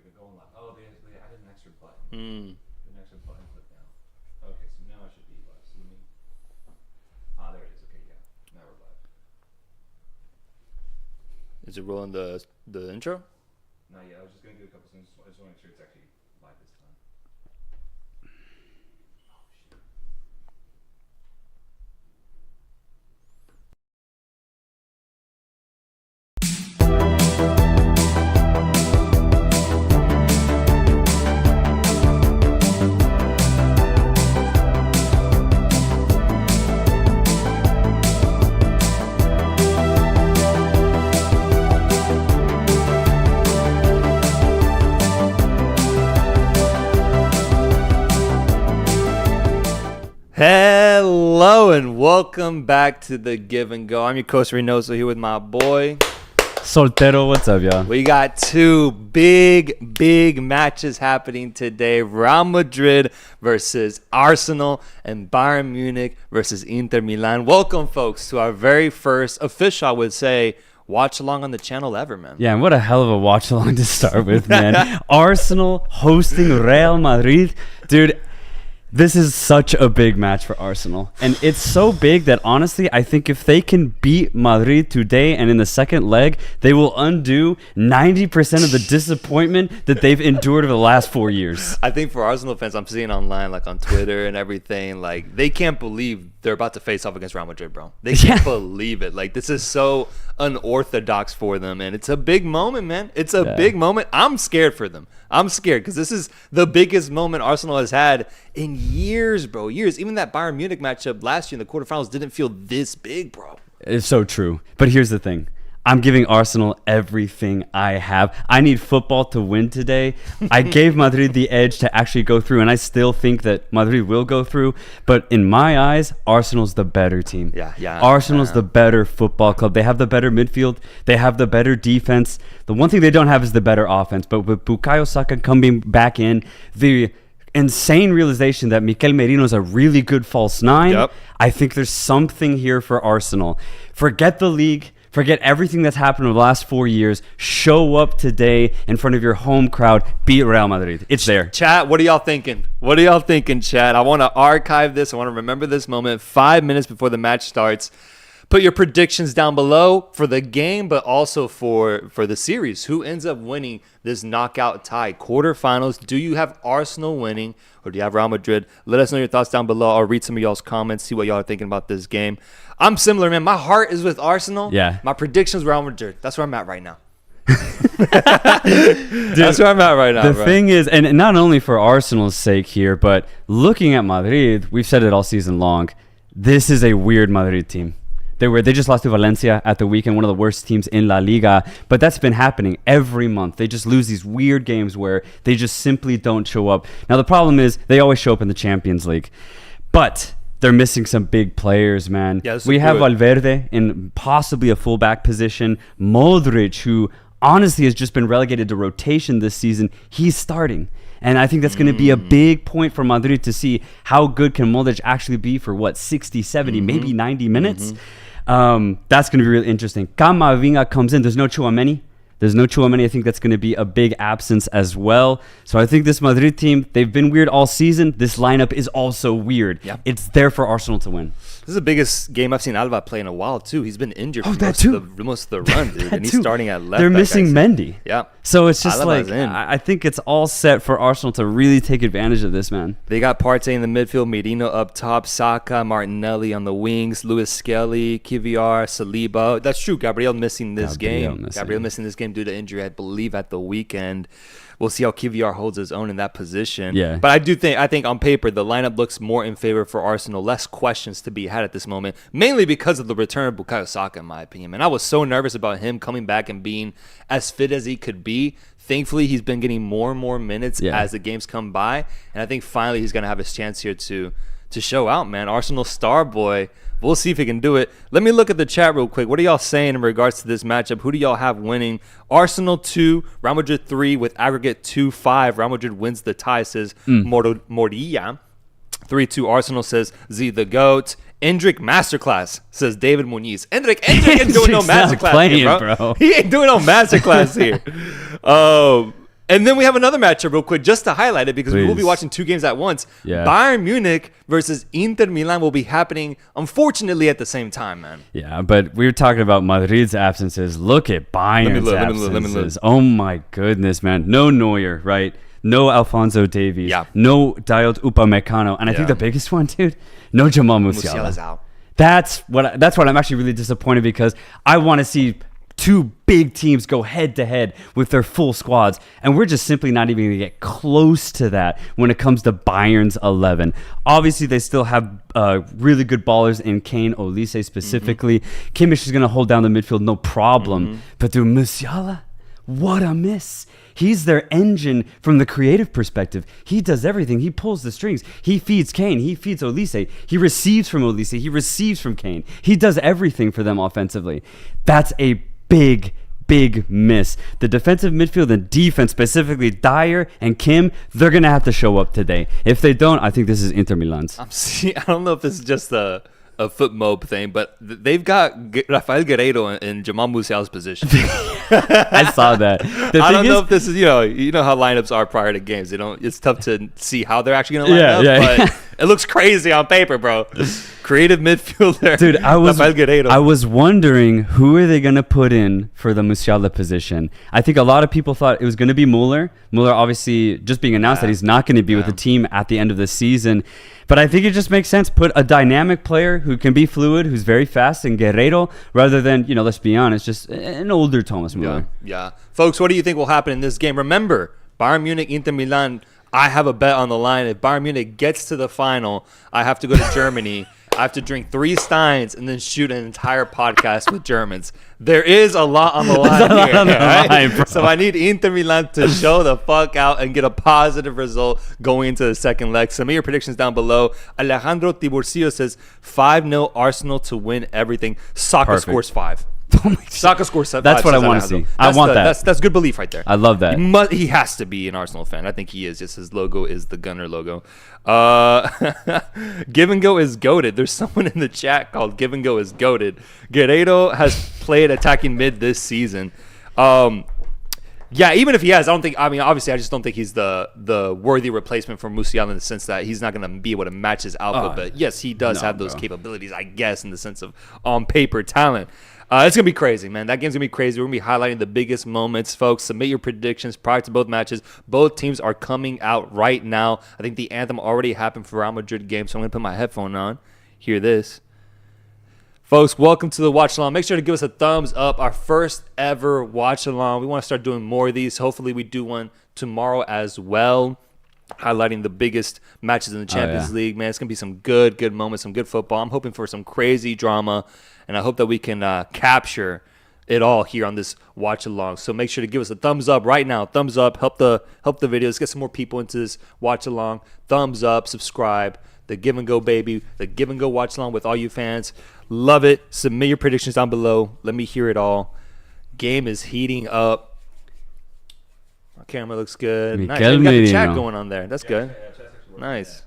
we go. Going live. Oh, they added an extra button. Mm. An extra button click now. Okay, so now I should be live. So let me. There it is. Okay, yeah. Now we're live. Is it rolling the intro? Not yet. I was just gonna do a couple things. I just want to make sure it's actually live this time. Oh shit. Hello and welcome back to the Give and Go. I'm your coach Reynoso here with my boy Soltero. What's up, y'all? We got two big matches happening today. Real Madrid versus Arsenal and Bayern Munich versus Inter Milan. Welcome, folks, to our very first official, I would say, watch along on the channel ever, man. Yeah, and what a hell of a watch along to start with, man. Arsenal hosting Real Madrid. Dude, this is such a big match for Arsenal. And it's so big that, honestly, I think if they can beat Madrid today and in the second leg, they will undo 90% of the disappointment that they've endured over the last 4 years. I think for Arsenal fans, I'm seeing online, like on Twitter and everything, like they can't believe they're about to face off against Real Madrid, bro. They can't believe it. Like, this is so unorthodox for them, and it's a big moment, man. It's a big moment. I'm scared for them. I'm scared because this is the biggest moment Arsenal has had in years, bro. Years. Even that Bayern Munich matchup last year in the quarterfinals didn't feel this big, bro. It's so true. But here's the thing. I'm giving Arsenal everything I have. I need football to win today. I gave Madrid the edge to actually go through, and I still think that Madrid will go through. But in my eyes, Arsenal's the better team. Yeah. Arsenal's the better football club. They have the better midfield. They have the better defense. The one thing they don't have is the better offense. But with Bukayo Saka coming back in, the insane realization that Mikel Merino is a really good false nine, I think there's something here for Arsenal. Forget the league. Forget everything that's happened in the last 4 years. Show up today in front of your home crowd. Beat Real Madrid. It's there. Chat, what are y'all thinking? What are y'all thinking, chat? I want to archive this. I want to remember this moment 5 minutes before the match starts. Put your predictions down below for the game, but also for the series. Who ends up winning this knockout tie? Quarterfinals. Do you have Arsenal winning or do you have Real Madrid? Let us know your thoughts down below. I'll read some of y'all's comments, see what y'all are thinking about this game. I'm similar, man. My heart is with Arsenal. Yeah. My predictions Real Madrid. That's where I'm at right now. That's where I'm at right now. The thing is, and not only for Arsenal's sake here, but looking at Madrid, we've said it all season long, this is a weird Madrid team. They just lost to Valencia at the weekend, one of the worst teams in La Liga. But that's been happening every month. They just lose these weird games where they just simply don't show up. Now, the problem is they always show up in the Champions League. But they're missing some big players, man. Yeah, we have Valverde in possibly a fullback position. Modric, who honestly has just been relegated to rotation this season, he's starting. And I think that's going to be a big point for Madrid to see how good can Modric actually be for, 60, 70, maybe 90 minutes. That's going to be really interesting. Camavinga comes in. There's no Tchouaméni. I think that's going to be a big absence as well. So I think this Madrid team, they've been weird all season. This lineup is also weird. Yeah. It's there for Arsenal to win. This is the biggest game I've seen Alba play in a while, too. He's been injured for most of the run, dude. And he's starting at left. They're missing Mendy. Yeah. So it's just Alba's like, in. I think it's all set for Arsenal to really take advantage of this, man. They got Partey in the midfield, Merino up top, Saka, Martinelli on the wings, Luis Skelly, Kiviar, Saliba. That's true. Gabriel missing this game. Gabriel missing this game due to injury, I believe, at the weekend. We'll see how Kiviar holds his own in that position. Yeah. But I think on paper, the lineup looks more in favor for Arsenal. Less questions to be had at this moment, mainly because of the return of Bukayo Saka, in my opinion. And I was so nervous about him coming back and being as fit as he could be. Thankfully, he's been getting more and more minutes as the games come by. And I think finally he's going to have his chance here to show out, man. Arsenal star boy. We'll see if he can do it. Let me look at the chat real quick. What are y'all saying in regards to this matchup? Who do y'all have winning? Arsenal 2, Real Madrid 3 with aggregate 2-5. Real Madrid wins the tie, says Morilla. 3-2 Arsenal, says Z the GOAT. Endrick Masterclass, says David Muniz. Endrick ain't doing no masterclass here, bro. He ain't doing no masterclass here. And then we have another matchup real quick just to highlight it because we will be Please. watching 2 games at once. Yeah. Bayern Munich versus Inter Milan will be happening, unfortunately, at the same time, man. Yeah, but we were talking about Madrid's absences. Look at Bayern's Let me look. absences. Oh my goodness, man. No Neuer, right? No Alphonso Davies. Yeah. No Dayot Upamecano. And I think Yeah. the biggest one, dude, no Jamal Musiala's Musiala. out. That's what I'm actually really disappointed because I want to see 2 big teams go head to head with their full squads, and we're just simply not even going to get close to that when it comes to Bayern's 11. Obviously, they still have really good ballers in Kane, Olise specifically. Kimmich is going to hold down the midfield, no problem. But dude, Musiala, what a miss. He's their engine from the creative perspective. He does everything. He pulls the strings. He feeds Kane. He feeds Olise. He receives from Olise. He receives from Kane. He does everything for them offensively. That's a big miss. The defensive midfield and defense, specifically Dyer and Kim, they're going to have to show up today. If they don't, I think this is Inter Milan's. I don't know if this is just a foot mob thing, but they've got Rafael Guerreiro in Jamal Musiala's position. I saw that. I don't know if this is, you know how lineups are prior to games. It's tough to see how they're actually going to line up, but it looks crazy on paper, bro. Creative midfielder. Dude, Rafael Guerreiro. I was wondering who are they going to put in for the Musiala position. I think a lot of people thought it was going to be Muller. Muller obviously just being announced that he's not going to be with the team at the end of the season. But I think it just makes sense. Put a dynamic player who can be fluid, who's very fast, in Guerreiro, rather than, let's be honest, just an older Thomas Muller. Yeah. Folks, what do you think will happen in this game? Remember, Bayern Munich, Inter Milan, I have a bet on the line. If Bayern Munich gets to the final, I have to go to Germany. I have to drink 3 Steins and then shoot an entire podcast with Germans. There is a lot on the line here. Right? So I need Inter Milan to show the fuck out and get a positive result going into the second leg. Some of your predictions down below. Alejandro Tiburcio says 5-0 Arsenal to win everything. Saka scores 5. Saka scores 7. That's what I want to see. I want that. That's good belief right there. I love that. He has to be an Arsenal fan. I think he is. Just his logo is the Gunner logo. Give and Go is goated. There's someone in the chat called Give and Go is goated. Guerreiro has played attacking mid this season. Yeah, even if he has, obviously I just don't think he's the worthy replacement for Musiala in the sense that he's not going to be able to match his output. But yes, he does have those capabilities, I guess, in the sense of on paper talent. It's going to be crazy, man. That game's going to be crazy. We're going to be highlighting the biggest moments, folks. Submit your predictions prior to both matches. Both teams are coming out right now. I think the anthem already happened for Real Madrid game, so I'm going to put my headphone on. Hear this. Folks, welcome to the watch along. Make sure to give us a thumbs up. Our first ever watch along. We want to start doing more of these. Hopefully we do one tomorrow as well, highlighting the biggest matches in the Champions League. Man, it's going to be some good moments, some good football. I'm hoping for some crazy drama, and I hope that we can capture it all here on this watch along. So make sure to give us a thumbs up right now. Thumbs up. Help the video. Let's get some more people into this watch along. Thumbs up. Subscribe. The Give and Go, baby. The Give and Go watch along with all you fans. Love it. Submit your predictions down below. Let me hear it all. Game is heating up. Our camera looks good. Nice. We got the chat going on there. That's good. Nice.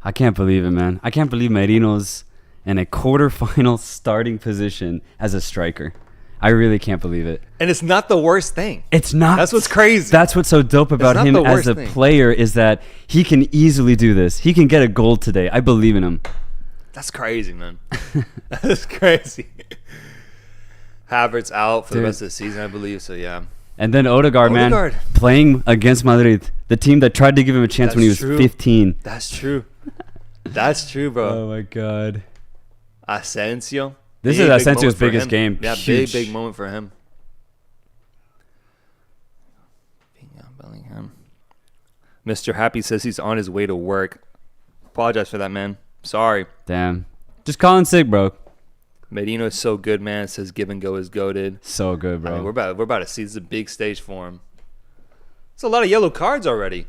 I can't believe it, man. I can't believe Merino's in a quarterfinal starting position as a striker. I really can't believe it. And it's not the worst thing. It's not. That's what's crazy. That's what's so dope about him as a player is that he can easily do this. He can get a goal today. I believe in him. That's crazy, man. That's crazy. Havertz out for the rest of the season, I believe. So, yeah. And then Odegaard, man, playing against Madrid, the team that tried to give him a chance when he was 15. That's true. That's true, bro. Oh, my God. Asensio. This is Asensio's biggest game. Yeah, huge. big moment for him. Bellingham. Mr. Happy says he's on his way to work. Apologize for that, man. Sorry. Damn. Just calling sick, bro. Merino is so good, man. It says Give and Go is goated. So good, bro. I mean, we're about to see. This is a big stage for him. It's a lot of yellow cards already.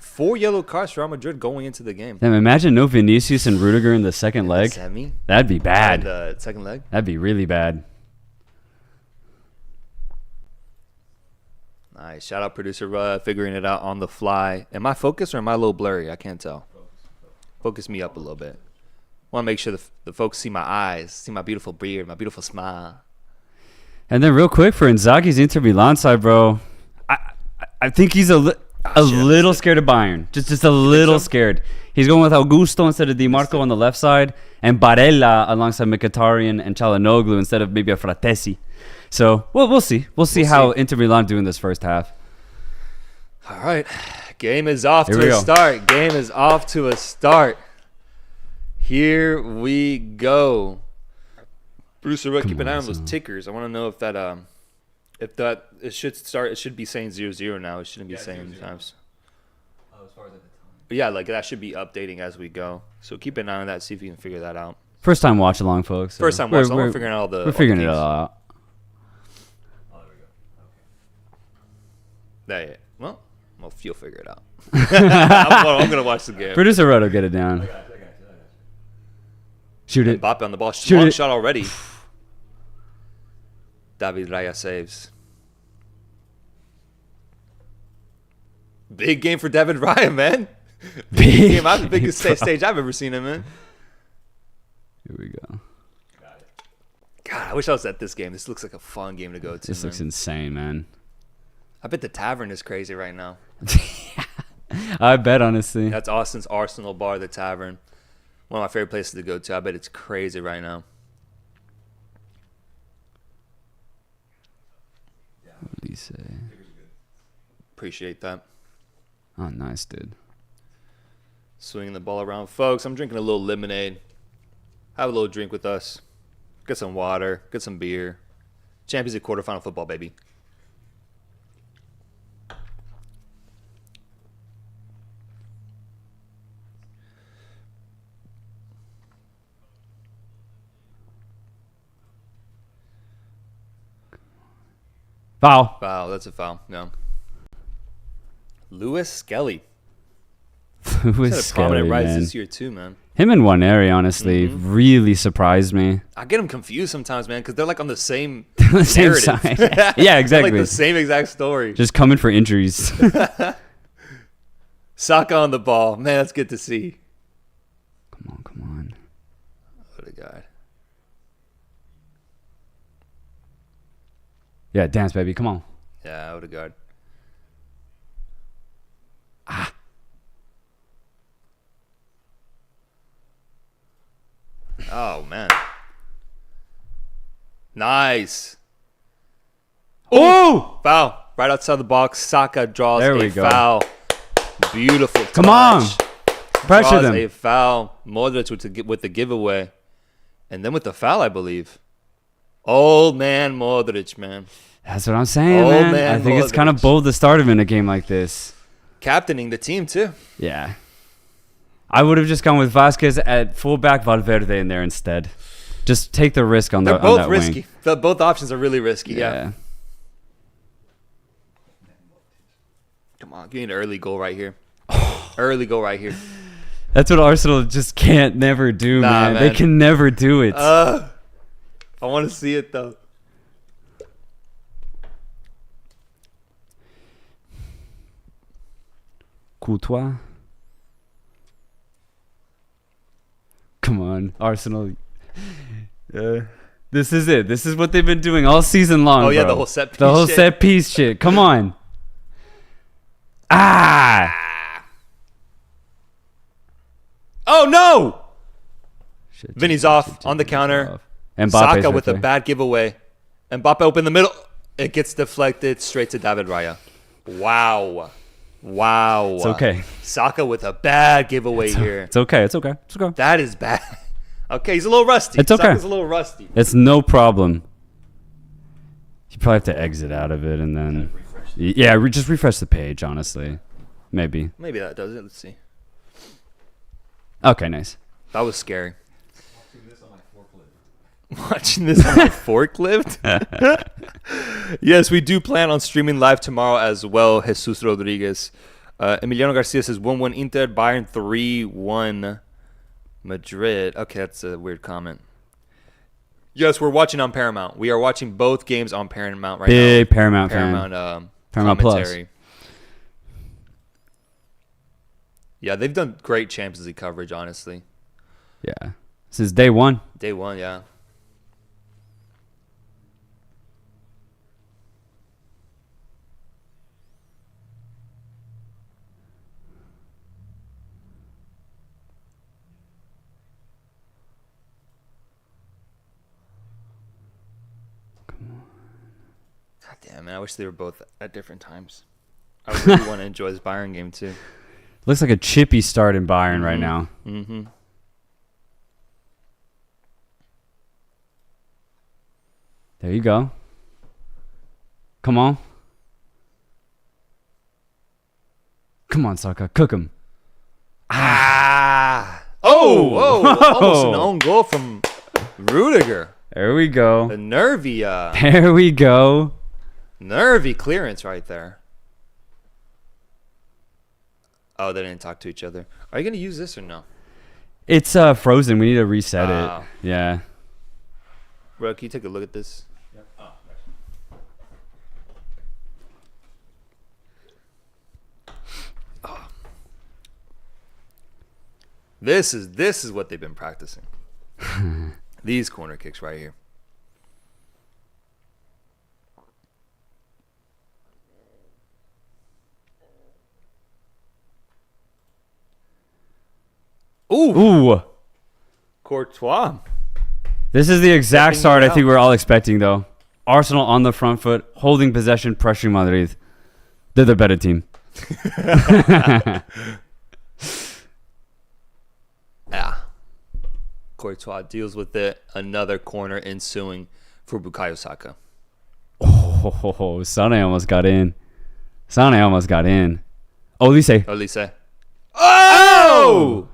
4 yellow cards for Real Madrid going into the game. Damn, imagine no Vinicius and Rudiger in the second leg. Semi? That'd be bad. The second leg? That'd be really bad. Nice. Shout out producer figuring it out on the fly. Am I focused or am I a little blurry? I can't tell. Focus me up a little bit. Want to make sure the folks see my eyes, see my beautiful beard, my beautiful smile. And then real quick for Inzaghi's Inter Milan side, bro. I think he's a little scared of Bayern. Just a little scared. He's going with Augusto instead of Di Marco on the left side, and Barella alongside Mkhitaryan and Çalhanoğlu instead of maybe a Fratesi. So we'll see. We'll see how Inter Milan do in this first half. All right. Game is off Here to we a go. start. Game is off to a start. Here we go. Bruce, keep an eye on those tickers. I want to know if that it should start. It should be saying 0-0 now. It shouldn't be saying 0-0. times. Oh, as far as at the time. But yeah, like that should be updating as we go. So keep an eye on that. See if you can figure that out. First time watch along, folks. So First time watching. We're figuring out all the. We're figuring all it the all out. Oh, there we go. Okay. Yeah. Well, you'll figure it out. I'm gonna watch the game. Producer Roto, get it down. I got you. Shoot it. Mbappe on the ball. Shoot Long it. shot already. David Raya saves. Big game for David Raya, man. Big game. I'm the biggest stage I've ever seen him in. Here we go. Got it. God, I wish I was at this game. This looks like a fun game to go to. This looks man. insane, man. I bet the tavern is crazy right now. I bet, honestly. That's Austin's Arsenal Bar, the tavern. One of my favorite places to go to. I bet it's crazy right now. What did he say? Appreciate that. Oh, nice, dude. Swinging the ball around. Folks, I'm drinking a little lemonade. Have a little drink with us. Get some water. Get some beer. Champions League quarterfinal football, baby. Foul. Foul. That's a foul. No. Lewis Skelly. Lewis He's had a prominent Skelly, rise man. this year too, man. Him and Waneri, honestly, really surprised me. I get them confused sometimes, man, because they're like on the same The same narrative. side. Yeah, They're exactly. like the same exact story. Just coming for injuries. Saka on the ball. Man, that's good to see. Come on. What a guy. Yeah, dance, baby. Come on. Yeah, what a guard. Oh, man. Nice. Oh! Foul. Right outside the box. Saka draws There a we go. foul. Beautiful. Come on. touch. Pressure Draws them. a foul. Modric with the giveaway. And then with the foul, I believe. Old man Modric, man. That's what I'm saying, Oh, man. man, I think it's kind of Modric. bold to start him in a game like this. Captaining the team, too. Yeah. I would have just gone with Vasquez at fullback, Valverde in there instead. Just take the risk on, They're on both that risky. wing. Both options are really risky, yeah. Come on, give me an early goal right here. Early goal right here. That's what Arsenal just can't never do, Nah, man. They man. can never do it. I want to see it, though. Courtois. Come on, Arsenal. This is it. This is what they've been doing all season long. Oh, yeah, bro. the whole set piece The whole shit. set piece shit. Come on. Ah! Oh, no! Shit, Vinny's off on the counter. And Saka with a bad giveaway. Mbappe open the middle. It gets deflected straight to David Raya. Wow. It's okay. Saka with a bad giveaway here. It's okay. It's okay. It's okay. That is bad. Okay, he's a little rusty. It's okay. Saka's a little rusty. It's no problem. You probably have to exit out of it and then... Yeah, just refresh the page, honestly. Maybe. Maybe that does it. Let's see. Okay, nice. That was scary. Watching this on my forklift. Watching this on my forklift? Yes, we do plan on streaming live tomorrow as well, Jesus Rodriguez. Emiliano Garcia says 1-1 Inter, Bayern 3-1 Madrid. Okay, that's a weird comment. Yes, we're watching on Paramount. We are watching both games on Paramount right now. Big Paramount fan. Paramount Plus. commentary. Yeah, they've done great Champions League coverage, honestly. Yeah. This is day one. Day one, yeah. God damn, man. I wish they were both at different times. I really want to enjoy this Bayern game, too. Looks like a chippy start in Bayern right now. Mm-hmm. There you go. Come on. Come on, Saka. Cook him. Ah! Almost an own goal from Rudiger. There we go. A nervy, There we go. nervy clearance right there. Oh, they didn't talk to each other. Are you going to use this or no? It's frozen. We need to reset Oh. it. Yeah. Bro, can you take a look at this? Yep. Oh, nice. This is what they've been practicing. These corner kicks right here. Ooh. Courtois. This is the exact Stepping start it I think out. we're all expecting, though. Arsenal on the front foot, holding possession, pressuring Madrid. They're the better team. Yeah. Courtois deals with it. Another corner ensuing for Bukayo Saka. Oh, Sane almost got in. Olise. Olise. Oh!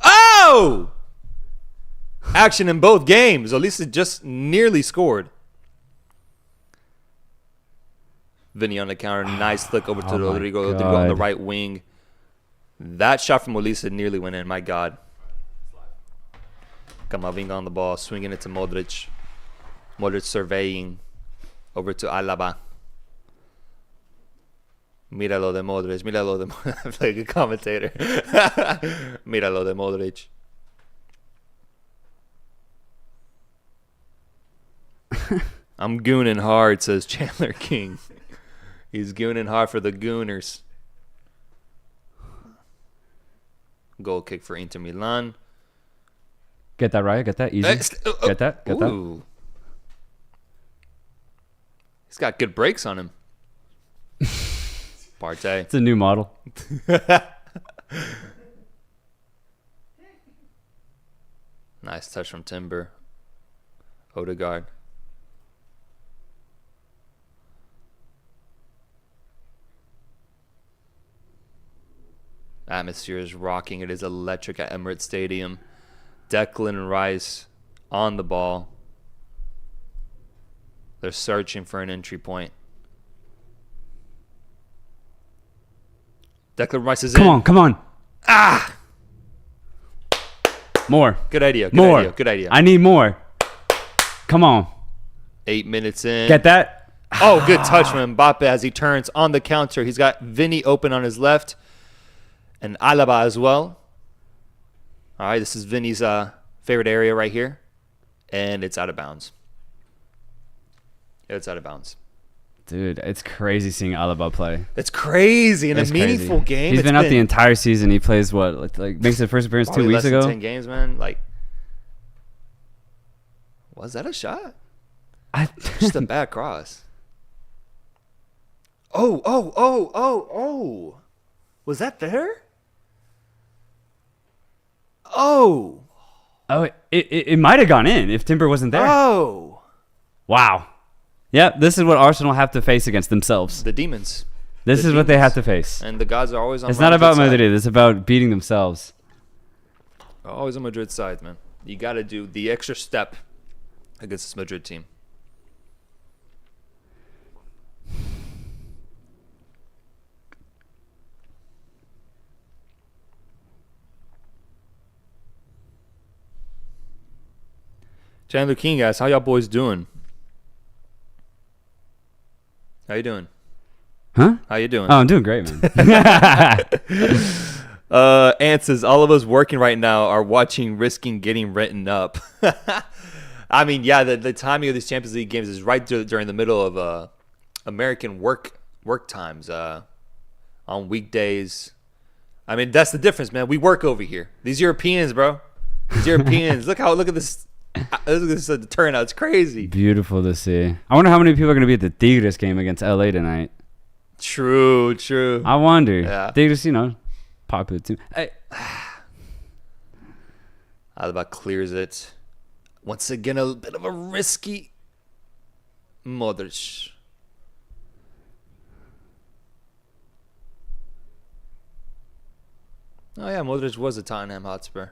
Oh! Action in both games. Olise just nearly scored. Vinny on the counter. Nice flick over to Oh my Rodrigo. Rodrigo on the God. right wing. That shot from Olise nearly went in. My God. Kamavinga on the ball. Swinging it to Modric. Modric surveying. Over to Alaba. Míralo de Modric. Míralo de Modric. I feel like a commentator. Míralo de Modric. I'm gooning hard, says Chandler King. He's gooning hard for the Gooners. Goal kick for Inter Milan. Get that right. Get that easy. Get that. Ooh. He's got good brakes on him. Partey. It's a new model. Nice touch from Timber. Odegaard. Atmosphere is rocking. It is electric at Emirates Stadium. Declan Rice on the ball. They're searching for an entry point. Declan Rice is in. Come on. Ah! More. Good idea. Good More. idea. Good idea. I need more. Come on. 8 minutes in. Get that? Oh, good touch from Mbappe as he turns on the counter. He's got Vinny open on his left and Alaba as well. All right, this is Vinny's favorite area right here. And it's out of bounds. It's out of bounds. Dude, it's crazy seeing Alaba play. It's crazy in It's a meaningful crazy. game. He's It's been out the entire season. He plays what? Like makes his first appearance 2 probably weeks less than ago. 10 games, man. Like, was that a shot? Just a bad cross. Oh. Was that there? Oh. Oh, it might have gone in if Timber wasn't there. Oh. Wow. Yep, this is what Arsenal have to face against themselves. The demons. This The is what they demons. have to face. And the gods are always on It's not about Madrid's side. Madrid. It's about beating themselves. Always on Madrid's side, man. You got to do the extra step against this Madrid team. Chandler King, guys, how y'all boys doing? How you doing? Huh? How you doing? Oh, I'm doing great, man. Ant says, all of us working right now are watching risking getting written up. I mean, yeah, the timing of these Champions League games is right during the middle of American work times on weekdays. I mean, that's the difference, man. We work over here. These Europeans, bro. These Europeans. Look at this This is a turnout. It's crazy. Beautiful to see. I wonder how many people are going to be at the Tigres game against LA tonight. True. I wonder. Yeah. Tigres, popular team. Hey. Alaba clears it. Once again, a bit of a risky Modric. Oh, yeah, Modric was a Tottenham Hotspur.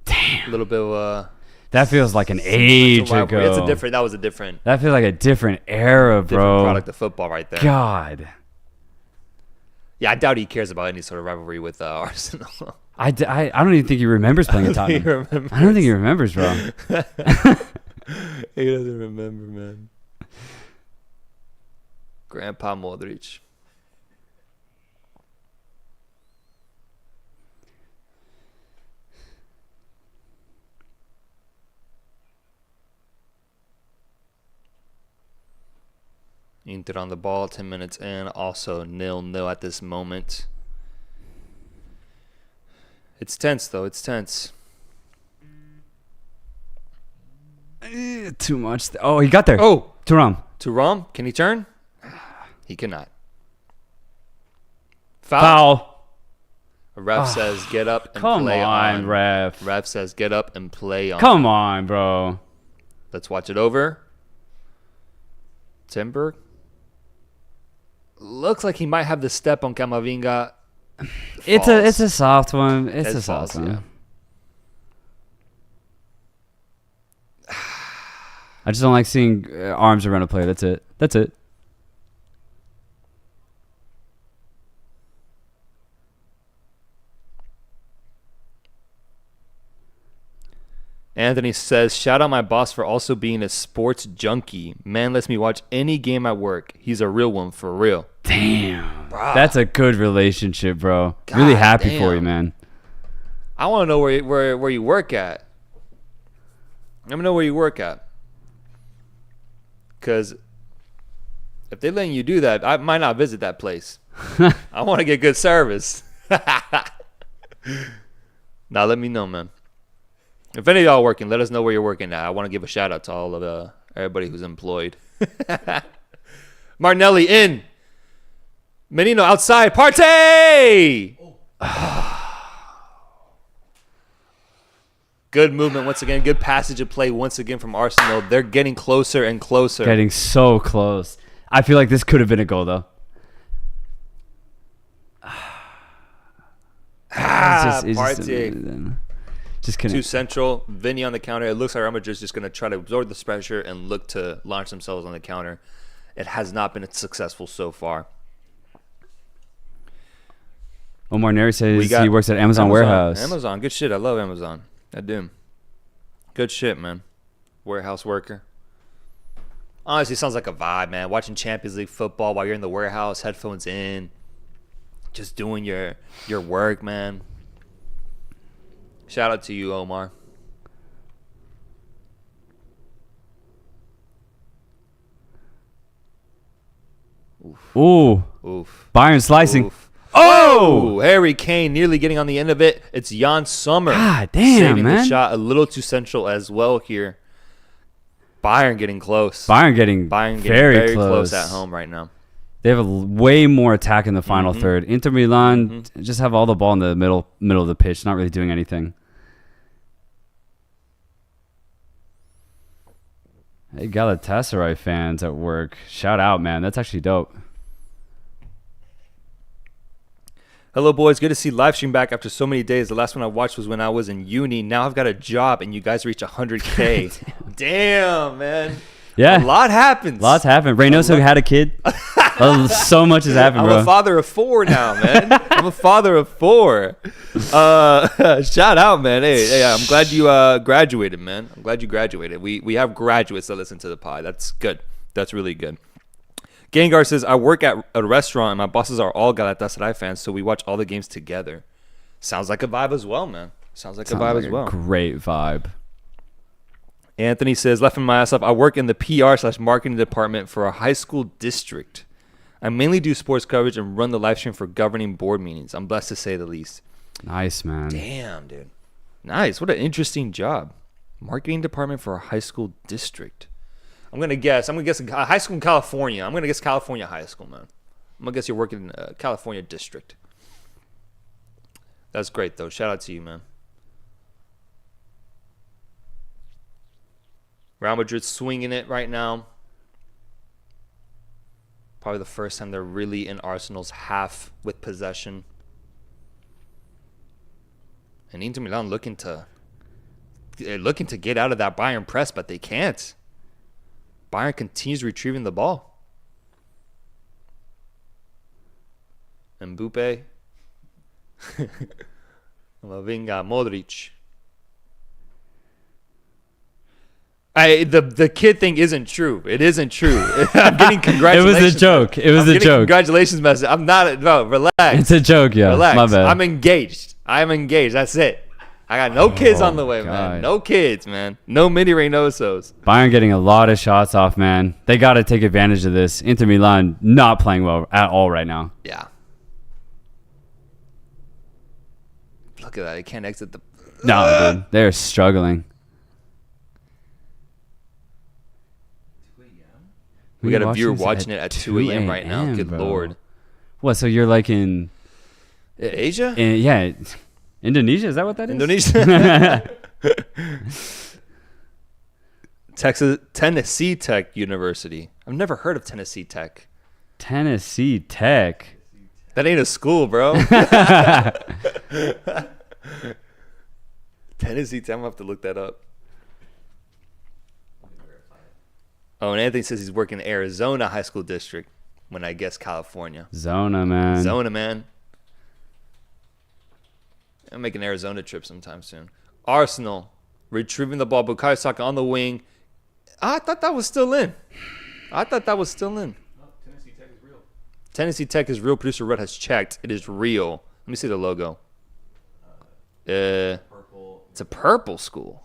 Damn. A little bit of that feels like an age ago. That was a different That feels like a different era, bro. product of football right there. God. Yeah, I doubt he cares about any sort of rivalry with Arsenal. I don't even think he remembers playing at Tottenham. I don't think he remembers, bro. He doesn't remember, man. Grandpa Modric. Inter on the ball, 10 minutes in. Also 0-0 at this moment. It's tense, though. It's tense. Too much. Oh, he got there. Oh! Thuram. Thuram, can he turn? He cannot. Foul. A ref says get up and Come play on, ref. Ref says get up and play on. Come on, bro. Let's watch it over. Timber. Looks like he might have the step on Camavinga. It's a soft one. It's a false, soft one. yeah. I just don't like seeing arms around a player. That's it. Anthony says, shout out my boss for also being a sports junkie. Man lets me watch any game at work. He's a real one for real. Damn. Bruh. That's a good relationship, bro. God really happy for damn. you, man. I want to know where you work at. Let me know where you work at. Because if they're letting you do that, I might not visit that place. I want to get good service. Now let me know, man. If any of y'all working, let us know where you're working at. I want to give a shout out to all of everybody who's employed. Martinelli in. Menino outside. Partey! Good movement once again. Good passage of play once again from Arsenal. They're getting closer and closer. Getting so close. I feel like this could have been a goal, though. Partey. Just couldn't. Too central. Vinny on the counter. It looks like Real Madrid's just going to try to absorb this pressure and look to launch themselves on the counter. It has not been successful so far. Omar Neri says he works at Amazon warehouse. Amazon. Good shit. I love Amazon. I do. Good shit, man. Warehouse worker. Honestly, sounds like a vibe, man. Watching Champions League football while you're in the warehouse, headphones in, just doing your work, man. Shout out to you, Omar. Ooh. Oof. Bayern slicing. Oof. Oh! Harry Kane nearly getting on the end of it. It's Jan Sommer. God damn, saving man. the shot a little too central as well here. Bayern getting close. Bayern getting very close at home right now. They have way more attack in the final third. Inter Milan just have all the ball in the middle of the pitch, not really doing anything. Hey, Galatasaray fans at work. Shout out, man. That's actually dope. Hello, boys. Good to see live stream back after so many days. The last one I watched was when I was in uni. Now I've got a job, and you guys reach 100K. Damn, man. Yeah. A lot happens. Lots happened. Reynoso had a kid. So much has happened, bro. I'm a father of 4 now, man. I'm a father of 4. Shout out, man. Hey, I'm glad you graduated, man. I'm glad you graduated. We have graduates that listen to the pod. That's good. That's really good. Gengar says, I work at a restaurant and my bosses are all Galatasaray fans, so we watch all the games together. Sounds like a vibe as well, man. Sounds like a vibe as well. Great vibe. Anthony says, laughing my ass off, I work in the PR/marketing department for a high school district. I mainly do sports coverage and run the live stream for governing board meetings. I'm blessed to say the least. Nice, man. Damn, dude. Nice. What an interesting job. Marketing department for a high school district. I'm gonna guess a high school in California. I'm gonna guess California high school, man. I'm gonna guess you're working in a California district. That's great though. Shout out to you, man. Real Madrid swinging it right now. Probably the first time they're really in Arsenal's half with possession. And Inter Milan looking to get out of that Bayern press, but they can't. Bayern continues retrieving the ball. Mbappe. Mavinga, Modric. The kid thing isn't true. It isn't true. I'm getting congratulations. It was a joke. It was a joke. Congratulations message. I'm not. No, relax. It's a joke, yeah. Relax. My bad. I'm engaged. That's it. I got no kids on the way, man. No kids, man. No mini Reynosos. Bayern getting a lot of shots off, man. They got to take advantage of this. Inter Milan not playing well at all right now. Yeah. Look at that. They can't exit the... No, dude. They're struggling. We got a viewer watching it at 2 a.m. right now. Good bro. Lord. What, so you're like in... Asia? Yeah. Indonesia? Is that what that is? Indonesia? Tennessee Tech University. I've never heard of Tennessee Tech. Tennessee Tech. That ain't a school, bro. Tennessee Tech. I'm going to have to look that up. Oh, and Anthony says he's working in Arizona High School District when I guess California. Zona, man. I'm making an Arizona trip sometime soon. Arsenal retrieving the ball. Bukayo Saka on the wing. I thought that was still in. No, Tennessee Tech is real. Tennessee Tech is real. Producer Red has checked. It is real. Let me see the logo. Purple. It's a purple school.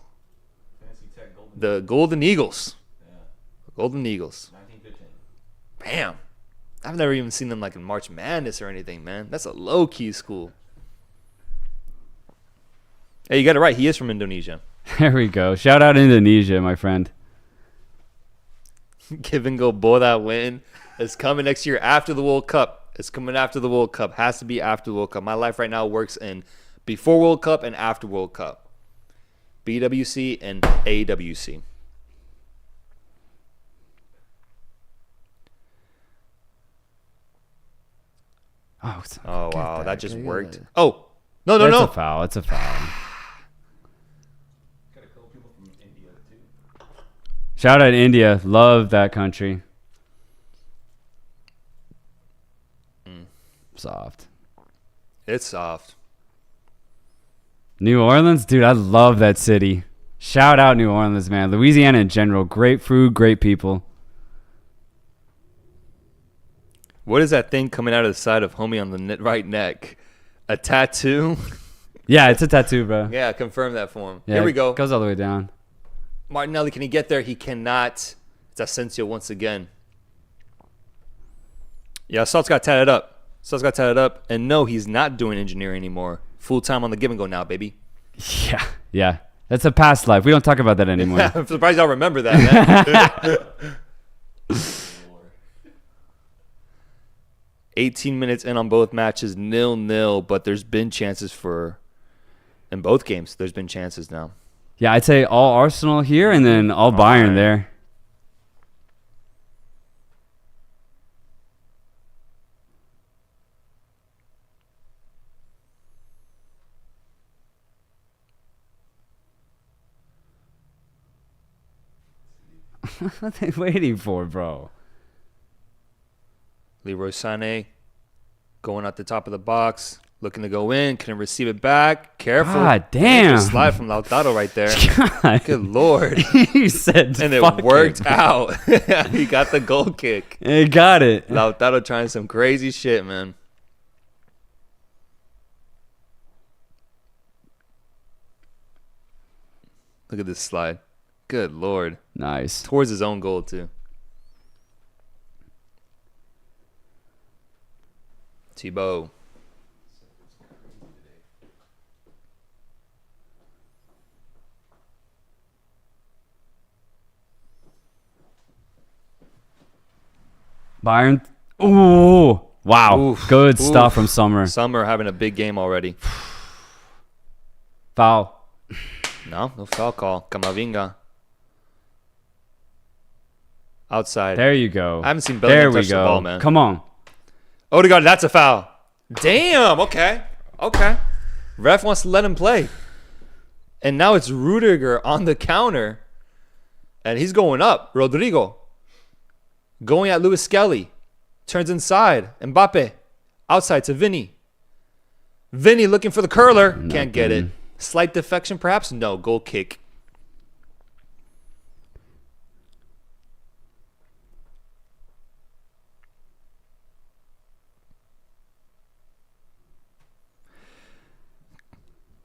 Tennessee Tech Golden. The Golden Eagles. Yeah. Golden Eagles. 1915. Bam. I've never even seen them like in March Madness or anything, man. That's a low-key school. Hey, you got it right. He is from Indonesia. There we go. Shout out Indonesia, my friend. Give and go, boy, that win. It's coming next year after the World Cup. It's coming after the World Cup. Has to be after the World Cup. My life right now works in before World Cup and after World Cup. BWC and AWC. Oh, wow. That just worked. Oh. No. It's a foul. It's a foul. Got a couple people from India, too. Shout out India. Love that country. Soft. It's soft. New Orleans? Dude, I love that city. Shout out New Orleans, man. Louisiana in general. Great food, great people. What is that thing coming out of the side of homie on the right neck? A tattoo? Yeah, it's a tattoo, bro. Yeah, confirm that for him. Yeah, Here we go. It goes all the way down. Martinelli, can he get there? He cannot. It's Asensio once again. Yeah, Salt's got tatted up. And no, he's not doing engineering anymore. Full time on the give and go now, baby. Yeah. That's a past life. We don't talk about that anymore. I'm surprised y'all remember that, man. 18 minutes in on both matches, 0-0, but there's been chances in both games. There's been chances now. Yeah, I'd say all Arsenal here and then all Bayern there. What are they waiting for, bro? Leroy Sané going at the top of the box, looking to go in, couldn't receive it back. Careful. God damn. Slide from Lautaro right there. God. Good Lord. He said and it worked out. He got the goal kick. He got it. Lautaro trying some crazy shit, man. Look at this slide. Good Lord. Nice. Towards his own goal, too. Thibaut. Bayern. Ooh. Wow. Oof. Good Oof. stuff from Summer. Summer having a big game already. Foul. No foul call. Camavinga. Outside. There you go. I haven't seen Bellingham touch the ball, man. Come on. Odegaard, that's a foul. Damn. Okay. Ref wants to let him play. And now it's Rudiger on the counter. And he's going up. Rodrigo. Going at Lewis Skelly. Turns inside. Mbappe. Outside to Vinny. Vinny looking for the curler. Can't get it. Slight defection perhaps? No. Goal kick.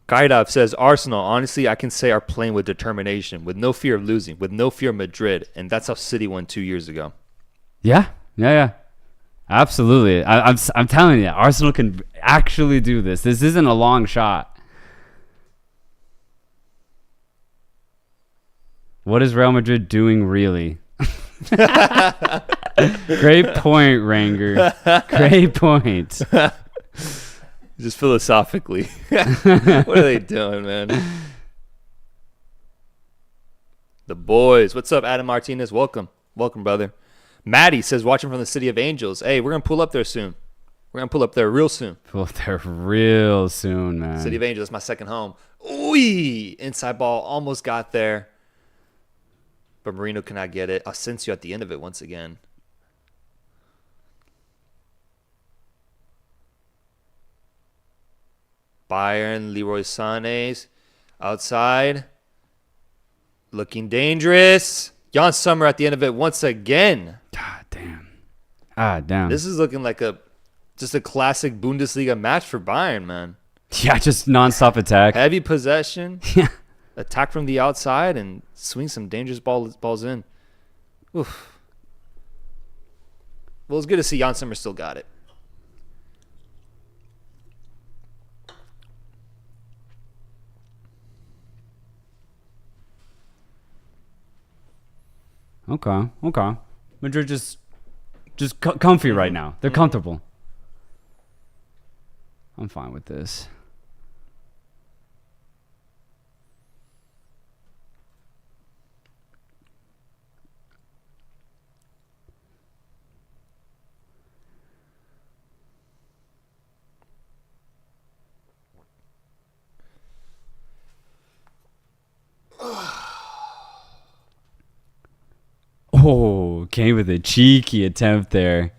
Gaidov says, Arsenal, honestly, I can say are playing with determination, with no fear of losing, with no fear of Madrid. And that's how City won 2 years ago. Yeah. Absolutely. I'm telling you, Arsenal can actually do this. This isn't a long shot. What is Real Madrid doing really? Great point, Ranger. Great point. Just philosophically. What are they doing, man? The boys. What's up, Adam Martinez? Welcome, brother. Maddie says, watching from the City of Angels. Hey, we're going to pull up there soon. We're going to pull up there real soon. Pull up there real soon, man. City of Angels, that's my second home. Ooh, inside ball. Almost got there. But Marino cannot get it. Asensio at the end of it once again. Bayern, Leroy Sané outside. Looking dangerous. Jan Sommer at the end of it once again. God damn. This is looking like just a classic Bundesliga match for Bayern, man. Yeah, just nonstop attack. Heavy possession. Yeah. Attack from the outside and swing some dangerous balls in. Oof. Well, it's good to see Jan Sommer still got it. Okay. Madrid just comfy right now. They're comfortable. I'm fine with this. Oh, came with a cheeky attempt there.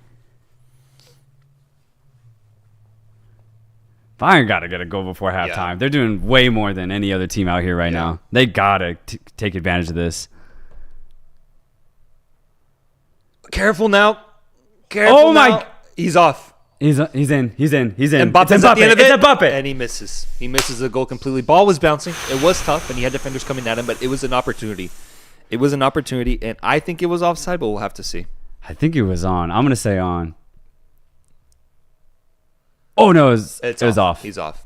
Bayern got to get a goal before halftime. Yeah. They're doing way more than any other team out here right Yeah. now. They got to take advantage of this. Careful now. Careful Oh now. my- He's off. He's in. Mbappe's at the end of It's it. Mbappe. And he misses. He misses the goal completely. Ball was bouncing. It was tough, and he had defenders coming at him, but it was an opportunity. And I think it was offside, but we'll have to see. I think it was on. I'm going to say on. Oh, no, it was off. He's off.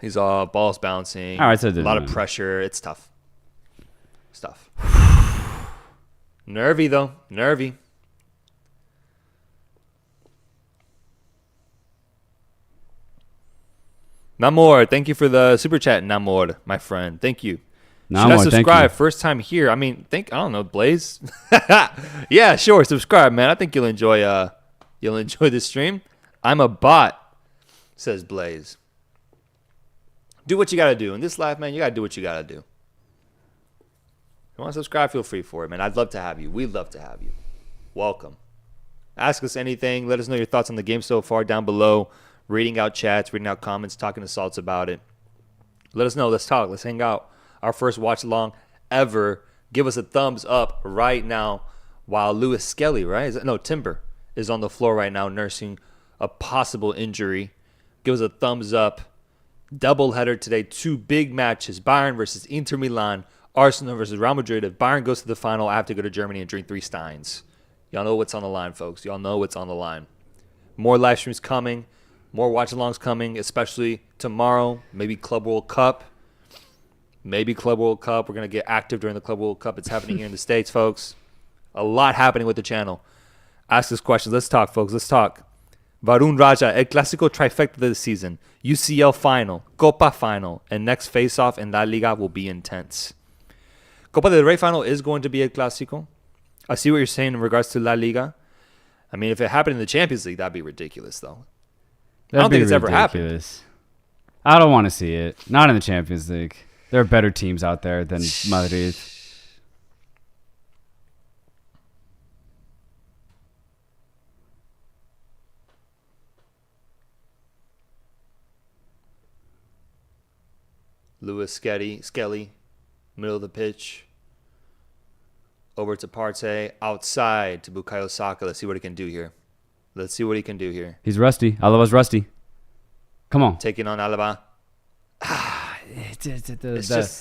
He's off. Ball's bouncing. All right, so it a lot of didn't matter. pressure. It's tough. It's tough. Nervy, though. Nervy. Namor, thank you for the super chat, Namor, my friend. Thank you. Should I Namor, thank subscribe? you. First time here. I mean, I don't know, Blaze. Yeah, sure. Subscribe, man. I think you'll enjoy this stream. I'm a bot, says Blaze. Do what you gotta do. In this life, man, you gotta do what you gotta do. If you want to subscribe, feel free for it, man. I'd love to have you. We'd love to have you. Welcome. Ask us anything. Let us know your thoughts on the game so far down below. Reading out chats, reading out comments, talking to Salts about it. Let us know. Let's talk. Let's hang out. Our first watch along ever. Give us a thumbs up right now while Lewis Skelly, right? Timber is on the floor right now nursing a possible injury. Give us a thumbs up. Doubleheader today. 2 big matches. Bayern versus Inter Milan. Arsenal versus Real Madrid. If Bayern goes to the final, I have to go to Germany and drink 3 Steins. Y'all know what's on the line, folks. Y'all know what's on the line. More live streams coming. More watch-alongs coming, especially tomorrow. Maybe Club World Cup. We're going to get active during the Club World Cup. It's happening here in the States, folks. A lot happening with the channel. Ask us questions. Let's talk, folks. Let's talk. Varun Raja, El Clásico trifecta of the season. UCL final, Copa final, and next face-off in La Liga will be intense. Copa del Rey final is going to be El Clásico. I see what you're saying in regards to La Liga. I mean, if it happened in the Champions League, that'd be ridiculous, though. I don't think it's ever happened. I don't want to see it. Not in the Champions League. There are better teams out there than Madrid. Lewis Skelly, middle of the pitch. Over to Partey, outside to Bukayo Saka. Let's see what he can do here. He's rusty. Alaba's rusty. Come on. Taking on Alaba.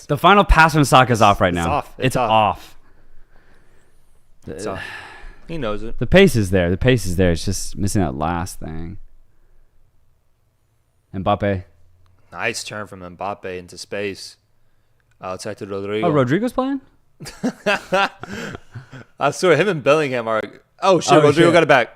The final pass from Saka's off right now. It's off. It's off. He knows it. The pace is there. It's just missing that last thing. Mbappe. Nice turn from Mbappe into space. Outside to Rodrigo. Oh, Rodrigo's playing? I saw him and Bellingham are. Oh shit! Rodrigo got it back.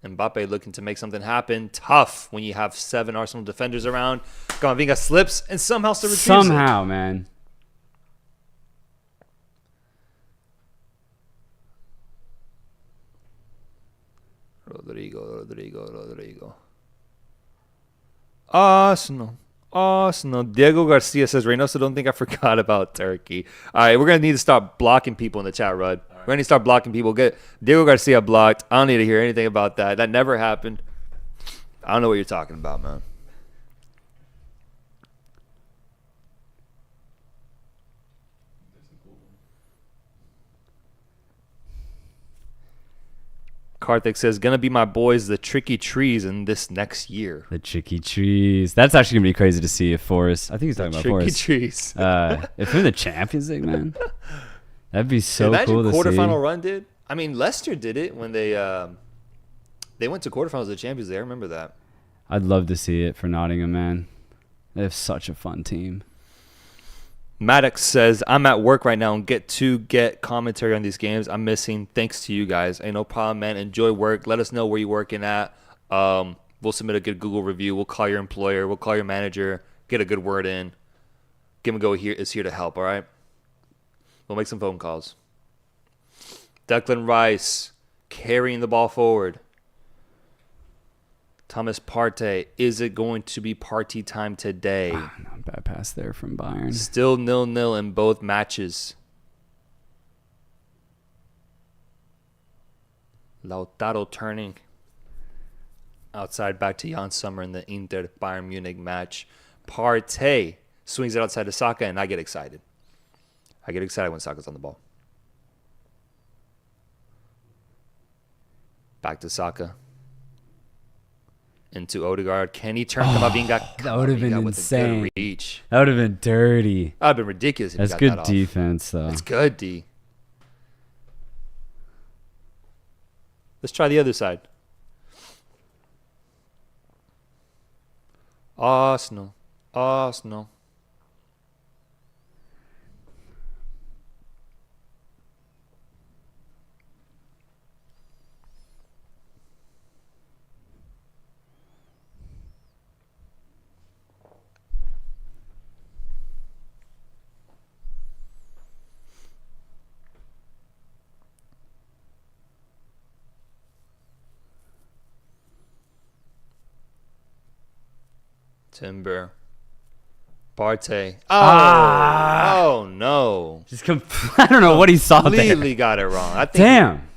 Mbappe looking to make something happen. Tough when you have 7 Arsenal defenders around. Camavinga slips and somehow still retrieves it. Somehow, man. Rodrigo. Arsenal. Diego Garcia says, Reynoso, don't think I forgot about Turkey. All right, we're going to need to start blocking people in the chat, Rud. We're going to start blocking people. Get Diego Garcia blocked. I don't need to hear anything about that. That never happened. I don't know what you're talking about, man. Karthik says, gonna be my boys, the Tricky Trees, in this next year. The Tricky Trees. That's actually gonna be crazy to see if Forest. I think he's talking about Forest. Tricky Trees. If they're in the Champions League, man, that'd be so cool to see. Imagine quarterfinal run, dude. I mean, Leicester did it when they went to quarterfinals of the Champions League. I remember that. I'd love to see it for Nottingham, man. They have such a fun team. Maddox says, I'm at work right now and get commentary on these games. I'm missing. Thanks to you guys. Ain't no problem, man. Enjoy work. Let us know where you're working at. We'll submit a good Google review. We'll call your employer. We'll call your manager. Get a good word in. Give him a go. Here is here to help, all right? We'll make some phone calls. Declan Rice carrying the ball forward. Thomas Partey, is it going to be party time today? No, bad pass there from Bayern. Still 0-0 in both matches. Lautaro turning outside back to Jan Sommer in the Inter Bayern Munich match. Partey swings it outside to Saka, and I get excited. I get excited when Saka's on the ball. Back to Saka. Into Odegaard. Can he turn Camavinga? That would have been insane. Good reach. That would have been dirty. That would have been ridiculous if That's he good got that defense, though. It's good, D. Let's try the other side. Arsenal. Timber. Partey. Oh no. I don't know what he saw there. Completely got it wrong. I think Damn.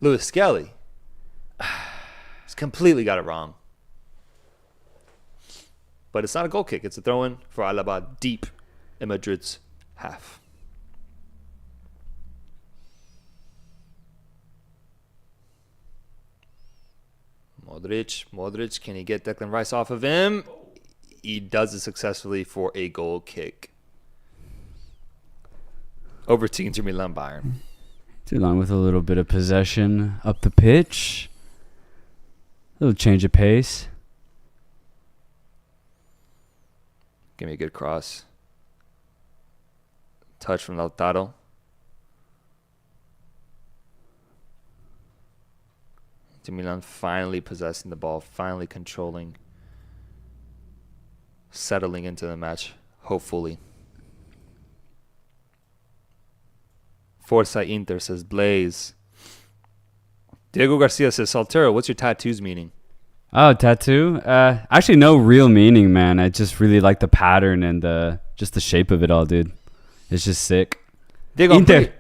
Lewis Skelly. He's completely got it wrong. But it's not a goal kick. It's a throw-in for Alaba deep in Madrid's half. Modric, can he get Declan Rice off of him? He does it successfully for a goal kick. Over to Inter Milan Bayern. Milan with a little bit of possession up the pitch. A little change of pace. Give me a good cross. touch from Lautaro. Milan finally possessing the ball, finally controlling, settling into the match, hopefully. Forza Inter, says Blaze. Diego Garcia says, Soltero, what's your tattoos meaning? Oh, tattoo? Actually, no real meaning, man. I just really like the pattern and just the shape of it all, dude. It's just sick. Diego, Inter.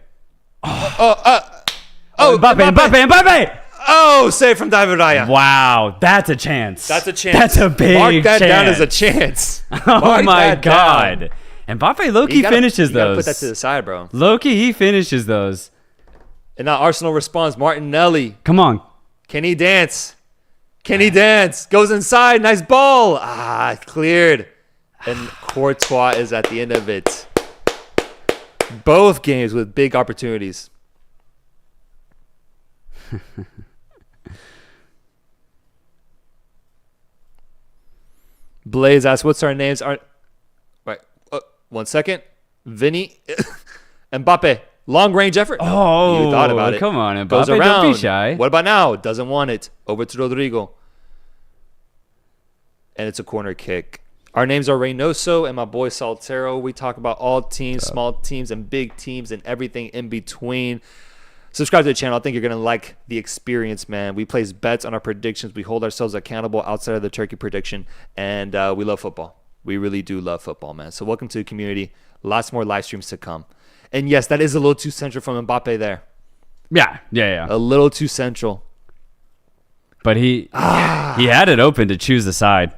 Mbappe. Oh, save from David Raya. Wow, that's a chance. That's a chance. That's a big Mark that chance. down as a chance. Oh my God. Mbappe low-key finishes you gotta those. put that to the side, bro. Low-key, he finishes those. And now Arsenal responds. Martinelli. Come on. Can he dance? Can he dance? Goes inside. Nice ball. Cleared. And Courtois is at the end of it. Both games with big opportunities. Blaze asks, what's our names? Right. 1 second. Vinny. Mbappe. Long range effort. Oh, you thought about it. Come on, Mbappe. Goes around. Don't be shy. What about now? Doesn't want it. Over to Rodrigo. And it's a corner kick. Our names are Reynoso and my boy Soltero. We talk about all teams, small teams, and big teams, and everything in between. Subscribe to the channel. I think you're going to like the experience, man. We place bets on our predictions. We hold ourselves accountable outside of the turkey prediction. And we love football. We really do love football, man. So welcome to the community. Lots more live streams to come. And yes, that is a little too central from Mbappe there. Yeah. A little too central. But he had it open to choose the side.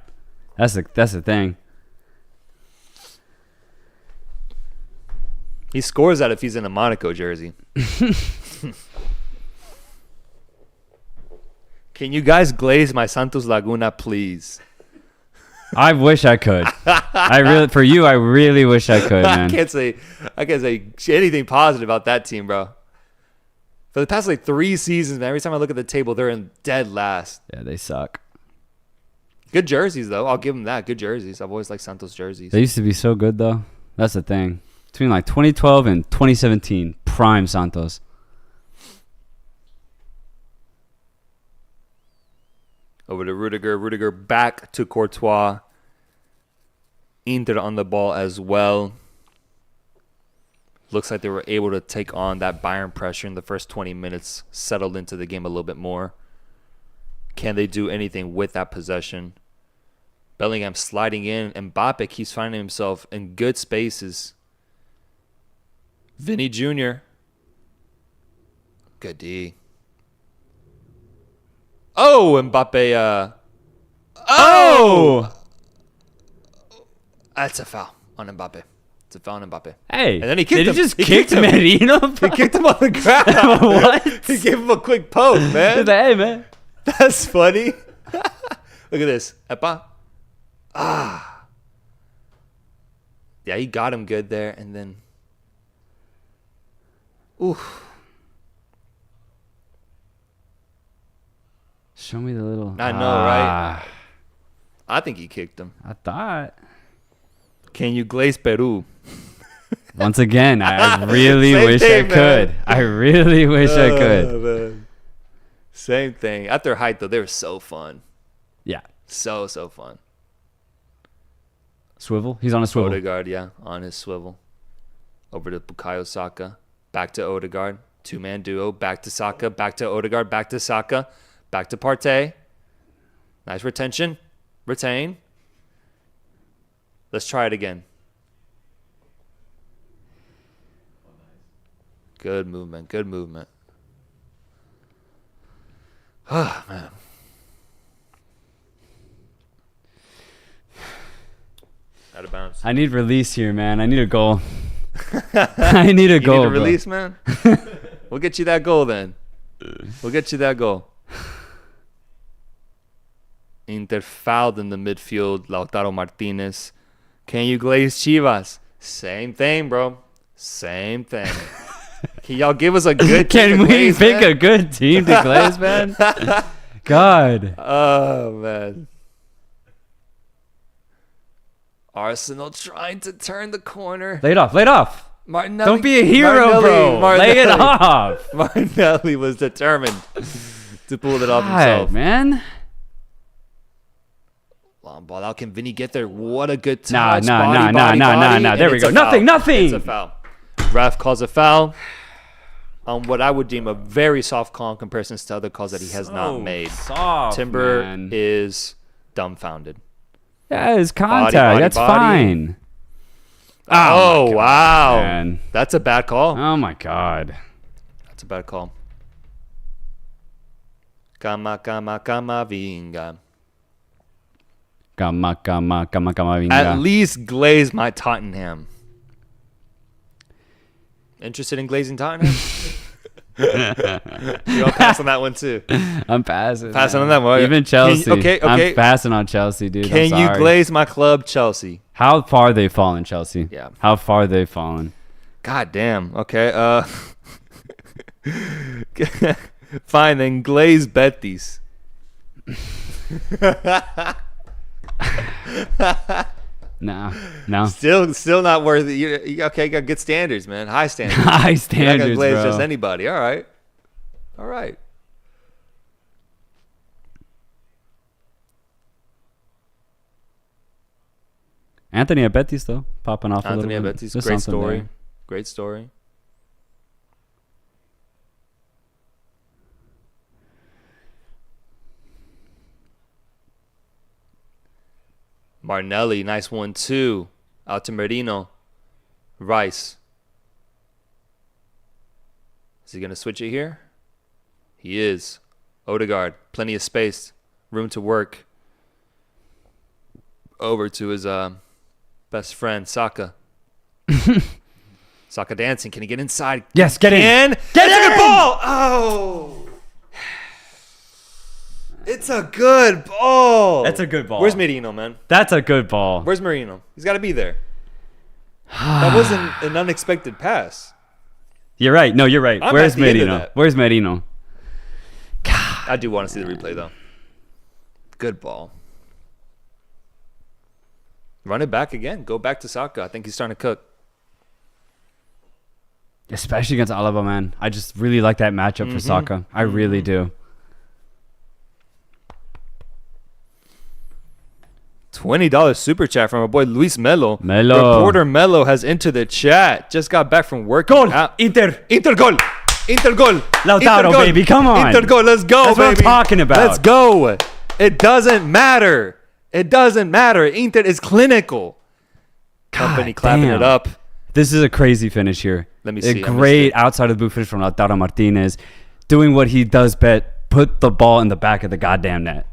That's the thing. He scores that if he's in a Monaco jersey. Can you guys glaze my Santos Laguna, please? I wish I could. I really wish I could, man. I can't say anything positive about that team, bro. For the past 3 seasons, man, every time I look at the table, they're in dead last. Yeah, they suck. Good jerseys, though. I'll give them that. Good jerseys. I've always liked Santos jerseys. They used to be so good, though. That's the thing. Between 2012 and 2017, prime Santos. Over to Rudiger. Rudiger back to Courtois. Inter on the ball as well. Looks like they were able to take on that Bayern pressure in the first 20 minutes. Settled into the game a little bit more. Can they do anything with that possession? Bellingham sliding in. Mbappe keeps finding himself in good spaces. Vinny Jr. Good D. Oh, Mbappe. That's a foul on Mbappe. It's a foul on Mbappe. Hey, and then he kicked him. He just kicked Merino? He kicked him on the ground. What? He gave him a quick poke, man. He's like, hey, man. That's funny. Look at this. Epa. Yeah, he got him good there, and then. Oof. Show me the little. I know, right? I think he kicked him. I thought. Can you glaze Peru? Once again, I really Same wish thing, I could. man. I really wish I could. Man. Same thing. At their height, though, they were so fun. Yeah. So fun. Swivel? He's on a swivel. Odegaard, yeah, on his swivel. Over to Bukayo Saka. Back to Odegaard. 2-man duo. Back to Saka. Back to Odegaard. Back to Saka. Back to Partey. Nice retention. Retain. Let's try it again. Good movement. Good movement. Ah, man. Out of bounds. I need release here, man. I need a goal. I need a goal. You need a bro. release, man? We'll get you that goal then. We'll get you that goal. Inter fouled in the midfield. Lautaro Martinez. Can you glaze Chivas? Same thing, bro. Same thing. Can y'all give us a good team Can to we glaze, pick man? a good team to glaze, man? God. Oh, man. Arsenal trying to turn the corner. Lay it off. Lay it off. Martinelli, Don't be a hero, bro. Lay it off. Martinelli was determined to pull it off God, himself. man. Long ball out. Can Vinny get there? What a good Nah. touch. Body. There we go. Nothing. It's a foul. Ref calls a foul on what I would deem a very soft call in comparison to other calls that he has not made. Soft, Timber man. is dumbfounded. Yeah, it's contact. Body, That's body. fine. Oh, my God, wow. man. That's a bad call. Oh my God. That's a bad call. Kama, vinga. Kama, vinga. At least glaze my Tottenham. Interested in glazing Tottenham? You all pass on that one too. I'm passing. Passing on that one. Even Chelsea. Okay. I'm passing on Chelsea, dude. Can you glaze my club, Chelsea? How far they've fallen, Chelsea? Yeah. How far they've fallen. God damn. Okay. Fine, then glaze Betis. No. Still not worth it. Okay, you got good standards, man. High standards. High You're not standards, gonna glaze bro. just anybody. All right. Anthony at Betis, though, popping off a Anthony little bit. Betis, There's great something story. there. Great story. Martinelli, nice 1-2. Out to Merino. Rice. Is he going to switch it here? He is. Odegaard, plenty of space. Room to work. Over to his best friend, Saka. Saka dancing. Can he get inside? Yes, get in. Get It's a good ball. Oh. It's a good ball. That's a good ball. Where's Merino, man? That's a good ball. Where's Merino? He's got to be there. That wasn't an unexpected pass. You're right. No, you're right. I'm Where's at the end of Merino? that. Where's Merino? I do want to see the replay, though. Good ball. Run it back again. Go back to Saka. I think he's starting to cook. Especially against Alaba, man. I just really like that matchup for Saka. I really do. $20 super chat from our boy Luis Melo. Melo. Reporter Melo has entered the chat. Just got back from work. Goal. Inter. Inter goal. Inter goal. Lautaro, Inter goal. baby. Come on. Inter goal. Let's go, That's baby. what I'm talking about. Let's go. It doesn't matter. It doesn't matter. Inter is clinical. Company clapping damn. it up. This is a crazy finish here. Let me A see. great outside of the boot finish from Lautaro Martinez. Doing what he does best. Put the ball in the back of the goddamn net.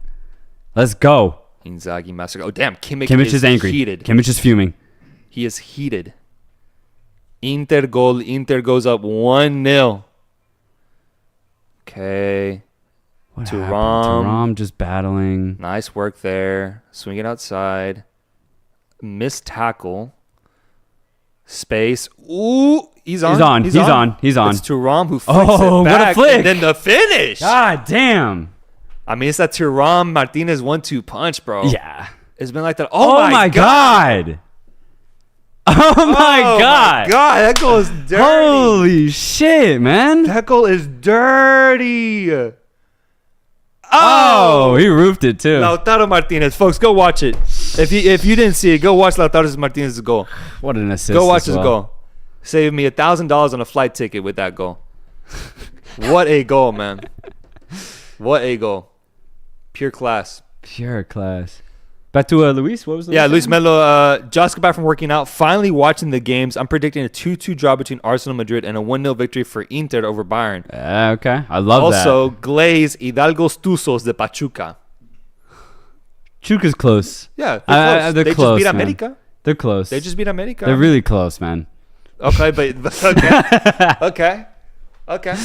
Let's go. Inzaghi massacre. Oh, damn. Kimmich is angry. heated. Kimmich is fuming. He is heated. Inter goal. Inter goes up 1-0. Okay. What Thuram. happened? Thuram just battling. Nice work there. Swing it outside. Missed tackle. Space. Ooh. He's on. He's on. It's Thuram who flicks Oh, it what a back. flick. And then the finish. God damn. I mean, it's that Thuram Martinez 1-2 punch, bro. Yeah. It's been like that. Oh my god. Oh my god. God, that goal is dirty. Holy shit, man. That goal is dirty. Oh, he roofed it too. Lautaro Martinez. Folks, go watch it. If you didn't see it, go watch Lautaro Martinez's goal. What an assist. Go watch as his well. goal. Save me $1,000 on a flight ticket with that goal. What a goal, man. What a goal. Pure class. Pure class. Back to Luis. What was the Luis Melo. Just got back from working out. Finally watching the games. I'm predicting a 2-2 draw between Arsenal and Madrid and a 1-0 victory for Inter over Bayern. Okay. I love that. Also, glaze Hidalgos Tuzos de Pachuca. Chuca's close. Yeah, they're close. They're They close, just beat man. America. They're close. They just beat America. They're really close, man. Okay, but okay. Okay.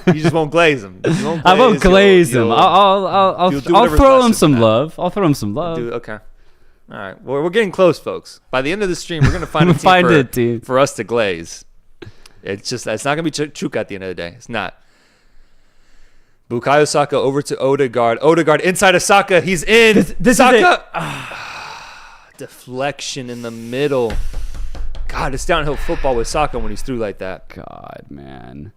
You just won't glaze them. I won't glaze him. I'll you'll do throw whatever's him left some in that. love. I'll throw him some love. Okay. All right. Well, we're getting close, folks. By the end of the stream, we're gonna find We'll a team for us to glaze. It's not gonna be Chuka at the end of the day. It's not. Bukayo Saka over to Odegaard. Odegaard inside of Saka. He's in. This Saka. is it. Deflection in the middle. God, it's downhill football with Saka when he's through like that. God, man.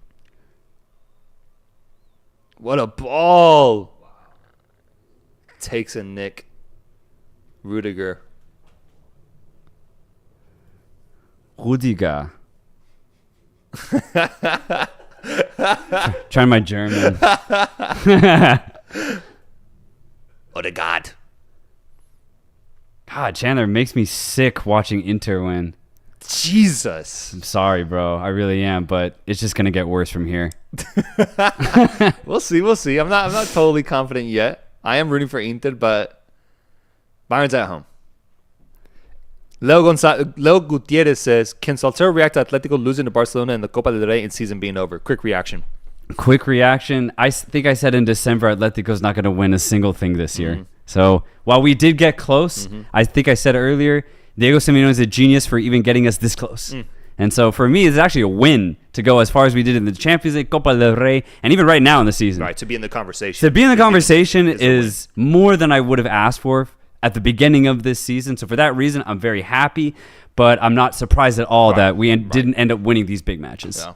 What a ball. Takes a nick. Rudiger. Rudiger. Trying my German. Odegaard. God, Chandler makes me sick watching Inter win. Jesus. I'm sorry, bro. I really am, but it's just gonna get worse from here. We'll see. I'm not totally confident yet. I am rooting for Inter, but Bayern's at home. Leo Gutierrez says, can Soltero react to Atletico losing to Barcelona in the Copa del Rey and season being over? Quick reaction. I think I said in December Atletico's not going to win a single thing this year. Mm-hmm. So while we did get close, I think I said earlier, Diego Simeone is a genius for even getting us this close. And so for me, it's actually a win to go as far as we did in the Champions League, Copa del Rey, and even right now in the season. Right, to be in the conversation. To be in the conversation is more than I would have asked for at the beginning of this season. So for that reason, I'm very happy, but I'm not surprised at all that we didn't end up winning these big matches. Yeah.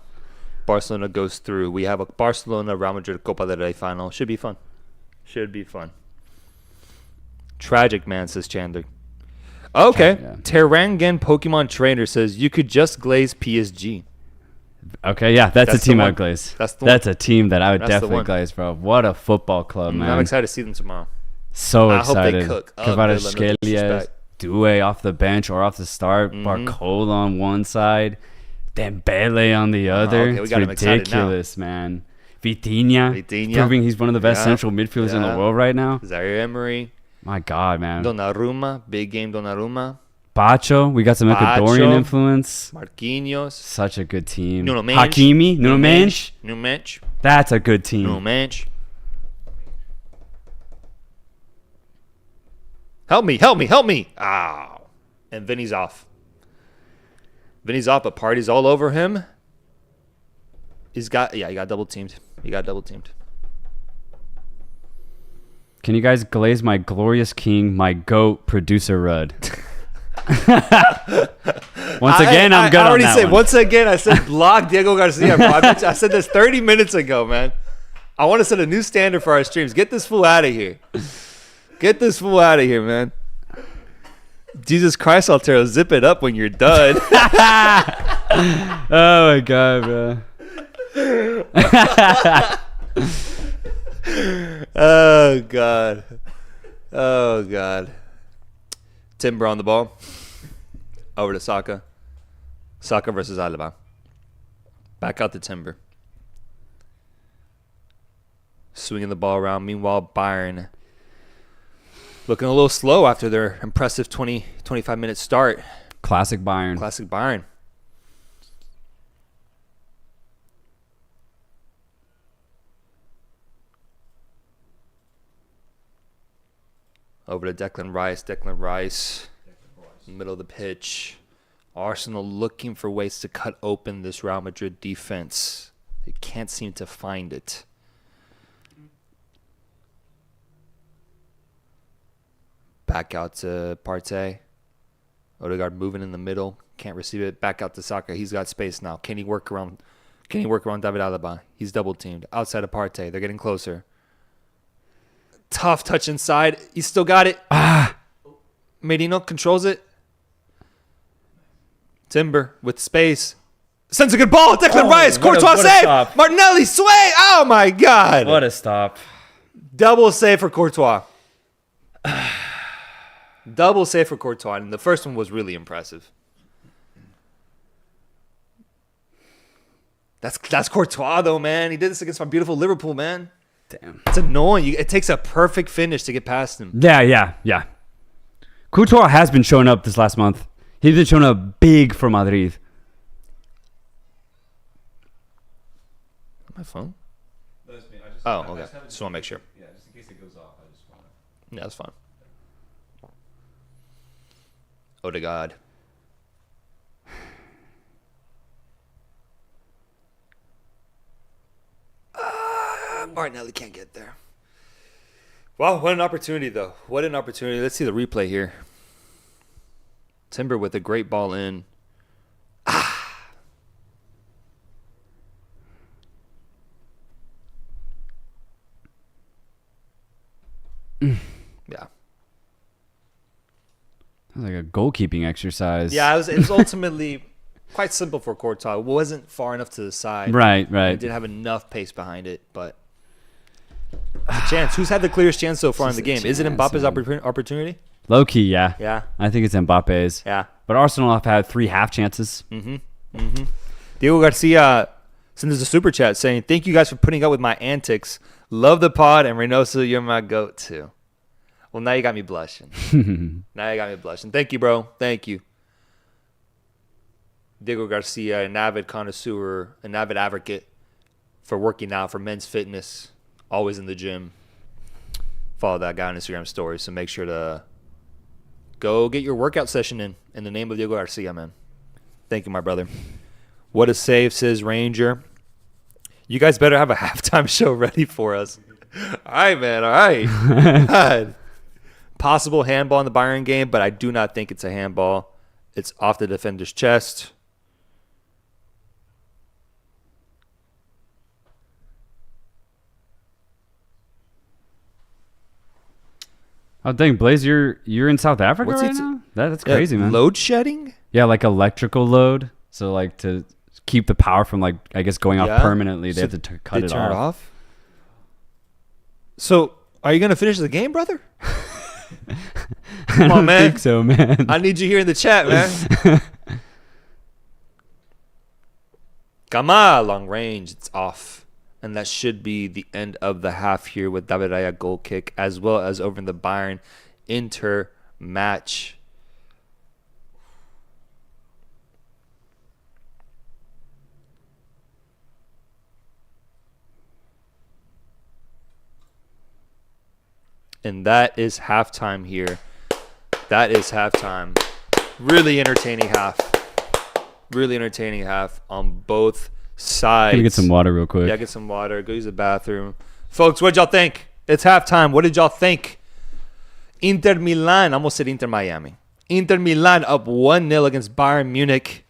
Barcelona goes through. We have a Barcelona Real Madrid Copa del Rey final. Should be fun. Tragic, man, says Chandler. Okay. Yeah. Terangan Pokemon Trainer says you could just glaze PSG. Okay, yeah, that's a the team I one. would glaze. That's the one. That's a team that I would That's the definitely one. glaze, bro. What a football club, man. I'm excited to see them tomorrow. So I hope they excited. cook up Kvaratskhelia, Milan, no disrespect. Due off the bench or off the start, Barcola on one side, Dembele on the other. okay, we It's got him excited now. ridiculous, man. Vitinha, Vitinha. proving he's one of the best Yeah. central midfielders in the Yeah. world right now. Zaire Emery. My God, man. Donnarumma. Big game Donnarumma. Bacho, we got some Ecuadorian Bacho. influence. Marquinhos. Such a good team. Nuno Mendes. Hakimi, Nuno Mendes. Nuno Mendes. That's a good team. Nuno Mendes. Help me. Ow. And Vinny's off. But Party's all over him. He got double teamed. Can you guys glaze my glorious king, my GOAT, producer Rudd? Once again, I'm good I on already that said, one. once again, I said block Diego Garcia, bro. I said this 30 minutes ago, man. I want to set a new standard for our streams. Get this fool out of here. Man. Jesus Christ, Soltero, zip it up when you're done. Oh my God, bro. Oh God. Timber on the ball. Over to Saka. Saka versus Alaba. Back out to Timber. Swinging the ball around. Meanwhile, Bayern looking a little slow after their impressive 25-minute start. Classic Bayern. Classic Bayern. Over to Declan Rice. Middle of the pitch. Arsenal looking for ways to cut open this Real Madrid defense. They can't seem to find it. Back out to Partey. Odegaard moving in the middle. Can't receive it. Back out to Saka. He's got space now. Can he work around David Alaba? He's double teamed. Outside of Partey. They're getting closer. Tough touch inside. He's still got it. Merino controls it. Timber with space. Sends a good ball. Declan Rice. Courtois save. Stop. Martinelli sway. Oh my God. What a stop. Double save for Courtois. Double save for Courtois. And the first one was really impressive. That's Courtois though, man. He did this against my beautiful Liverpool, man. Damn. It's annoying. It takes a perfect finish to get past him. Yeah. Courtois has been showing up this last month. He's been showing up big for Madrid. My phone? That's me. Oh, okay. Just want to make sure. Yeah, just in case it goes off, I just want to. Yeah, that's fine. Odegaard. Martinelli can't get there. Wow, what an opportunity, though. What an opportunity. Let's see the replay here. Timber with a great ball in. Yeah. Like a goalkeeping exercise. Yeah, it was ultimately quite simple for Courtois. It wasn't far enough to the side. Right. It didn't have enough pace behind it, but it's a chance. Who's had the clearest chance so far in the game? Is it Mbappe's opportunity? Low key, yeah. Yeah. I think it's Mbappe's. Yeah. But Arsenal have had 3 half chances. Diego Garcia sends us a super chat saying, "Thank you guys for putting up with my antics. Love the pod, and Reynoso, you're my goat too." Well, now you got me blushing. Thank you, bro. Thank you. Diego Garcia, an avid connoisseur, an avid advocate for working out, for men's fitness, always in the gym. Follow that guy on Instagram stories, so make sure to go get your workout session in the name of Diego Garcia, man. Thank you, my brother. What a save, says Ranger. You guys better have a halftime show ready for us. All right, man. All right. God. Possible handball in the Bayern game, but I do not think it's a handball. It's off the defender's chest. Oh dang, Blaze, you're in South Africa right now? That's crazy, man. Load shedding? Yeah, like electrical load. So like to keep the power from like I guess going off permanently, they have to cut it turn off. it off. So, are you gonna finish the game, brother? Come on, man. I don't think so, man. I need you here in the chat, man. Come on, long range. It's off. And that should be the end of the half here with David Raya goal kick, as well as over in the Bayern Inter match. And that is halftime here. That is halftime. Really entertaining half. Really entertaining half on both sides. Gonna get some water real quick. Yeah, get some water. Go use the bathroom. Folks, what'd y'all think? It's halftime. What did y'all think? Inter Milan. I almost said Inter Miami. Inter Milan up 1-0 against Bayern Munich.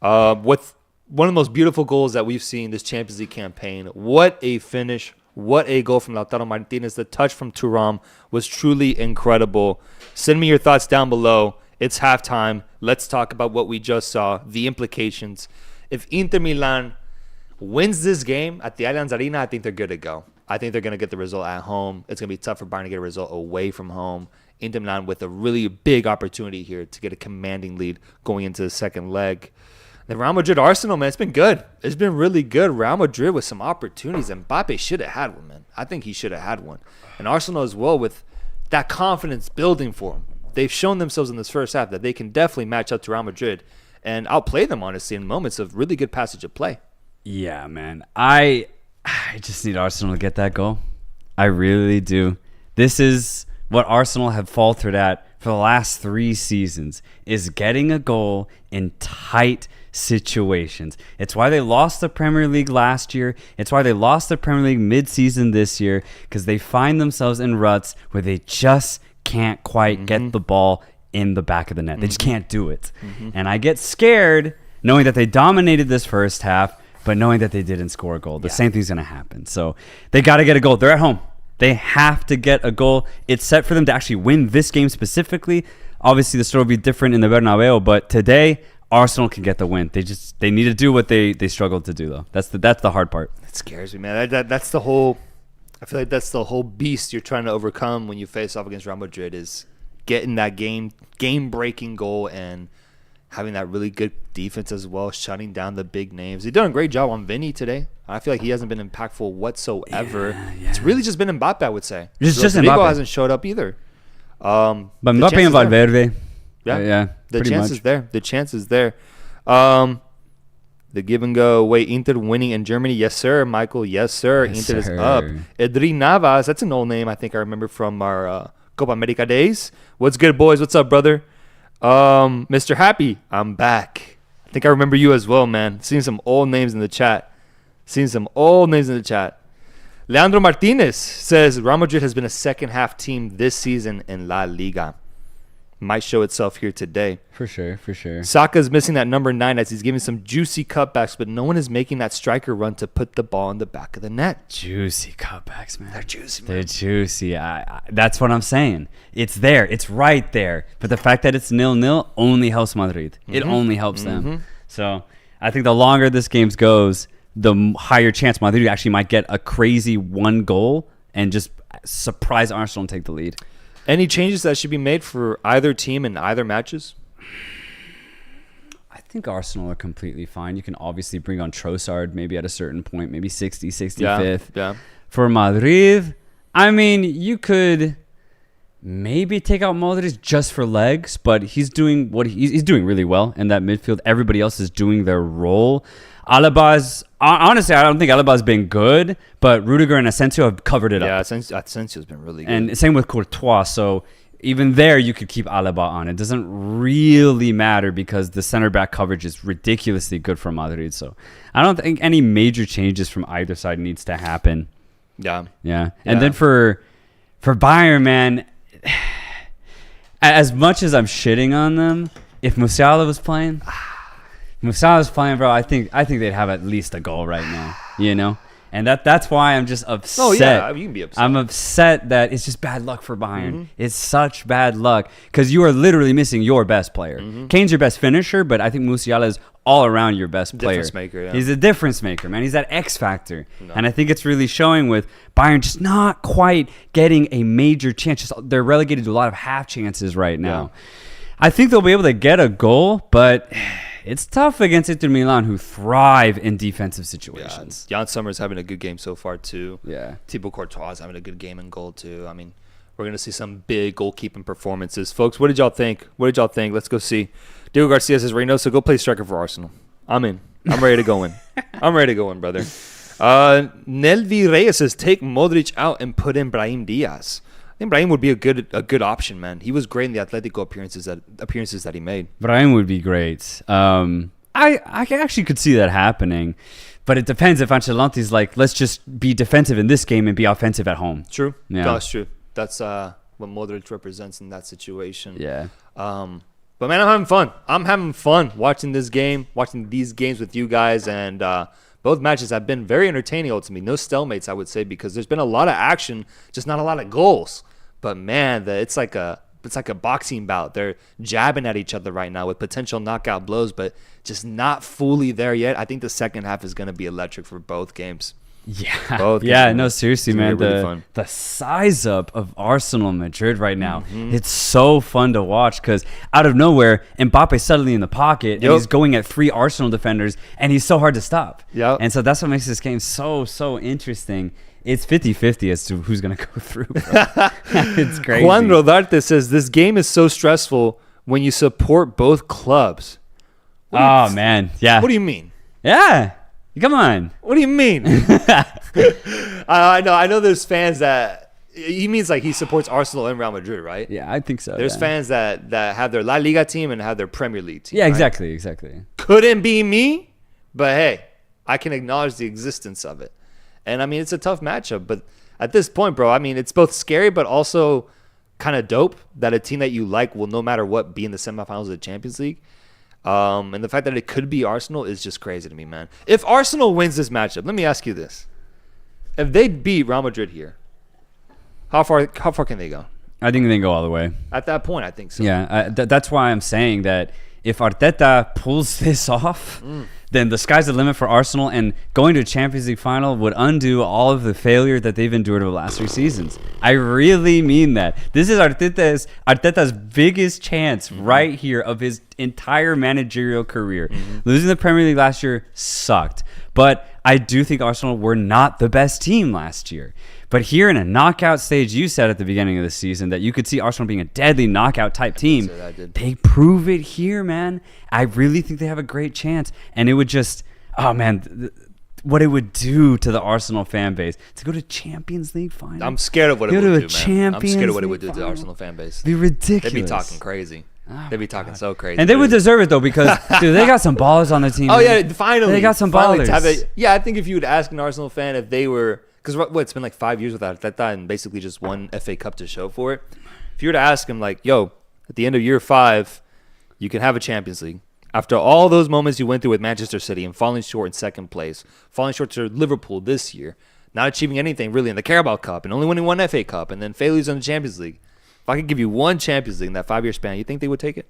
With one of the most beautiful goals that we've seen this Champions League campaign. What a finish. What a goal from Lautaro Martinez. The touch from Thuram was truly incredible. Send me your thoughts down below. It's halftime. Let's talk about what we just saw, the implications. If Inter Milan wins this game at the Allianz Arena, I think they're good to go. I think they're going to get the result at home. It's going to be tough for Bayern to get a result away from home. Inter Milan with a really big opportunity here to get a commanding lead going into the second leg. The Real Madrid Arsenal, man, it's been good. It's been really good. Real Madrid with some opportunities. And Mbappe should have had one, man. I think he should have had one. And Arsenal as well with that confidence building for them. They've shown themselves in this first half that they can definitely match up to Real Madrid and outplay them, honestly, in moments of really good passage of play. Yeah, man. I just need Arsenal to get that goal. I really do. This is what Arsenal have faltered at for the last 3 seasons, is getting a goal in tight situations. It's why they lost the Premier League last year. It's why they lost the Premier League mid-season this year, because they find themselves in ruts where they just can't quite get the ball in the back of the net. They just can't do it. And I get scared knowing that they dominated this first half, but knowing that they didn't score a goal. The same thing's going to happen. So they got to get a goal. They're at home. They have to get a goal. It's set for them to actually win this game specifically. Obviously, the story will be different in the Bernabeu, but today, Arsenal can get the win. They need to do what they struggled to do, though. That's the hard part. It scares me, man. That's the whole... I feel like that's the whole beast you're trying to overcome when you face off against Real Madrid, is getting that game-breaking goal and having that really good defense as well, shutting down the big names. They've done a great job on Vinny today. I feel like he hasn't been impactful whatsoever. Yeah. It's really just been Mbappe, I would say. It's just Rodrigo Mbappe. hasn't showed up either. But Mbappe and Valverde. Yeah, the chance is there. The chance is there. The give and go. Wait, Inter winning in Germany? Yes, sir. Michael, yes, sir. Yes, Inter sir. is up. Edri Navas, that's an old name I think I remember from our Copa America days. What's good, boys? What's up, brother? Mr. Happy, I'm back. I think I remember you as well, man. Seeing some old names in the chat. Leandro Martinez says Real Madrid has been a second half team this season in La Liga. might show itself here today. For sure. Saka's missing that number 9 as he's giving some juicy cutbacks, but no one is making that striker run to put the ball in the back of the net. Juicy cutbacks, man. They're juicy, man. They're juicy. That's what I'm saying. It's there. It's right there. But the fact that it's 0-0 only helps Madrid. It only helps them. So I think the longer this game goes, the higher chance Madrid actually might get a crazy 1 goal and just surprise Arsenal and take the lead. Any changes that should be made for either team in either matches? I think Arsenal are completely fine. You can obviously bring on Trossard maybe at a certain point, maybe 60, 65th. Yeah. For Madrid, I mean, you could maybe take out Modric just for legs, but he's doing he's doing really well in that midfield. Everybody else is doing their role. Alaba's honestly, I don't think Alaba's been good, but Rudiger and Asensio have covered it up. Yeah, Asensio's been really good. And same with Courtois. So even there, you could keep Alaba on. It doesn't really matter because the center back coverage is ridiculously good for Madrid. So I don't think any major changes from either side needs to happen. Yeah. And then for Bayern, man, as much as I'm shitting on them, if Musiala was playing, bro, I think they'd have at least a goal right now, you know? And that's why I'm just upset. Oh, yeah, you can be upset. I'm upset that it's just bad luck for Bayern. It's such bad luck because you are literally missing your best player. Kane's your best finisher, but I think Musiala is all around your best player. Difference maker, yeah. He's a difference maker, man. He's that X factor. No. And I think it's really showing with Bayern just not quite getting a major chance. They're relegated to a lot of half chances right now. Yeah. I think they'll be able to get a goal, but it's tough against Inter Milan, who thrive in defensive situations. Yeah, Jan Sommer's having a good game so far, too. Yeah. Thibaut Courtois is having a good game in goal, too. I mean, we're going to see some big goalkeeping performances. Folks, what did y'all think? Let's go see. Diego Garcia says, Reynoso, go play striker for Arsenal. I'm in. I'm ready to go in. Brother. Nelvi Reyes says, take Modric out and put in Brahim Diaz. I think Brahim would be a good option, man. He was great in the Atletico appearances that he made. Brahim would be great. I actually could see that happening, but it depends if Ancelotti's like, let's just be defensive in this game and be offensive at home. True. Yeah. That's true. That's what Modric represents in that situation. Yeah. But man, I'm having fun watching these games with you guys, and both matches have been very entertaining ultimately. No stalemates, I would say, because there's been a lot of action, just not a lot of goals. But man, it's like a boxing bout. They're jabbing at each other right now with potential knockout blows, but just not fully there yet. I think the second half is going to be electric for both games. Yeah. No, seriously, man. Really the size up of Arsenal and Madrid right now, it's so fun to watch because out of nowhere, Mbappe's suddenly in the pocket and he's going at 3 Arsenal defenders and he's so hard to stop. Yep. And so that's what makes this game so interesting. It's 50-50 as to who's going to go through. It's crazy. Juan Rodarte says, this game is so stressful when you support both clubs. Man. Yeah. What do you mean? Yeah. Come on. What do you mean? I know there's fans that he means like he supports Arsenal and Real Madrid, right? Yeah, I think so. There's fans that have their La Liga team and have their Premier League team. Yeah, right? exactly. Couldn't be me, but hey, I can acknowledge the existence of it. And I mean, it's a tough matchup, but at this point, bro, I mean, it's both scary but also kind of dope that a team that you like will no matter what be in the semifinals of the Champions League. And the fact that it could be Arsenal is just crazy to me, man. If Arsenal wins this matchup, let me ask you this. If they beat Real Madrid here, how far can they go? I think they can go all the way. At that point, I think so. Yeah, that's why I'm saying that if Arteta pulls this off, then the sky's the limit for Arsenal, and going to a Champions League final would undo all of the failure that they've endured over the last 3 seasons. I really mean that. This is Arteta's biggest chance right here of his entire managerial career. Losing the Premier League last year sucked, but I do think Arsenal were not the best team last year. But here in a knockout stage, you said at the beginning of the season that you could see Arsenal being a deadly knockout type team. They prove it here, man. I really think they have a great chance. And it would just, what it would do to the Arsenal fan base to go to Champions League final. I'm scared of what it would do, man. I'm scared of what it would do to the Arsenal fan base. It'd be ridiculous. They'd be talking crazy. They'd be talking so crazy. And they would deserve it, though, because, dude, they got some ballers on their team. Oh, yeah, finally. They got some ballers. I think if you would ask an Arsenal fan if they were... Because it's been like 5 years without Arteta and basically just one FA Cup to show for it. If you were to ask him, like, yo, At the end of year 5, you can have a Champions League. After all those moments you went through with Manchester City and falling short in second place, falling short to Liverpool this year, not achieving anything really in the Carabao Cup and only winning one FA Cup and then failures in the Champions League. If I could give you one Champions League in that 5-year span, you think they would take it?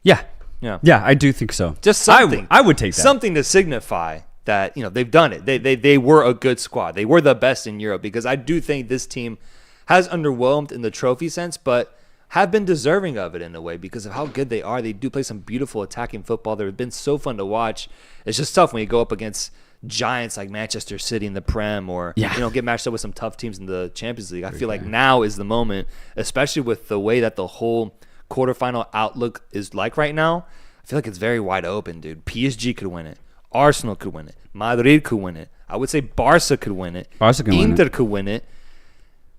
Yeah. Yeah. Yeah, I do think so. Just something. I would take that. Something to signify that, they've done it. They were a good squad. They were the best in Europe, because I do think this team has underwhelmed in the trophy sense, but have been deserving of it in a way because of how good they are. They do play some beautiful attacking football. They've been so fun to watch. It's just tough when you go up against giants like Manchester City in the Prem, or get matched up with some tough teams in the Champions League. I feel like now is the moment, especially with the way that the whole quarterfinal outlook is like right now. I feel like it's very wide open, dude. PSG could win it. Arsenal could win it. Madrid could win it. I would say Barca could win it. Inter could win it.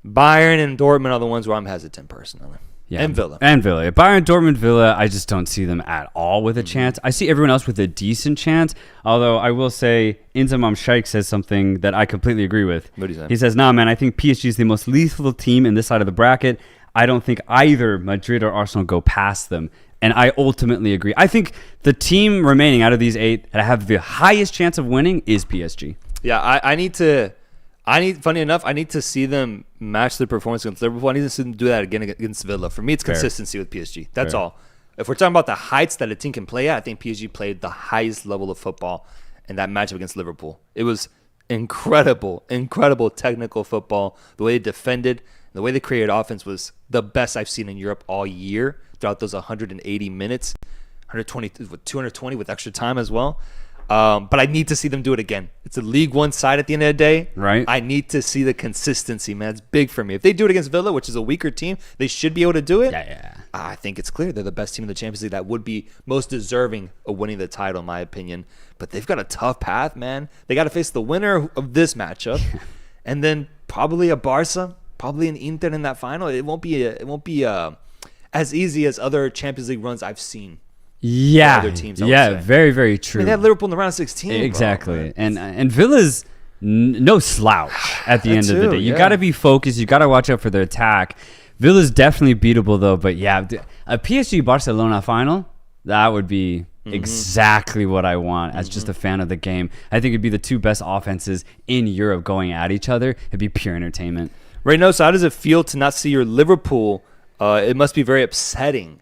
Bayern and Dortmund are the ones where I'm hesitant personally. Yeah. And Villa. Bayern, Dortmund, Villa, I just don't see them at all with a chance. I see everyone else with a decent chance, although I will say Inzamam Shaikh says something that I completely agree with. What do you say? He says, nah, man, I think PSG is the most lethal team in this side of the bracket. I don't think either Madrid or Arsenal go past them. And I ultimately agree. I think the team remaining out of these 8 that have the highest chance of winning is PSG. Yeah, funny enough, I need to see them match their performance against Liverpool. I need to see them do that again against Villa. For me, it's consistency with PSG. That's all. If we're talking about the heights that a team can play at, I think PSG played the highest level of football in that matchup against Liverpool. It was incredible technical football. The way they defended, the way they created offense was the best I've seen in Europe all year throughout those 180 minutes, 220 with extra time as well. But I need to see them do it again. It's a League One side at the end of the day. Right. I need to see the consistency, man. It's big for me. If they do it against Villa, which is a weaker team, they should be able to do it. Yeah. I think it's clear they're the best team in the Champions League that would be most deserving of winning the title, in my opinion. But they've got a tough path, man. They got to face the winner of this matchup, and then probably a Barca, probably an Inter in that final. It won't be as easy as other Champions League runs I've seen. Yeah, other teams, very, very true. I mean, they had Liverpool in the round of 16. Exactly, bro. and Villa's no slouch at the end of the day. You got to be focused. You got to watch out for their attack. Villa's definitely beatable though, but yeah, a PSG Barcelona final, that would be exactly what I want as just a fan of the game. I think it'd be the 2 best offenses in Europe going at each other. It'd be pure entertainment. Reynoso, how does it feel to not see your Liverpool? It must be very upsetting.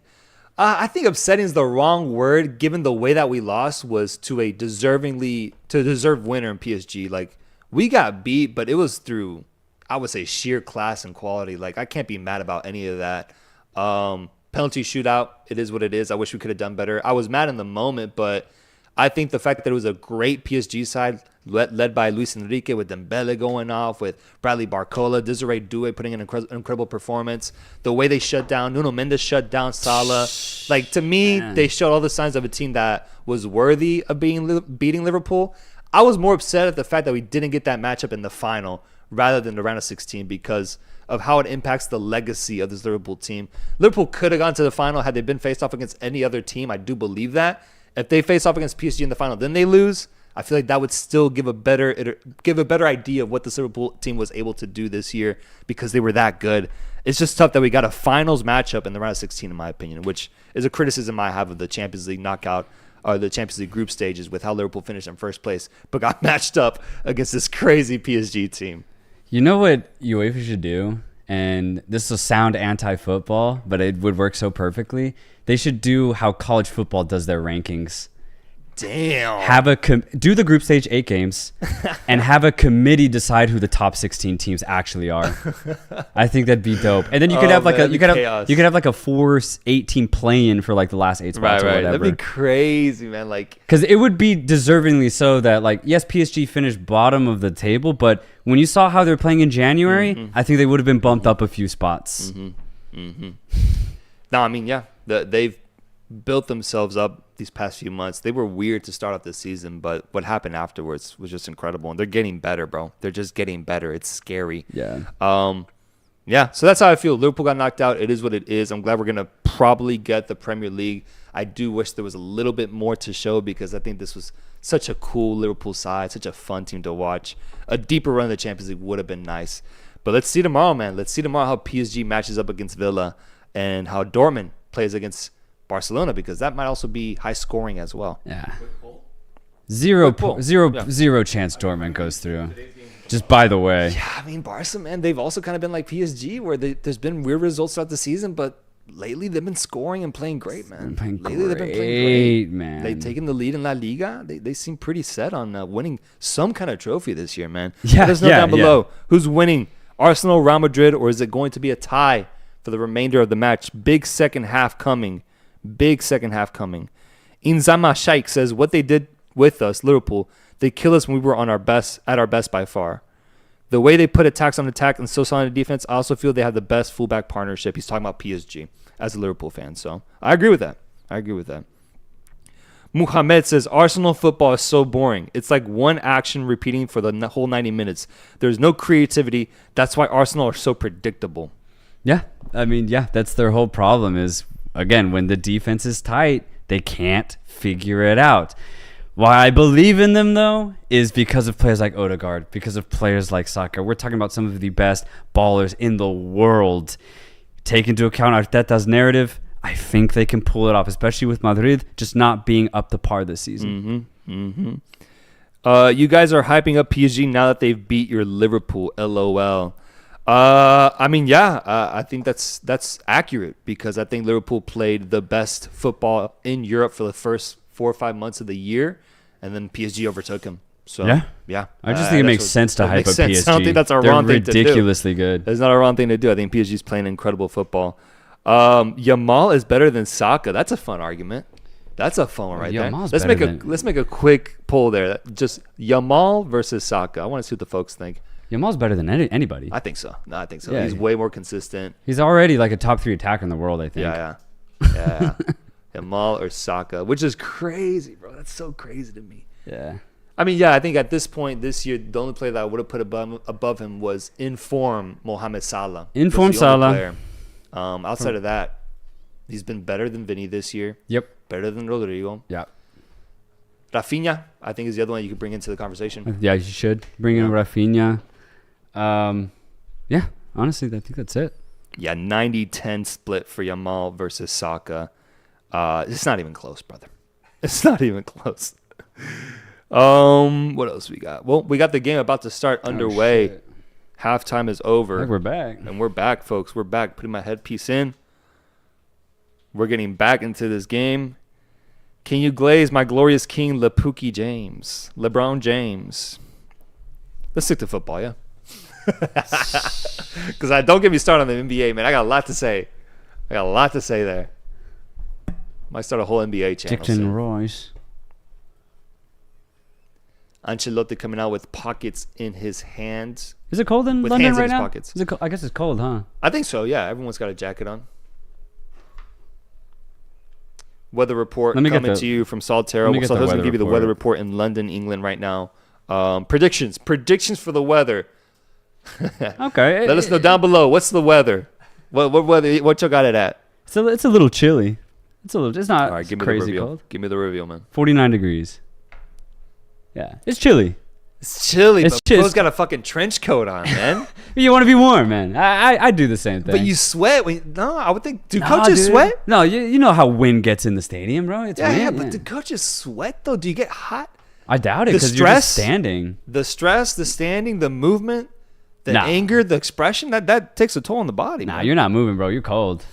I think upsetting is the wrong word, given the way that we lost was to a deserved winner in PSG. Like, we got beat, but it was through, I would say, sheer class and quality. Like, I can't be mad about any of that. Penalty shootout, it is what it is. I wish we could have done better. I was mad in the moment, but I think the fact that it was a great PSG side led by Luis Enrique, with Dembele going off, with Bradley Barcola, Desiree Doué putting in an incredible performance. The way they shut down, Nuno Mendes shut down Salah. Like, to me, they showed all the signs of a team that was worthy of beating Liverpool. I was more upset at the fact that we didn't get that matchup in the final rather than the round of 16 because of how it impacts the legacy of this Liverpool team. Liverpool could have gone to the final had they been faced off against any other team. I do believe that. If they face off against PSG in the final, then they lose. I feel like that would still give a better idea of what this Liverpool team was able to do this year because they were that good. It's just tough that we got a finals matchup in the round of 16, in my opinion, which is a criticism I have of the Champions League knockout or the Champions League group stages with how Liverpool finished in first place, but got matched up against this crazy PSG team. You know what UEFA should do? And this will sound anti-football, but it would work so perfectly. They should do how college football does their rankings. Damn. Do the group stage 8 games and have a committee decide who the top 16 teams actually are. I think that'd be dope. And then you could have like you could have like a 4-8 team play-in for like the last 8 spots or whatever. That'd be crazy, man. Like, because it would be deservingly so that, like, yes, PSG finished bottom of the table, but when you saw how they're playing in January, I think they would have been bumped up a few spots. No, I mean, yeah, they've built themselves up these past few months. They were weird to start off this season, but what happened afterwards was just incredible. And they're getting better, bro. They're just getting better. It's scary. Yeah. Yeah, so that's how I feel. Liverpool got knocked out. It is what it is. I'm glad we're going to probably get the Premier League. I do wish there was a little bit more to show because I think this was such a cool Liverpool side, such a fun team to watch. A deeper run in the Champions League would have been nice. But let's see tomorrow, man. Let's see tomorrow how PSG matches up against Villa and how Dortmund plays against Barcelona, because that might also be high scoring as well. Yeah. Quick poll. Zero Quick poll. zero chance Dortmund goes through. Just by the way. Yeah, I mean, Barca, man, they've also kind of been like PSG, where there's been weird results throughout the season, but lately they've been scoring and playing great, man. Lately they've been playing great, man. They've taken the lead in La Liga. They seem pretty set on winning some kind of trophy this year, man. Yeah, Let us know down below who's winning, Arsenal, Real Madrid, or is it going to be a tie for the remainder of the match? Big second half coming. Inzama Shaikh says, what they did with us, Liverpool, they kill us when we were at our best by far. The way they put attacks on attack and so solid defense, I also feel they have the best fullback partnership. He's talking about PSG as a Liverpool fan. So I agree with that. Muhammad says, Arsenal football is so boring. It's like one action repeating for the whole 90 minutes. There's no creativity. That's why Arsenal are so predictable. Yeah. I mean, yeah, that's their whole problem is, again, when the defense is tight, they can't figure it out. Why I believe in them, though, is because of players like Odegaard, because of players like Saka. We're talking about some of the best ballers in the world. Take into account Arteta's narrative, I think they can pull it off, especially with Madrid just not being up to par this season. You guys are hyping up PSG now that they've beat your Liverpool, LOL. I mean, yeah, I think that's accurate, because I think Liverpool played the best football in Europe for the first 4 or 5 months of the year, and then PSG overtook him. So yeah. I just think it makes sense to hype up PSG. I don't think that's a wrong thing to do. They're ridiculously good. It's not a wrong thing to do. I think PSG is playing incredible football. Yamal is better than Saka. That's a fun argument. That's a fun one right there. Let's make a quick poll there. Just Yamal versus Saka. I want to see what the folks think. Yamal's better than anybody. I think so. No, I think so. Yeah. He's way more consistent. He's already like a top 3 attacker in the world, I think. Yeah. Yamal or Saka, which is crazy, bro. That's so crazy to me. Yeah. I mean, yeah, I think at this point this year, the only player that I would have put above him was in form Mohamed Salah. In-form Salah. Outside of that, he's been better than Vinny this year. Yep. Better than Rodrigo. Yeah. Rafinha, I think, is the other one you could bring into the conversation. Yeah, you should bring in Rafinha. Yeah, honestly, I think that's it. Yeah, 90-10 split for Yamal versus Saka. It's not even close, brother. It's not even close. What else we got? Well, we got the game about to start underway. Shit. Halftime is over. I think we're back. And we're back, folks. We're back. Putting my headpiece in. We're getting back into this game. Can you glaze my glorious king, LeBron James? Let's stick to football, yeah? Because don't get me started on the NBA, man. I got a lot to say. There. Might start a whole NBA channel. Dixon Royce. Ancelotti coming out with pockets in his hands. Is it cold in With London hands in right his now? pockets. Is it I guess it's cold, huh? I think so, yeah. Everyone's got a jacket on. Weather report coming to you from Soltero. Soltero's going to give you the weather report in London, England right now. Predictions for the weather. Okay. Let us know down below. What's the weather? What you got it at? It's a little chilly. It's not All right, give me crazy the reveal. cold. Give me the reveal, man. 49 degrees. Yeah, it's chilly. It's chilly, It's but chilly. Bro's got a fucking trench coat on, man. You want to be warm, man. I do the same thing. But you sweat. No, I would think. Do Nah, coaches dude. sweat? No, you know how wind gets in the stadium, bro. It's Yeah, wind, but do coaches sweat, though? Do you get hot? I doubt it The because you're just stress? standing. The stress, the standing, the movement, the Nah. anger, the expression, that takes a toll on the body, Nah, man. you're not moving, bro. You're cold.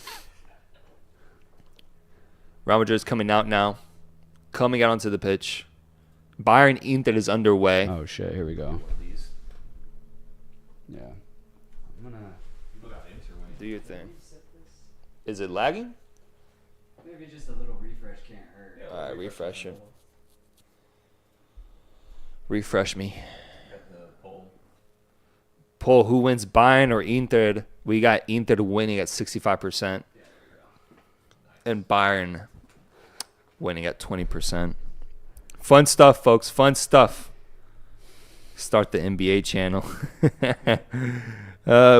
Real Madrid's coming out now. Coming out onto the pitch. Bayern Inter is underway. Oh, shit. Here we go. Yeah. Do your thing. Is it lagging? Maybe just a little refresh can't hurt. All right, refresh it. Refresh me. Poll, who wins, Bayern or Inter? We got Inter winning at 65%. And Bayern winning at 20%. Fun stuff, folks. Fun stuff. Start the NBA channel.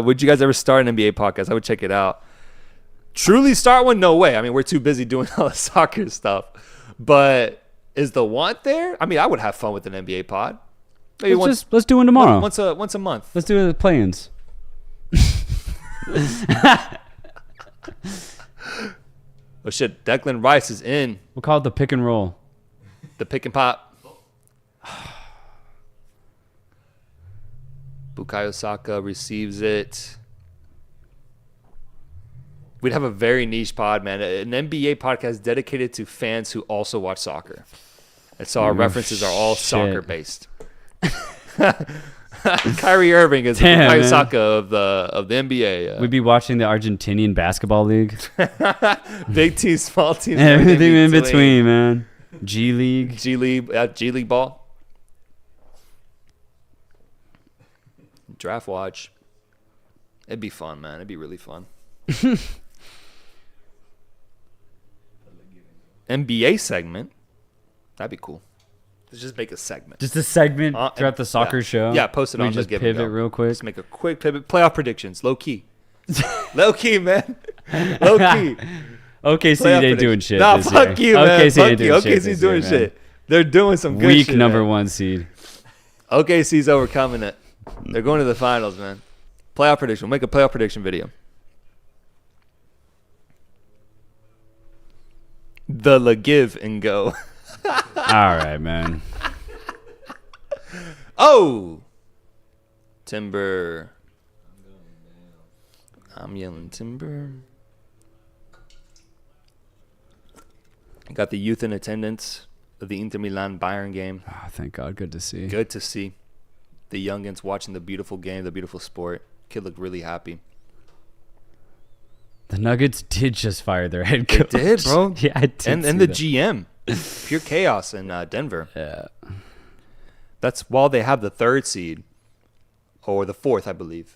Would you guys ever start an NBA podcast? I would check it out. Truly start one? No way. I mean, we're too busy doing all the soccer stuff. But is the want there? I mean, I would have fun with an NBA pod. Maybe Let's do one tomorrow. once a month. Let's do the play-ins. Oh, shit. Declan Rice is in We'll call it the pick and roll. the pick and pop. Bukayo Saka receives it. We'd have a very niche pod, man. An NBA podcast dedicated to fans who also watch soccer. And so our references are all shit. soccer-based. Kyrie Irving is the Damn, Bukayo man. Saka of the NBA. We'd be watching the Argentinian basketball league. Big teams, small teams. Everything in between, man. G League. G League ball. Draft watch. It'd be fun, man. It'd be really fun. NBA segment. That'd be cool. Let's just make a segment. Just a segment throughout the soccer yeah. show. Yeah, post it We on the just Give and pivot Go. real quick. Just make a quick pivot. Playoff predictions. Low key. Low key, man. Low key. OKC Playoff ain't doing shit. Nah, this fuck year. you, man. OKC Fuck ain't you. doing shit. OKC's this doing year, man. shit. They're doing some good Weak shit. number man. 1 seed. OKC's overcoming it. They're going to the finals, man. Playoff prediction. We'll make a playoff prediction video. The give and go. All right, man. Oh! Timber. I'm yelling timber. Got the youth in attendance of the Inter Milan Bayern game. Oh, thank God. Good to see. Good to see the youngins watching the beautiful game, the beautiful sport. Kid looked really happy. The Nuggets did just fire their head They coach. did, bro. Yeah, I did. And see the that. GM. Pure chaos in Denver. Yeah. That's while they have the 3rd seed, or the 4th, I believe.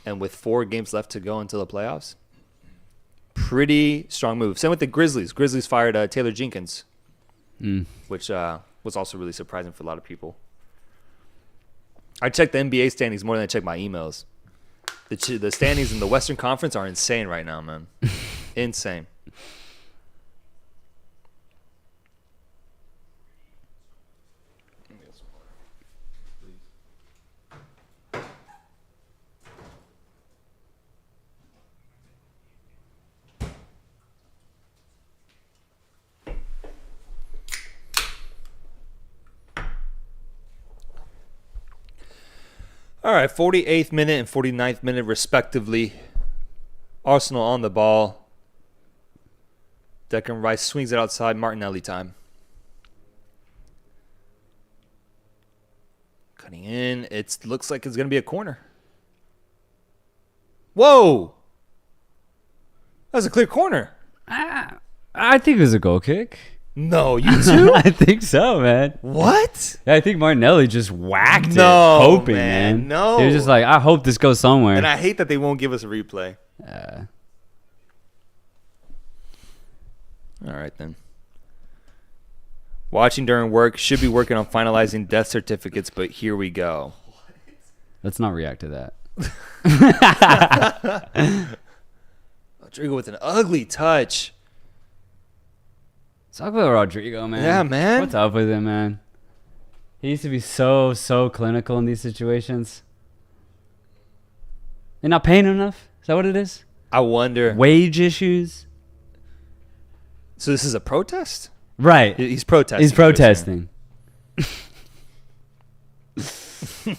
And with 4 games left to go until the playoffs. Pretty strong move. Same with the Grizzlies. Grizzlies fired Taylor Jenkins, which was also really surprising for a lot of people. I checked the NBA standings more than I checked my emails. The standings in the Western Conference are insane right now, man. Insane. All right, 48th minute and 49th minute, respectively. Arsenal on the ball. Declan Rice swings it outside. Martinelli time. Cutting in. It looks like it's going to be a corner. Whoa! That was a clear corner. I think it was a goal kick. No, you too? I think so, man. What? I think Martinelli just whacked it, No, hoping, man, man. no. He was just like, I hope this goes somewhere. And I hate that they won't give us a replay. All right, then. Watching during work. Should be working on finalizing death certificates, but here we go. Let's not react to that. Rodrigo with an ugly touch. Let's talk about Rodrigo, man. Yeah, man. What's up with him, man? He used to be so clinical in these situations. They're not paying him enough? Is that what it is? I wonder. Wage issues? So this is a protest? Right. He's protesting. He's protesting. There's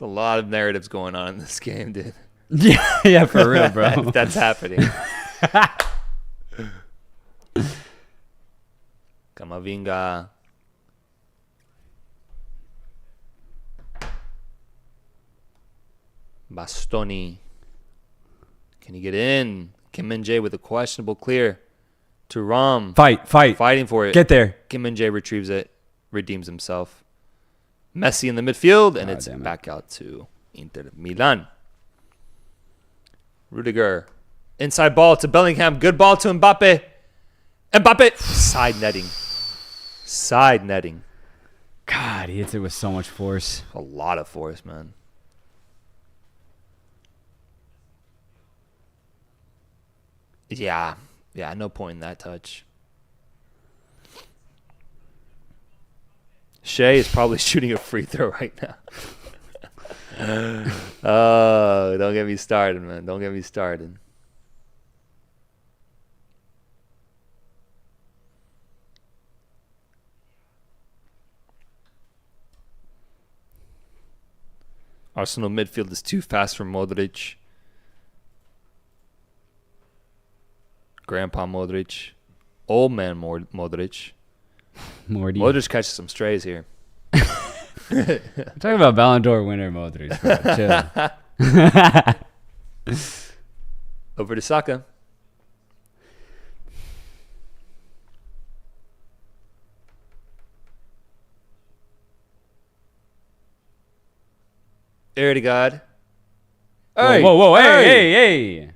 a lot of narratives going on in this game, dude. Yeah, for real, bro. That's happening. Camavinga. Bastoni. Can he get in? Kim Min-jae with a questionable clear to Ram. Fight. Fighting for it. Get there. Kim Min-jae retrieves it, redeems himself. Messi in the midfield, and it's damn it. back out to Inter Milan. Rudiger. Inside ball to Bellingham. Good ball to Mbappe. Mbappe. Side netting. God, he hits it with so much force. A lot of force, man. Yeah, no point in that touch. Shea is probably shooting a free throw right now. Oh, don't get me started, man. Don't get me started. Arsenal midfield is too fast for Modric. Grandpa Modric. Old man Modric. Morty. Modric catches some strays here. I'm talking about Ballon d'Or winner Modric. Bro. Chill. Over to Saka. There to God. Whoa, whoa, whoa. Hey, hey.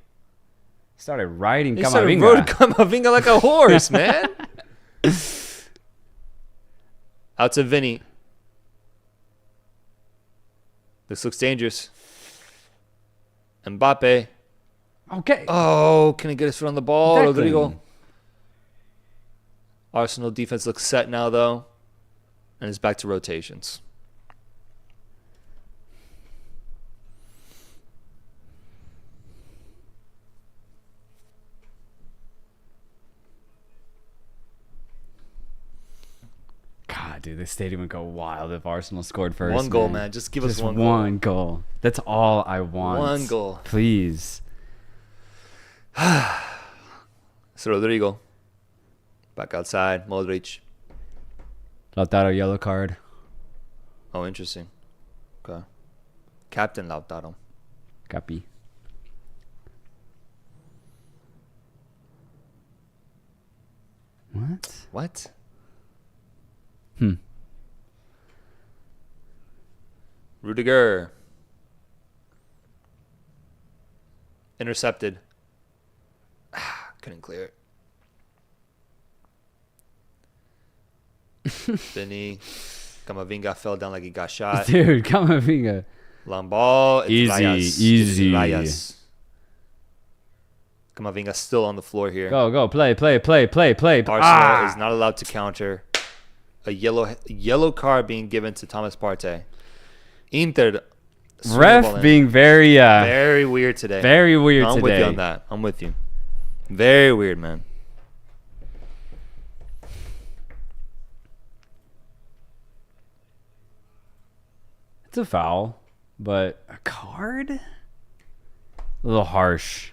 Started riding He started Camavinga. rode Camavinga like a horse, man. Out to Vinny. This looks dangerous. Mbappe. Okay. Oh, can he get his foot on the ball? Declan. Rodrigo. Arsenal defense looks set now, though. And it's back to rotations. God, dude, this stadium would go wild if Arsenal scored first. One goal, man. Just give us Just one one goal. goal. That's all I want. One goal. Please. So Rodrigo. Back outside. Modric. Lautaro yellow card. Oh, interesting. Okay. Captain Lautaro. Capi. What? What? Rudiger. Intercepted. Couldn't clear it. Vinny. Camavinga fell down like he got shot. Dude, Camavinga. Long ball. It's Easy, Reyes. easy. It's Reyes. Camavinga still on the floor here. Go, play. Arsenal is not allowed to counter. A yellow card being given to Thomas Partey. Inter. Ref being very very weird today. very weird I'm today. with you on that. I'm with you. Very weird, man. It's a foul, but a card? A little harsh.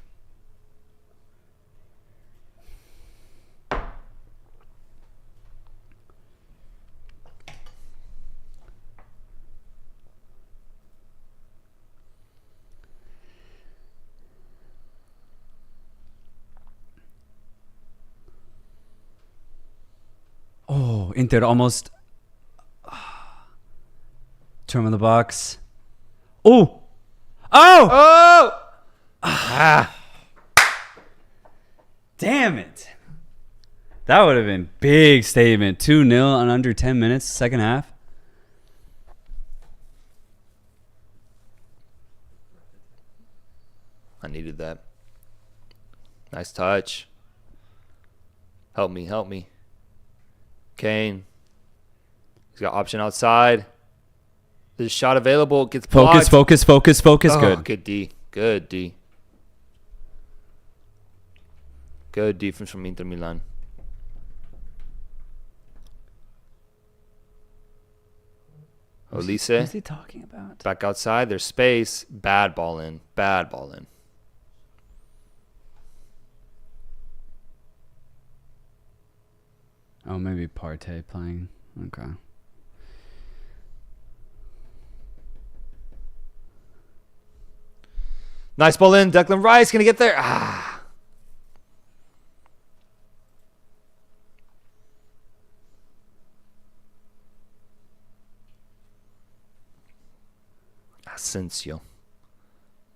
Oh, Inter almost. Term in the box. Oh! Oh! Oh! Damn it. That would have been big statement. 2-0 in under 10 minutes, second half. I needed that. Nice touch. Help me. Kane. He's got option outside. There's a shot available. Gets blocked. Focus. Oh, Good. Good D. Good defense from Inter Milan. Olise. What's he talking about? Back outside. There's space. Bad ball in. Oh, maybe Partey playing. Okay. Nice ball in. Declan Rice going to get there. Asensio.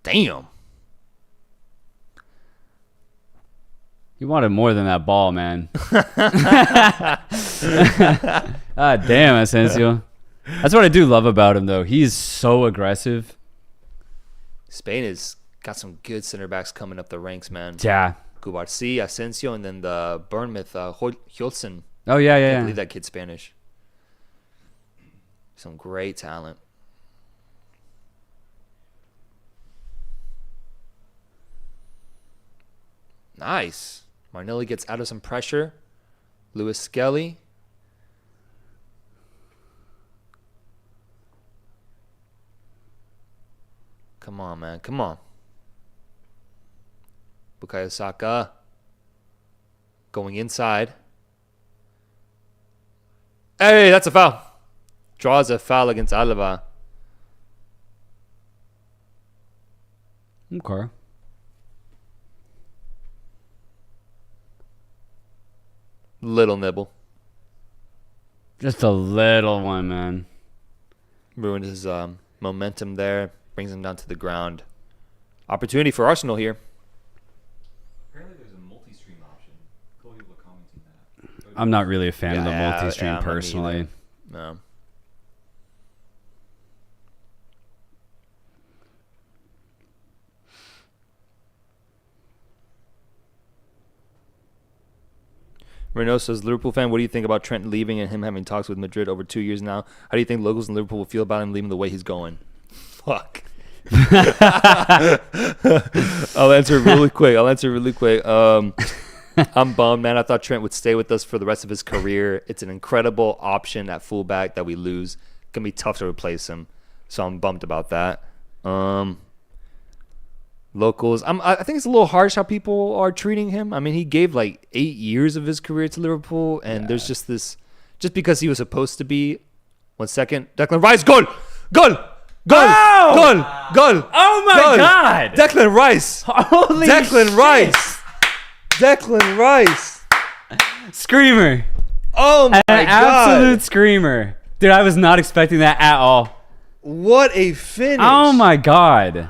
Damn. You wanted more than that ball, man. Damn, Asensio. That's what I do love about him, though. He's so aggressive. Spain has got some good center backs coming up the ranks, man. Yeah. Cubarsí, Asensio, and then the Bournemouth, Hjolsen. Oh, yeah, I yeah. can't believe that kid's Spanish. Some great talent. Nice. Martinelli gets out of some pressure. Lewis Skelly. Come on, man. Come on. Bukayo Saka going inside. Hey, that's a foul. Draws a foul against Alaba. Okay. Little nibble. Just a little one, man. Ruined his momentum there. Brings him down to the ground. Opportunity for Arsenal here. Apparently there's a multi-stream option. Cool people are commenting that. I'm not really a fan of the Yeah, multi-stream yeah, me personally. neither. No. Reynoso says, Liverpool fan, what do you think about Trent leaving and him having talks with Madrid over 2 years now? How do you think locals in Liverpool will feel about him leaving the way he's going? Fuck. I'll answer it really quick. I'm bummed, man. I thought Trent would stay with us for the rest of his career. It's an incredible option at fullback that we lose. It's going to be tough to replace him. So I'm bummed about that. Locals, I think it's a little harsh how people are treating him. I mean, he gave like 8 years of his career to Liverpool, and there's just this, just because he was supposed to be. 1 second, Declan Rice, goal! Oh my God! Declan Rice, Holy Declan Rice, Screamer! oh my An God, absolute screamer, dude! I was not expecting that at all. what a finish! Oh my God!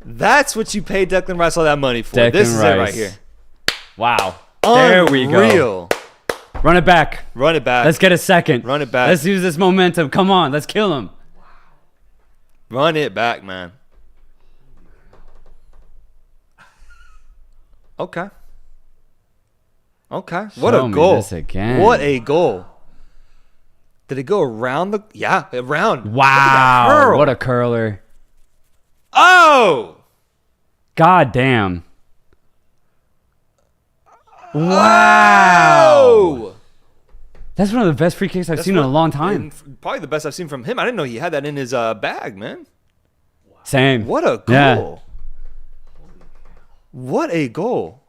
That's what you paid Declan Rice all that money for. Declan This is it right Rice. here. Wow! There we go. Unreal. Run it back. Run it back. Let's get a second. Run it back. Let's use this momentum. Come on, let's kill him. Run it back, man. Okay. What Show a me goal. this again. What a goal. Did it go around the... Yeah, around. Wow! Curl. What a curler! Oh! God damn! Wow! That's one of the best free kicks I've seen in a long time. And probably the best I've seen from him. I didn't know he had that in his bag, man. Same. What a goal. Yeah. What a goal.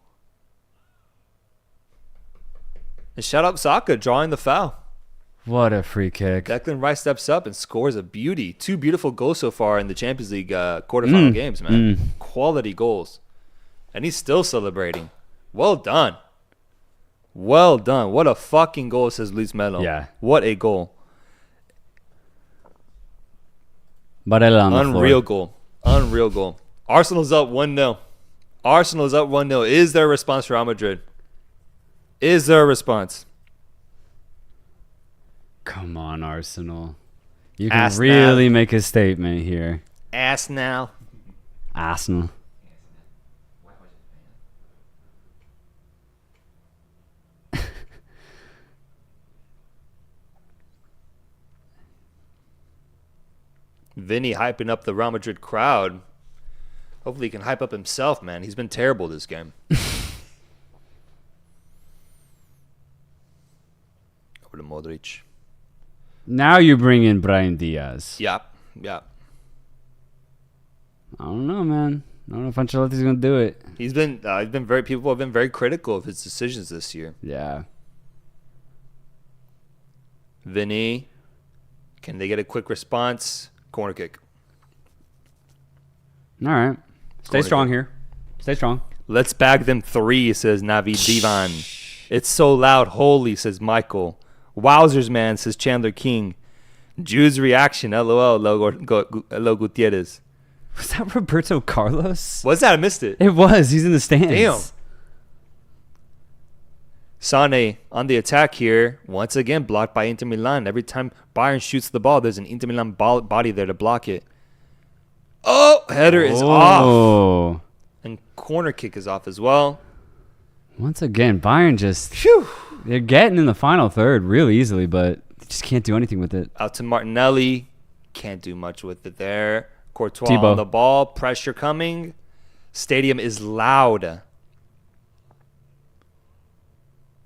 And shout out Saka drawing the foul. What a free kick. Declan Rice steps up and scores a beauty. 2 beautiful goals so far in the Champions League quarterfinal games, man. Quality goals. And he's still celebrating. Well done. Well done. What a fucking goal, says Luis Melo. Yeah. What a goal. Barella on the Unreal floor. goal. Unreal goal. Arsenal's up 1-0. Arsenal's up 1-0. Is there a response for Real Madrid? Is there a response? Come on, Arsenal. You can Arsenal. really make a statement here. Ass now. Arsenal. Vinny hyping up the Real Madrid crowd. Hopefully he can hype up himself, man. He's been terrible this game. Over to Modric. Now you bring in Brahim Diaz. Yeah. I don't know, man. I don't know if Ancelotti's gonna do it. People have been very critical of his decisions this year. Yeah. Vinny, can they get a quick response? Corner kick. All right. Stay Corner strong kick. here. Stay strong. Let's bag them 3, says Navi Divan. It's so loud. Holy, says Michael. Wowzers, man, says Chandler King. Jude's reaction. LOL, Lo Gutierrez. Was that Roberto Carlos? What's that? I missed it. It was. He's in the stands. Damn. Sane on the attack here. Once again, blocked by Inter Milan. Every time Bayern shoots the ball, there's an Inter Milan body there to block it. Oh, header is off. And corner kick is off as well. Once again, Bayern just... Phew. They're getting in the final third real easily, but they just can't do anything with it. Out to Martinelli. Can't do much with it there. Courtois Thibaut. on the ball. Pressure coming. Stadium is loud.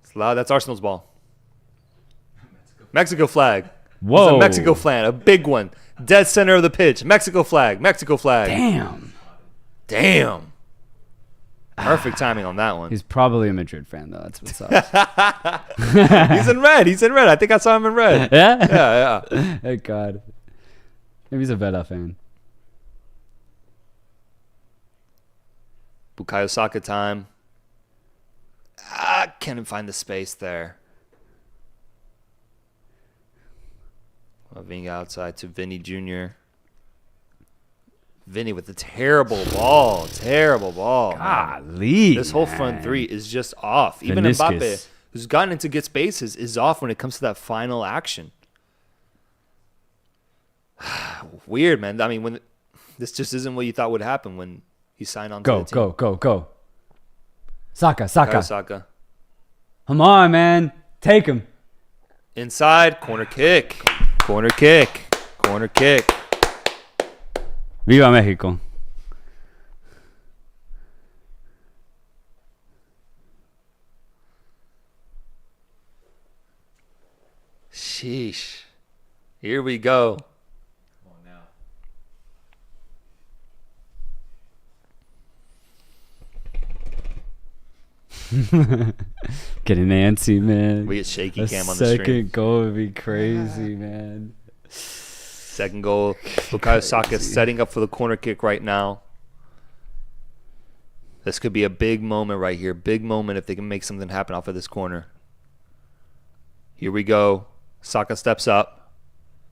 It's loud. That's Arsenal's ball. Mexico flag. Whoa. It's a Mexico flag. A big one. Dead center of the pitch. Mexico flag. Mexico flag. Damn. Perfect timing on that one. He's probably a Madrid fan, though. That's what sucks. He's in red. He's in red. I think I saw him in red. Yeah? Yeah. Thank God. Maybe he's a Vela fan. Bukayo Saka time. Can't find the space there. Moving outside to Vinny Jr. Vinny with a terrible ball. Terrible ball. Golly, This whole front three is just off. Even Meniscus. Mbappe, who's gotten into good spaces, is off when it comes to that final action. Weird, man. I mean, when this just isn't what you thought would happen when he signed on to the team. Go. Saka. Saka. Come on, man. Take him. Inside, corner kick. Viva Mexico. Sheesh. Here we go. Come on now. Getting antsy, man. We get shaky A cam on the stream. second goal would be crazy, man. Second goal. Bukayo Saka setting up for the corner kick right now. This could be a big moment right here. Big moment if they can make something happen off of this corner. Here we go. Saka steps up.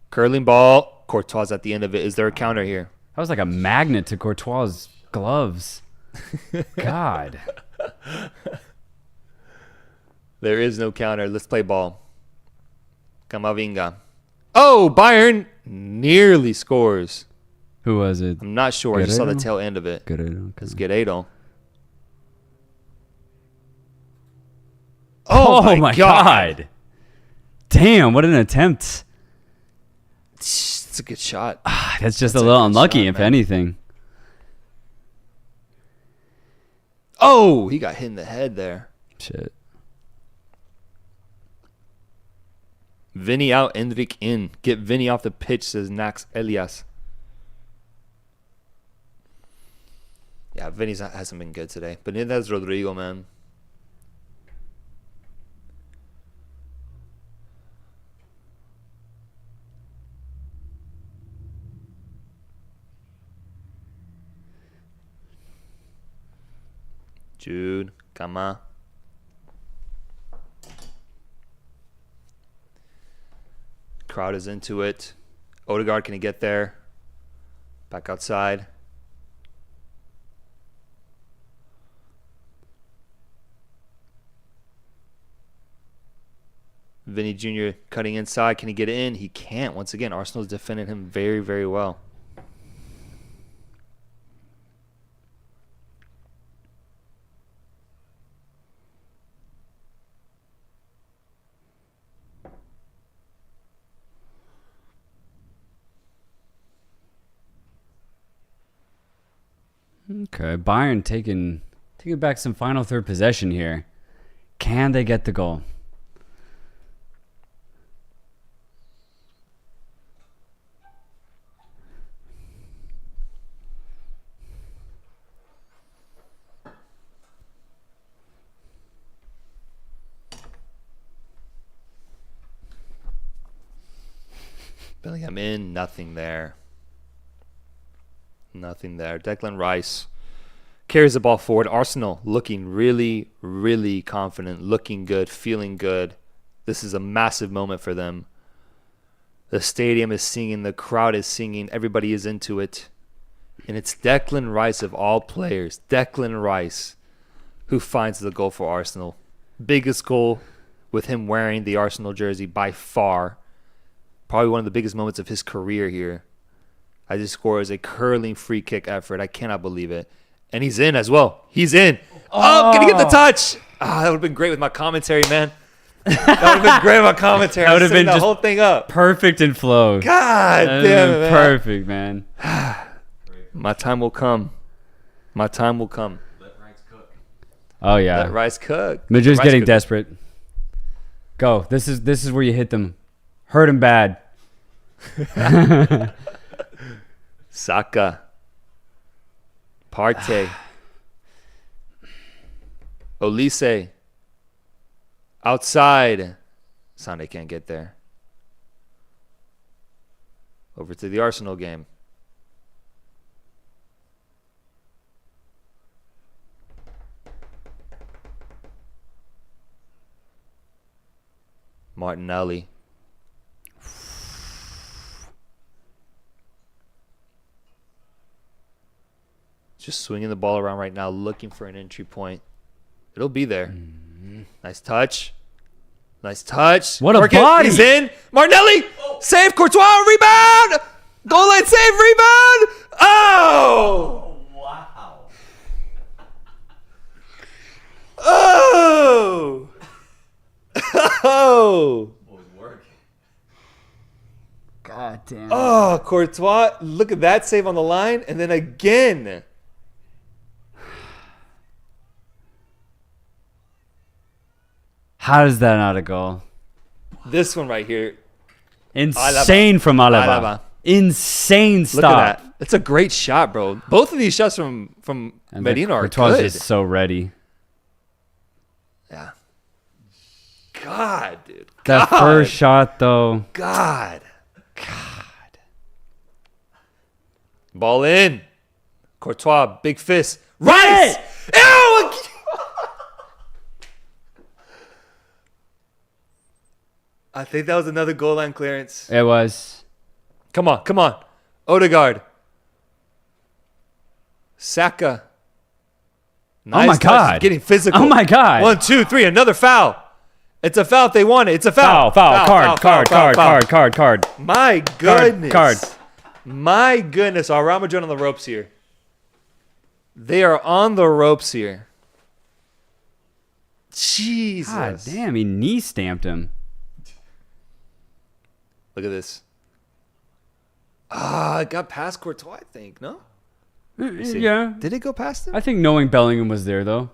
Curling ball. Courtois at the end of it. Is there a counter here? That was like a magnet to Courtois' gloves. God. There is no counter. Let's play ball. Camavinga. Oh, Bayern nearly scores. Who was it? I'm not sure. I just saw the Guerrero? tail end of it. Guerrero. It's Guerrero. Oh, my God. Damn, what an attempt. It's a good shot. That's just That's a a little good unlucky, shot, if man. anything. Oh, he got hit in the head there. Shit. Vinny out, Endrick in. Get Vinny off the pitch, says Nax Elias. Yeah, Vinny's hasn't been good today. But neither has Rodrigo, man. Jude, Kama. Crowd is into it. Odegaard, can he get there? Back outside. Vinny Jr. cutting inside. Can he get it in? He can't. Once again, Arsenal's defending him very, very well. Okay, Bayern taking back some final third possession here. Can they get the goal? Bellingham in, nothing there. Nothing there. Declan Rice carries the ball forward. Arsenal looking really, really confident, looking good, feeling good. This is a massive moment for them. The stadium is singing, the crowd is singing, everybody is into it. And it's Declan Rice of all players, Declan Rice, who finds the goal for Arsenal. Biggest goal with him wearing the Arsenal jersey by far. Probably one of the biggest moments of his career here. As he scores a curling free kick effort. I cannot believe it. And he's in as well. He's in. Oh, can he get the touch? That would have been great with my commentary, man. That would have been great with my commentary. That would have been the just whole thing up. Perfect in flow. God That damn would've it, been man. perfect, man. My time will come. My time will come. Let Rice cook. Oh yeah. Let Rice cook. Madrid's Rice getting cook. desperate. Go. This is where you hit them. Hurt him bad. Saka. Partey. Olise. Outside. Sane can't get there. Over to the Arsenal game. Martinelli. Just swinging the ball around right now, looking for an entry point. It'll be there. Nice touch. Nice touch. What a Work it. body. He's in. Martinelli. Save. Courtois. Rebound. Goal line save. Rebound. Oh. Wow. Oh. Oh. What was working? God damn. Oh, Courtois. Look at that save on the line. And then again. How is that not a goal? This one right here. Insane from Alaba. Alaba. Insane stop. Look at that. It's a great shot, bro. Both of these shots from And Medina are Courtois good. is just so ready. Yeah. God, dude. That God. first shot, though. God. Ball in. Courtois, big fist. Rice! Ew! I think that was another goal line clearance. It was. Come on, come on. Odegaard. Saka. Nice my touch. God. He's getting physical. Oh, my God. 1, 2, 3. Another foul. It's a foul if they want it. It's a foul. Foul. Card. My goodness. Card. My goodness. Are Real Madrid on the ropes here? They are on the ropes here. Jesus. God damn, he knee stamped him. Look at this. Ah, it got past Courtois, I think, no? See. Yeah. Did it go past him? I think knowing Bellingham was there, though.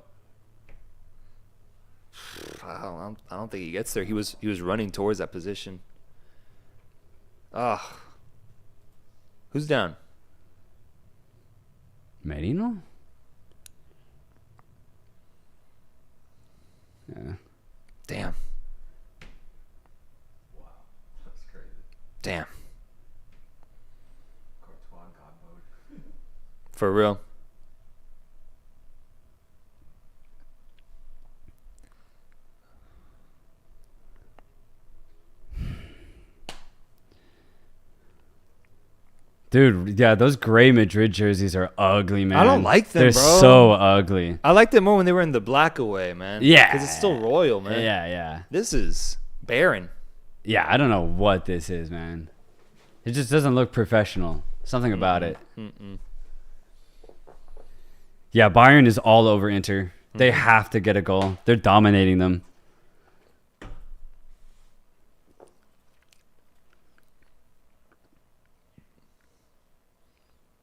I don't think he gets there. He was running towards that position. Ah. Who's down? Merino? Yeah. Damn. Wow. That's crazy. Damn. Courtois God mode. For real. Dude, yeah, those gray Madrid jerseys are ugly, man. I don't like them, They're bro. so ugly. I liked it more when they were in the black away, man. Yeah. Because it's still royal, man. Yeah. This is barren. Yeah, I don't know what this is, man. It just doesn't look professional. Something about it. Yeah, Bayern is all over Inter. They have to get a goal. They're dominating them.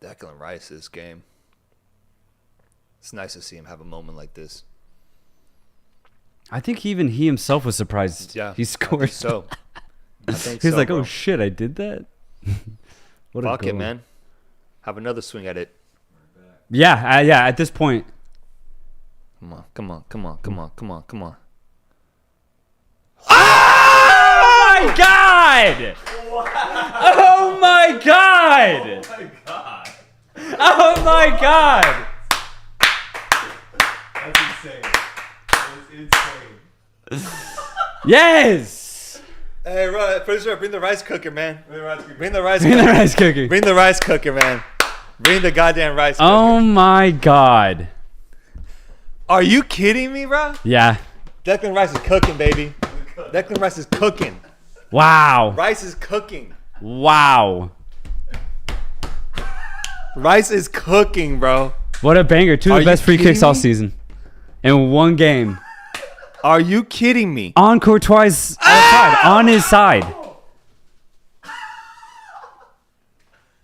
Declan Rice this game. It's nice to see him have a moment like this. I think even he himself was surprised he scored. So, I think He's so, like, bro. oh shit, I did that? What Fuck a it, goal. man. Have another swing at it. Yeah, at this point. Come on. Oh my god! Oh my god! Oh my god. Oh my god! That's insane. That is insane. Yes! Hey, producer, bring the rice cooker, man. Bring the rice Bring the rice cooker. Bring the rice cooker, man. Bring the goddamn rice cooker. Oh my god. Are you kidding me, bro? Yeah. Declan Rice is cooking, baby. Declan Rice is cooking. Wow. Rice is cooking. Wow. Rice is cooking, bro. What a banger. Two of Are the you best free kidding kicks all me? season. In one game. Are you kidding me? On Courtois' side. On his side.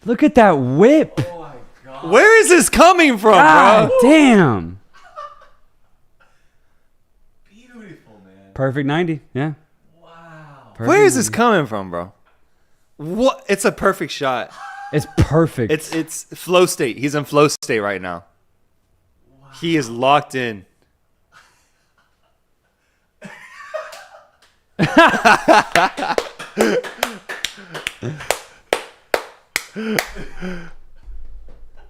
Look at that whip. Oh my god. Where is this coming from, God bro? damn. Beautiful, man. Perfect 90. Yeah. Wow. Perfect Where is this 90. coming from, bro? What? It's a perfect shot. It's perfect. It's flow state. He's in flow state right now. Wow. He is locked in.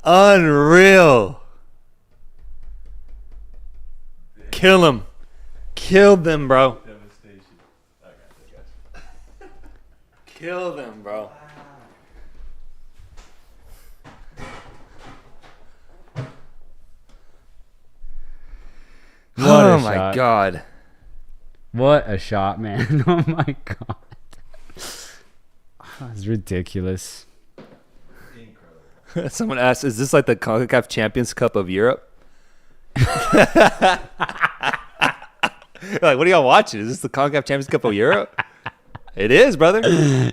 Unreal. Kill him. Kill them, bro. Devastation. Okay, Kill them, bro. What Oh a my shot. god. What a shot, man. Oh my god. That's ridiculous. Incredible. Someone asked, is this like the CONCACAF Champions Cup of Europe? Like, what are y'all watching? Is this the CONCACAF Champions Cup of Europe? It is, brother.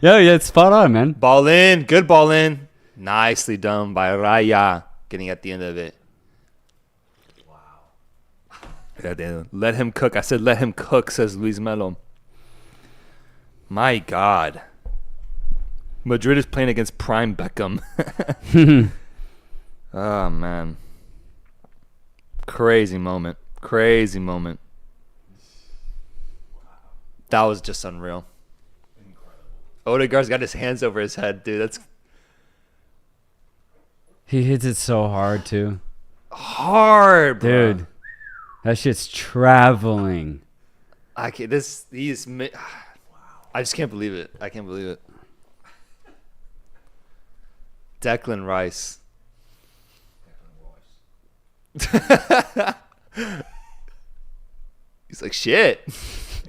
Yeah, it's spot on, man. Ball in. Good ball in. Nicely done by Raya. Getting at the end of it. Wow. Let him cook. I said let him cook, says Luis Melo. My God. Madrid is playing against Prime Beckham. Oh, man. Crazy moment. Crazy moment. That was just unreal. Incredible. Odegaard's got his hands over his head, dude. That's He hits it so hard, too. hard, bro. Dude, that shit's traveling. I can't, I just can't believe it. I can't believe it. Declan Rice. He's like, shit.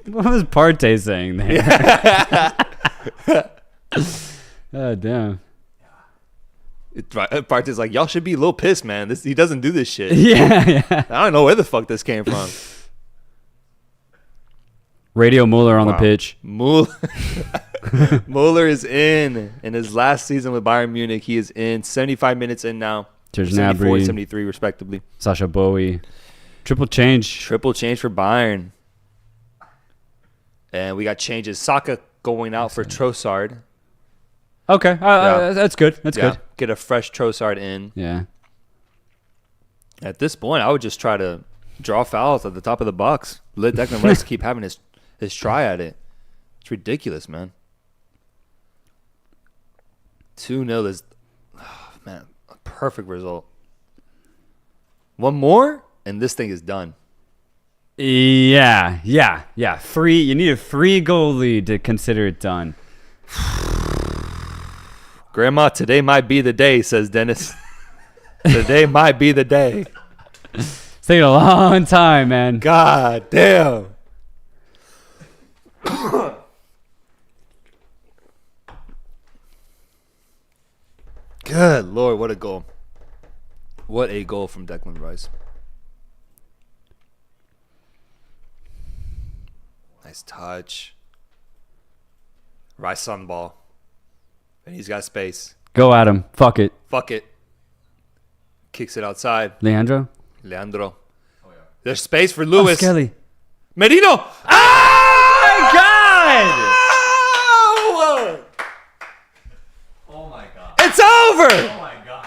What was Partey saying there? Oh, damn. Partey's like, y'all should be a little pissed, man. He doesn't do this shit. Yeah. I don't know where the fuck this came from. Radio Muller on the Wow. pitch. Muller is in his last season with Bayern Munich. He is in 75 minutes in now. Serge 74 Gnabry. and 73 respectively. Sasha Bowie. Triple change. Triple change for Bayern. And we got changes. Saka going out for Trossard. Okay. Yeah. That's good. That's good. Get a fresh Trossard in. Yeah. At this point, I would just try to draw fouls at the top of the box. Let Declan Rice keep having his try at it. It's ridiculous, man. 2-0 is, man, a perfect result. One more, and this thing is done. Yeah. Three. You need a 3-goal lead to consider it done. Grandma, today might be the day, says Dennis. Today might be the day. It's taking a long time, man. God damn. Good Lord, what a goal. What a goal from Declan Rice. Nice touch. Rice on the ball. And he's got space. Go at him. Fuck it. Fuck it. Kicks it outside. Leandro. Leandro. Oh, yeah. There's space for Lewis. Skelly. Merino. Oh my God! Oh my god. It's over! Oh my god.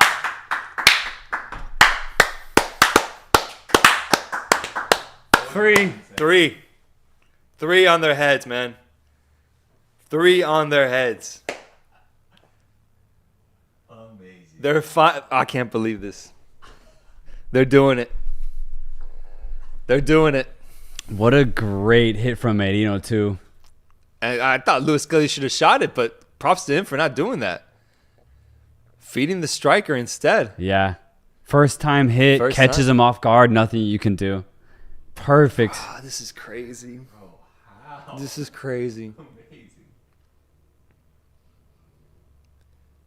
Three on their heads, man. 3 on their heads. Amazing. They're fine. I can't believe this. They're doing it. They're doing it. What a great hit from Merino, too. And I thought Lewis Skelly should have shot it, but props to him for not doing that. Feeding the striker instead. Yeah. First time hit, First catches time. him off guard, nothing you can do. Perfect. Ah, this is crazy. Oh, how This is crazy. amazing.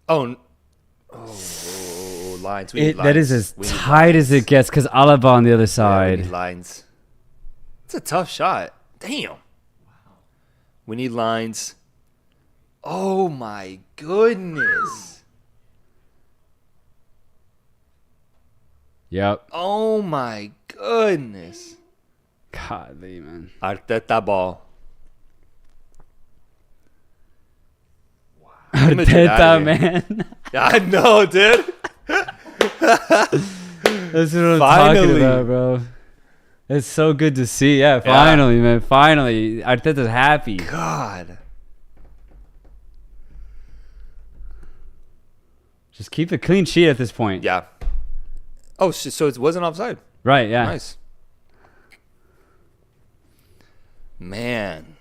Oh, lines. We need lines. That is as We need tight as lines. it gets because Alaba on the other Yeah, we side. need lines. It's a tough shot. Damn. We need lines. Oh my goodness. Yep. Oh my goodness. Godly, man. Arteta ball. Madrid outta Arteta, here. man. Yeah, I know, dude. That's what I'm Finally. talking about, bro. It's so good to see. Yeah, Yeah. finally, man. Finally. Arteta's happy. God. Just keep a clean sheet at this point. Yeah. Oh, so it wasn't offside. Right, yeah. Nice. Man.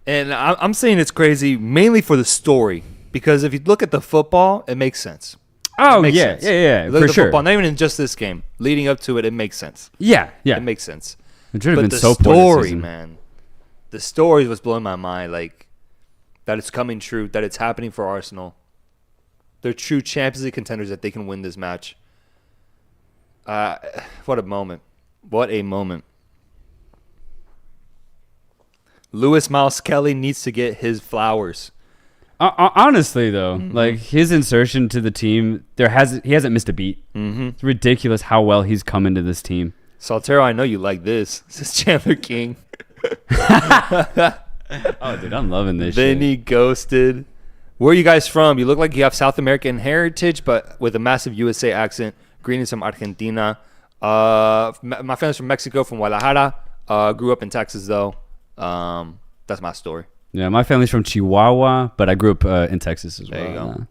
And I'm saying it's crazy mainly for the story. Because if you look at the football, it makes sense. Oh, It makes yeah, sense. yeah, You look for at the sure. football, not even in just this game. Leading up to it, it makes sense. Yeah, yeah. It makes sense. Madrid have But been the so poor this story, season. man. The story was blowing my mind. Like, that it's coming true. That it's happening for Arsenal. They're true Champions League contenders that they can win this match. What a moment. What a moment. Lewis Miles Kelly needs to get his flowers. Honestly, though, Mm-hmm. like his insertion to the team, he hasn't missed a beat. Mm-hmm. It's ridiculous how well he's come into this team. Soltero, I know you like this. This is Chandler King. Oh, dude, I'm loving this Vinny Ghosted. Where are you guys from? You look like you have South American heritage, but with a massive USA accent. Greetings from Argentina. My family's from Mexico, from Guadalajara. Grew up in Texas, though. That's my story. Yeah, my family's from Chihuahua, but I grew up in Texas as well. There you go.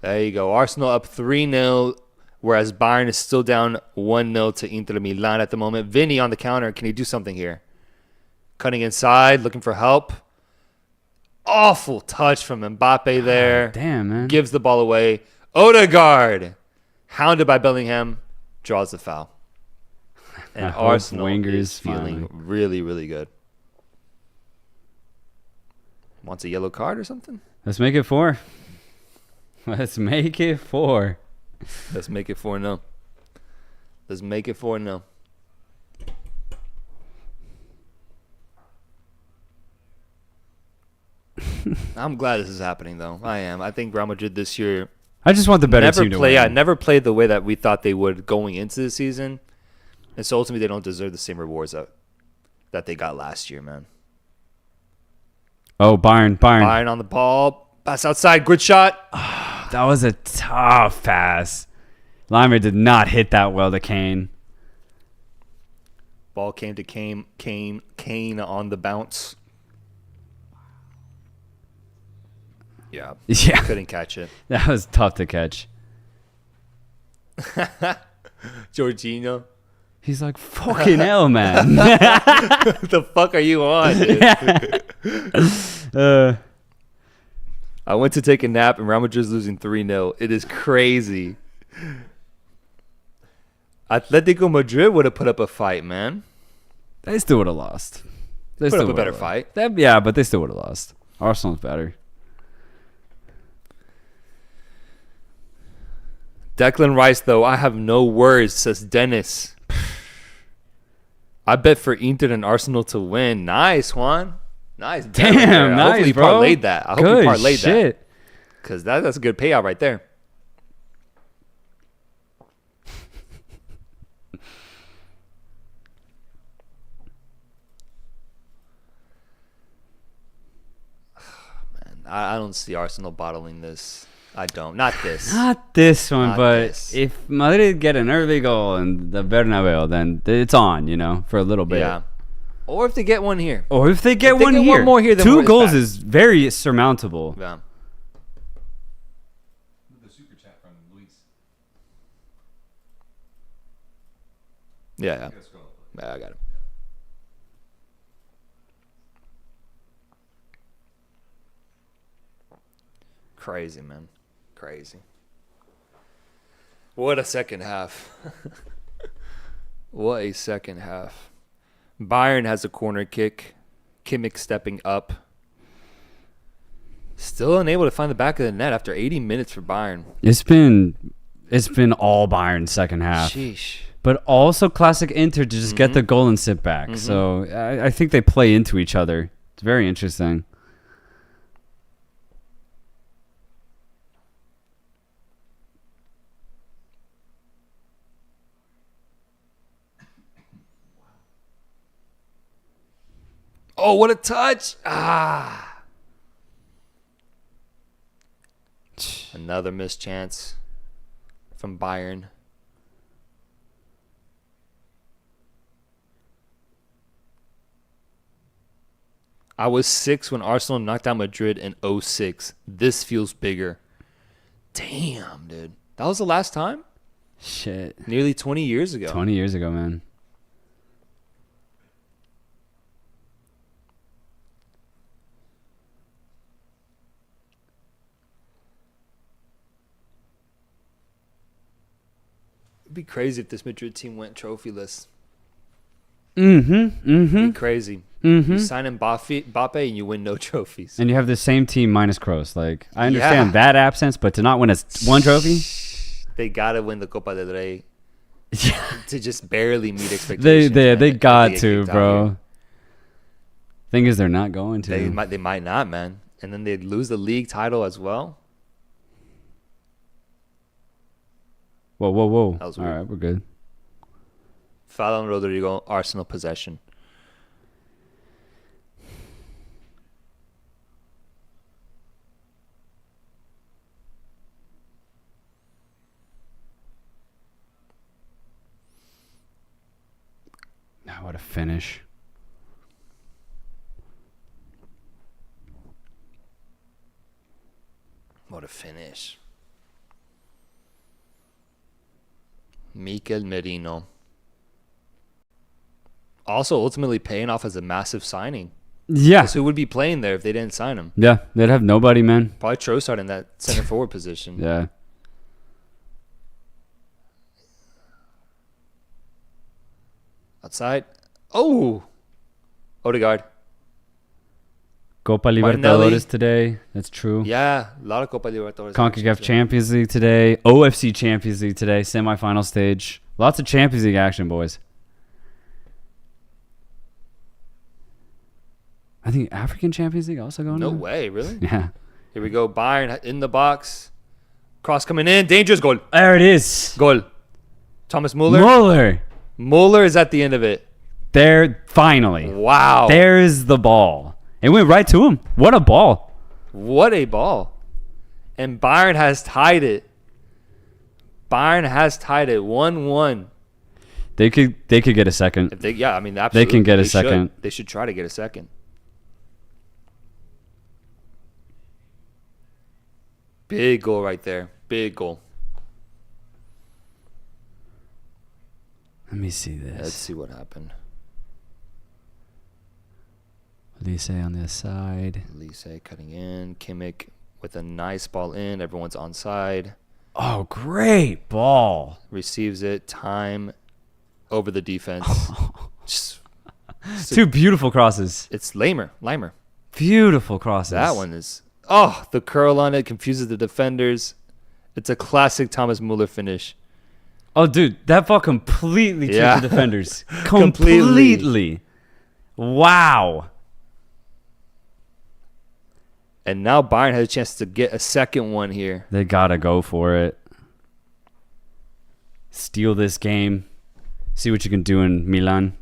There you go. Arsenal up 3-0, whereas Bayern is still down 1-0 to Inter Milan at the moment. Vinny on the counter. Can he do something here? Cutting inside, looking for help. Awful touch from Mbappe there. Damn, man. Gives the ball away. Odegaard, hounded by Bellingham, draws the foul. And I hope Arsenal Wenger's is feeling smiling. really, really good. Wants a yellow card or something? Let's make it 4. Let's make it 4. Let's make it 4-0. Let's make it 4-0. I'm glad this is happening, though. I am. I think Real Madrid this year I just want the better team to win. never played the way that we thought they would going into the season. And so ultimately, they don't deserve the same rewards that they got last year, man. Oh, Bayern. Bayern on the ball. Pass outside. Good shot. That was a tough pass. Limer did not hit that well to Kane. Ball came to Kane on the bounce. Yeah. Yeah, Couldn't catch it. that was tough to catch. Jorginho. He's like, fucking hell, man. What the fuck are you on, dude? I went to take a nap and Real Madrid's losing 3-0. It is crazy. Atletico Madrid would have put up a fight, man. They still would have lost. They Put still up a would've better lost. fight. Yeah, but they still would have lost. Arsenal's better. Declan Rice, though, I have no words, says Dennis. I bet for Inter and Arsenal to win. Nice, Juan. Nice. bet right there. Damn, nice, Hopefully you bro. parlayed that. I hope Good you parlayed that. shit. Because that's a good payout right there. Man, I don't see Arsenal bottling this. I don't. Not this. Not this one, Not but this. if Madrid get an early goal in the Bernabeu, then it's on, for a little bit. Yeah. Or if they get one here. Or if they get If they one get here. one more here, then 2 we're goals back. is very surmountable. Yeah. The super chat from Luis. Yeah. Let's go. Yeah, I got it. Crazy, man. Crazy. What a second half. What a second half. Bayern has a corner kick. Kimmich stepping up. Still unable to find the back of the net after 80 minutes for Bayern. It's been all Bayern second half. Sheesh. But also classic Inter to just get the goal and sit back. Mhm. So I think they play into each other. It's very interesting. Oh, what a touch. Ah. Another missed chance from Bayern. I was 6 when Arsenal knocked out Madrid in 06. This feels bigger. Damn, dude. That was the last time? Shit. Nearly 20 years ago. 20 years ago, man. It'd be crazy if this Madrid team went trophyless. Mm-hmm. It'd Mm-hmm. be crazy. Mm-hmm. You sign Mbappe and you win no trophies. And you have the same team minus Kroos. Like, I understand that absence, but to not win one trophy? They gotta win the Copa del Rey to just barely meet expectations. They man. got They to, kicked out bro. here. Thing is, they're not going to. They might not, man. And then they'd lose the league title as well. Whoa. That was All weird. right, we're good. Foul on Rodrigo, Arsenal possession. Now, what a finish. What a finish. Mikel Merino. Also ultimately paying off as a massive signing. Yeah. Because who would be playing there if they didn't sign him? Yeah, they'd have nobody, man. Probably Trossard in that center forward position. Yeah. Outside. Oh! Odegaard. Copa Martinelli. Libertadores today. That's true. Yeah, a lot of Copa Libertadores. CONCACAF action. Champions League today. OFC Champions League today. Semifinal stage. Lots of Champions League action, boys. I think African Champions League also going No on? way, really? Yeah. Here we go. Bayern in the box. Cross coming in. Dangerous goal. There it is. Goal. Thomas Muller. Muller. Muller is at the end of it. There, finally. Wow. There's the ball. It went right to him. What a ball. What a ball. And Bayern has tied it. Bayern has tied it 1-1. They could get a second. If they, I mean, absolutely. can get a They should. second. They should try to get a second. Big goal right there. Big goal. Let me see Let's this. see what happened. Lise on the side. Lise cutting in. Kimmich with a nice ball in. Everyone's onside. Oh, great ball. Receives it. Time over the defense. Just, Two beautiful crosses. it's Limer. Beautiful crosses. That one is. Oh, the curl on it confuses the defenders. It's a classic Thomas Muller finish. Oh, dude, that ball completely tricked Yeah. the defenders. Completely. Completely. Wow. And now Bayern has a chance to get a second one here. They gotta go for it. Steal this game. See what you can do in Milan.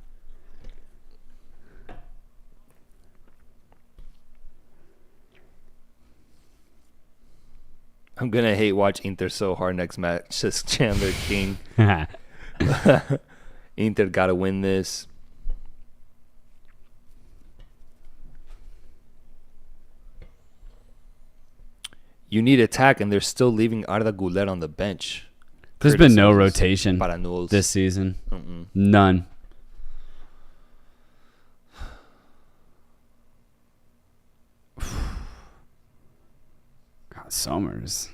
I'm going to hate watch Inter so hard next match. Just Chandler King. Inter got to win this. You need attack, and they're still leaving Arda Güler on the bench. There's been no Criticizes rotation para Newell's. this season. Mm-mm. None. God, Somers.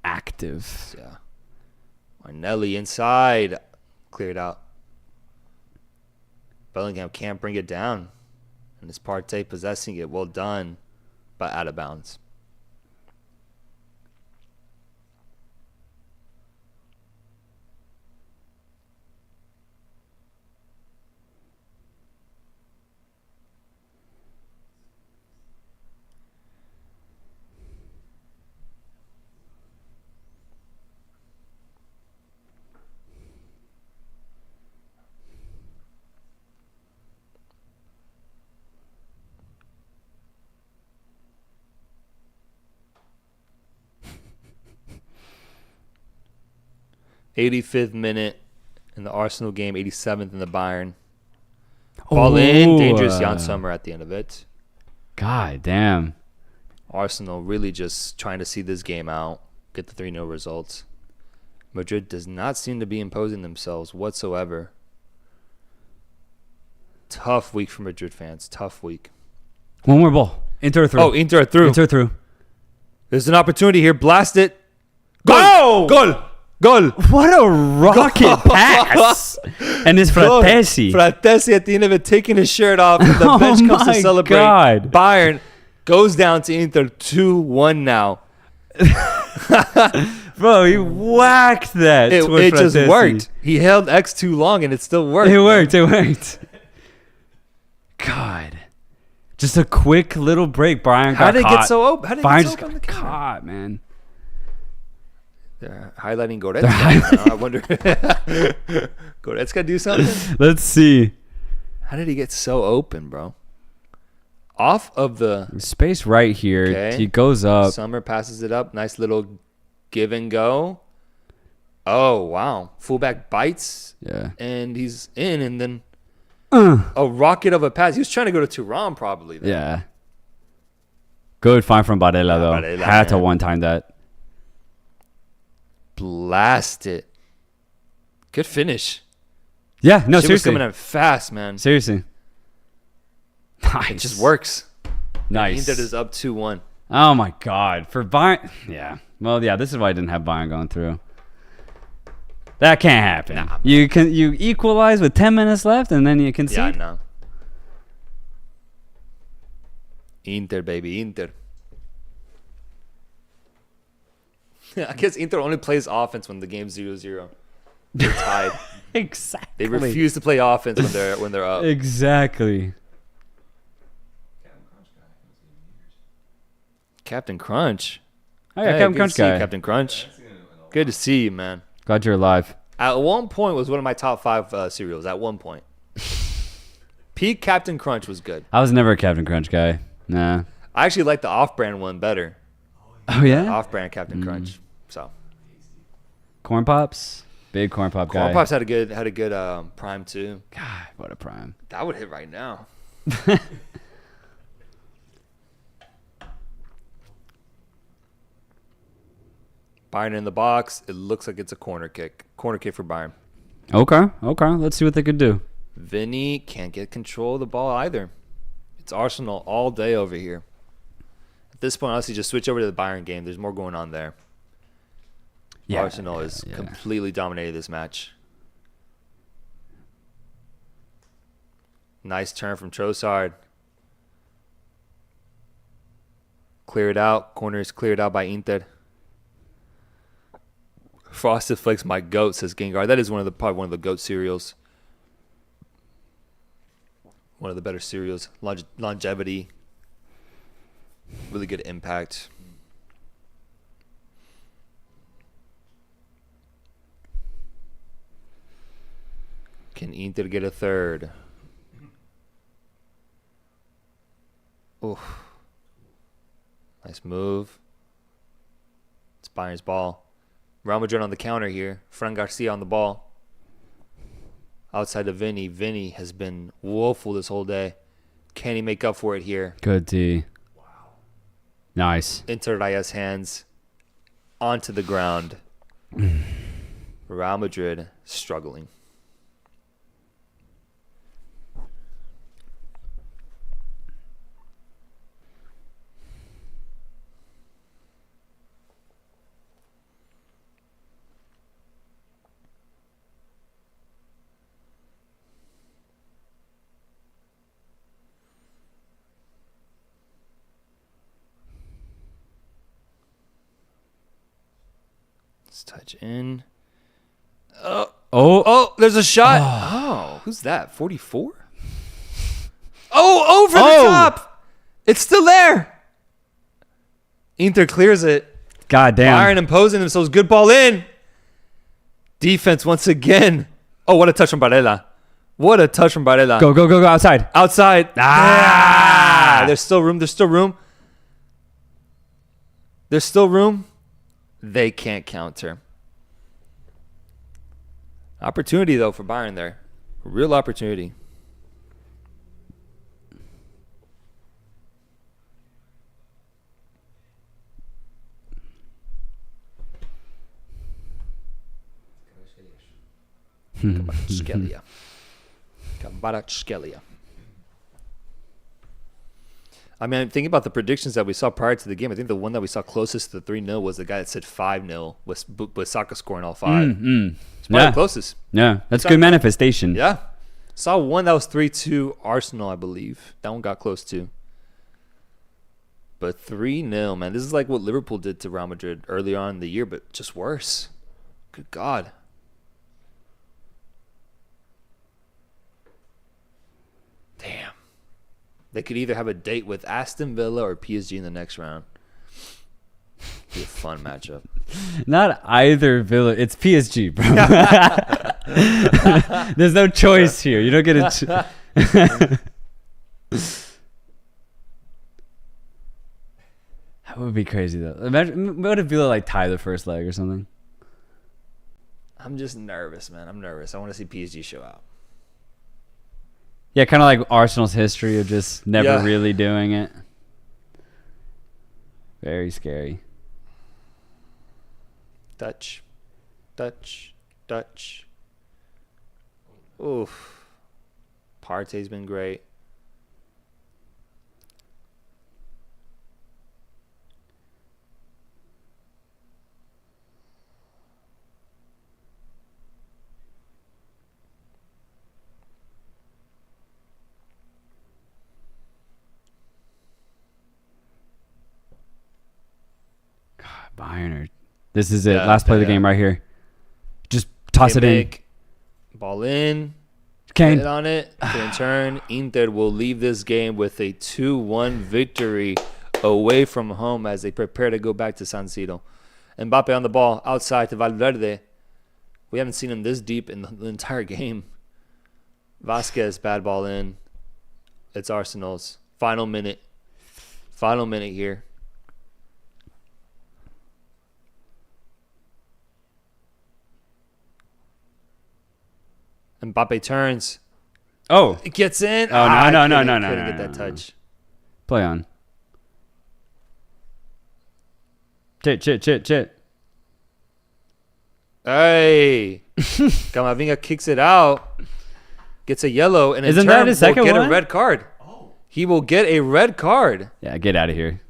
Active. Yeah. Martinelli inside. Cleared out. Bellingham can't bring it down. And it's Partey possessing it. Well done. But out of bounds. 85th minute in the Arsenal game, 87th in the Bayern. Ball in, dangerous Jan Sommer at the end of it. God damn. Arsenal really just trying to see this game out, get the 3-0 results. Madrid does not seem to be imposing themselves whatsoever. Tough week for Madrid fans. Tough week. One more ball. Inter through. Oh, Inter through. Inter through. There's an opportunity here. Blast it. Go! Goal! Goal! What a rocket pass! And it's Fratesi. Fratesi at the end of it, taking his shirt off. And the Oh bench comes to my celebrate. God. Bayern goes down to Inter 2-1 now. Bro, he whacked that. It towards just Fratesi. worked. He held X too long and it still worked. It worked. God. Just a quick little break. Bayern How got did it caught. get so open? How did it Bayern get so just open? got caught, man. They're highlighting Goretzka. I wonder. Goretzka do something? Let's see. How did he get so open, bro? Off of the Space right here. Okay. He goes up. Summer passes it up. Nice little give and go. Oh, wow. Fullback bites. Yeah. And he's in. And then a rocket of a pass. He was trying to go to Thuram probably. Then. Yeah. Good find from Barella, though. Barella, Had to man. one-time that. Blast it. Good finish. Yeah, no, Shit was seriously. coming in fast, man. Seriously. Nice. It just works. Nice. Inter is up 2-1. Oh, my God. For Bayern. Yeah. Well, yeah, this is why I didn't have Bayern going through. That can't happen. Nah, you equalize with 10 minutes left, and then you concede? Yeah, no. Inter, baby, Inter. I guess Inter only plays offense when the game's 0-0. They're tied. Exactly. They refuse to play offense when they're up. Exactly. Captain Crunch. Oh, yeah, Hey, Captain good Crunch to see you, guy. Captain Crunch. Good to see you, man. Glad you're alive. At one point was one of my top 5 cereals. At one point. Peak Captain Crunch was good. I was never a Captain Crunch guy. Nah. I actually like the off-brand one better. Oh, yeah? Off-brand Captain Crunch. So Corn Pops? Big Corn Pop guy. Corn Pops had a good prime too. God, what a prime. That would hit right now. Bayern in the box. It looks like it's a corner kick. Corner kick for Bayern. Okay. Let's see what they could do. Vinny can't get control of the ball either. It's Arsenal all day over here. At this point, honestly, just switch over to the Bayern game. There's more going on there. Yeah, Arsenal is completely dominated this match. Nice turn from Trossard. Clear it out. Corner is cleared out by Inter. Frosted Flakes, my goat, says Gengar. That is probably one of the goat cereals. One of the better cereals. Longevity. Really good impact. Can Inter get a third? Oof. Nice move. It's Bayern's ball. Real Madrid on the counter here. Fran Garcia on the ball. Outside of Vinny. Vinny has been woeful this whole day. Can he make up for it here? Good D. Wow. Nice. Inter Raya's hands onto the ground. Real Madrid struggling. Let's touch in. Oh, there's a shot. Oh, who's that? 44? Oh, over the top. It's still there. Inter clears it. God damn. Bayern imposing themselves. Good ball in. Defense once again. Oh, what a touch from Barella. What a touch from Barella. Go outside. Outside. Ah! There's still room. There's still room. There's still room. They can't counter. Opportunity, though, for Bayern there. Real opportunity. Kvaratskhelia. I mean, thinking about the predictions that we saw prior to the game, I think the one that we saw closest to the 3-0 was the guy that said 5-0 with Saka scoring all 5. It's probably the closest. Yeah, that's good manifestation. Yeah. Saw one that was 3-2 Arsenal, I believe. That one got close too. But 3-0, man. This is like what Liverpool did to Real Madrid earlier on in the year, but just worse. Good God. Damn. They could either have a date with Aston Villa or PSG in the next round. Be a fun matchup. Not either Villa. It's PSG, bro. There's no choice here. You don't get a... That would be crazy, though. Imagine, what if Villa, like, tie the first leg or something? I'm just nervous, man. I'm nervous. I want to see PSG show out. Yeah, kind of like Arsenal's history of just never really doing it. Very scary. Dutch. Oof. Partey's been great. Bayern. This is it. Last play of the game right here. Just toss it in. Ball in. Kane. Hit on it. Can turn. Inter will leave this game with a 2-1 victory away from home as they prepare to go back to San Siro. Mbappe on the ball outside to Valverde. We haven't seen him this deep in the entire game. Vasquez, bad ball in. It's Arsenal's. Final minute here. Mbappe turns. Oh. It gets in. Oh, no. Couldn't get that touch. Play on. Chit. Hey. Camavinga kicks it out. Gets a yellow. And Isn't that his second will get one? a red card. Oh. He will get a red card. Yeah, get out of here.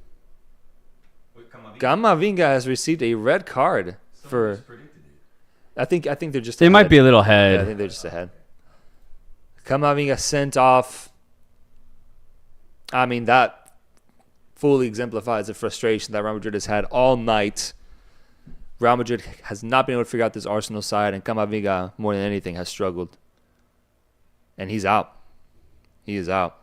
Wait, Camavinga has received a red card for... just predicted it. I think they're just They ahead. might be a little Yeah, I ahead. think they're just ahead. Camavinga sent off. I mean, that fully exemplifies the frustration that Real Madrid has had all night. Real Madrid has not been able to figure out this Arsenal side, and Camavinga, more than anything, has struggled. And he's out. He is out.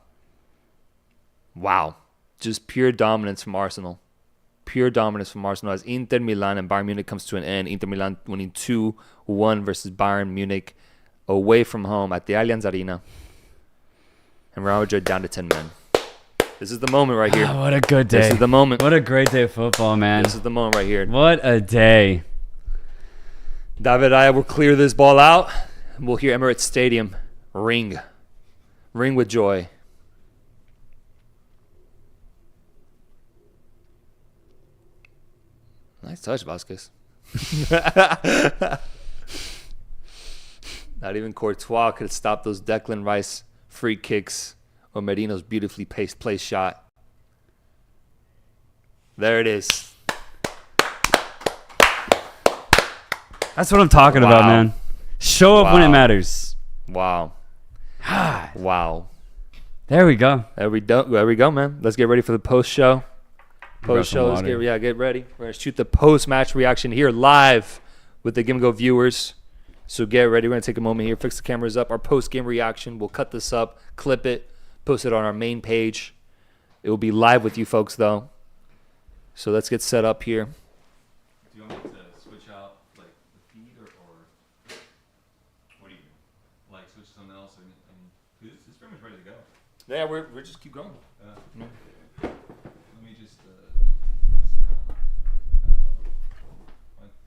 Wow. Just pure dominance from Arsenal. Pure dominance from Arsenal as Inter Milan and Bayern Munich comes to an end. Inter Milan winning 2-1 versus Bayern Munich away from home at the Allianz Arena. And Real Madrid down to 10 men. This is the moment right here. Oh, what a good day. This is the moment. What a great day of football, man. This is the moment right here. What a day. David Raya will clear this ball out. And we'll hear Emirates Stadium ring. Ring with joy. Nice touch, Vasquez. Not even Courtois could stop those Declan Rice free kicks or Merino's beautifully placed shot. There it is. That's what I'm talking about, man. Show up when it matters. Wow. Wow. There we go. There we go, man. Let's get ready for the post show. Post show. Let's water. get ready. We're gonna shoot the post match reaction here live with the Give and Go viewers. So get ready. We're gonna take a moment here, fix the cameras up. Our post game reaction. We'll cut this up, clip it, post it on our main page. It will be live with you folks though. So let's get set up here. Do you want me to switch out like the feed or what do you do? Like switch to something else and it's pretty much ready to go. Yeah, we're just keep going. Let me just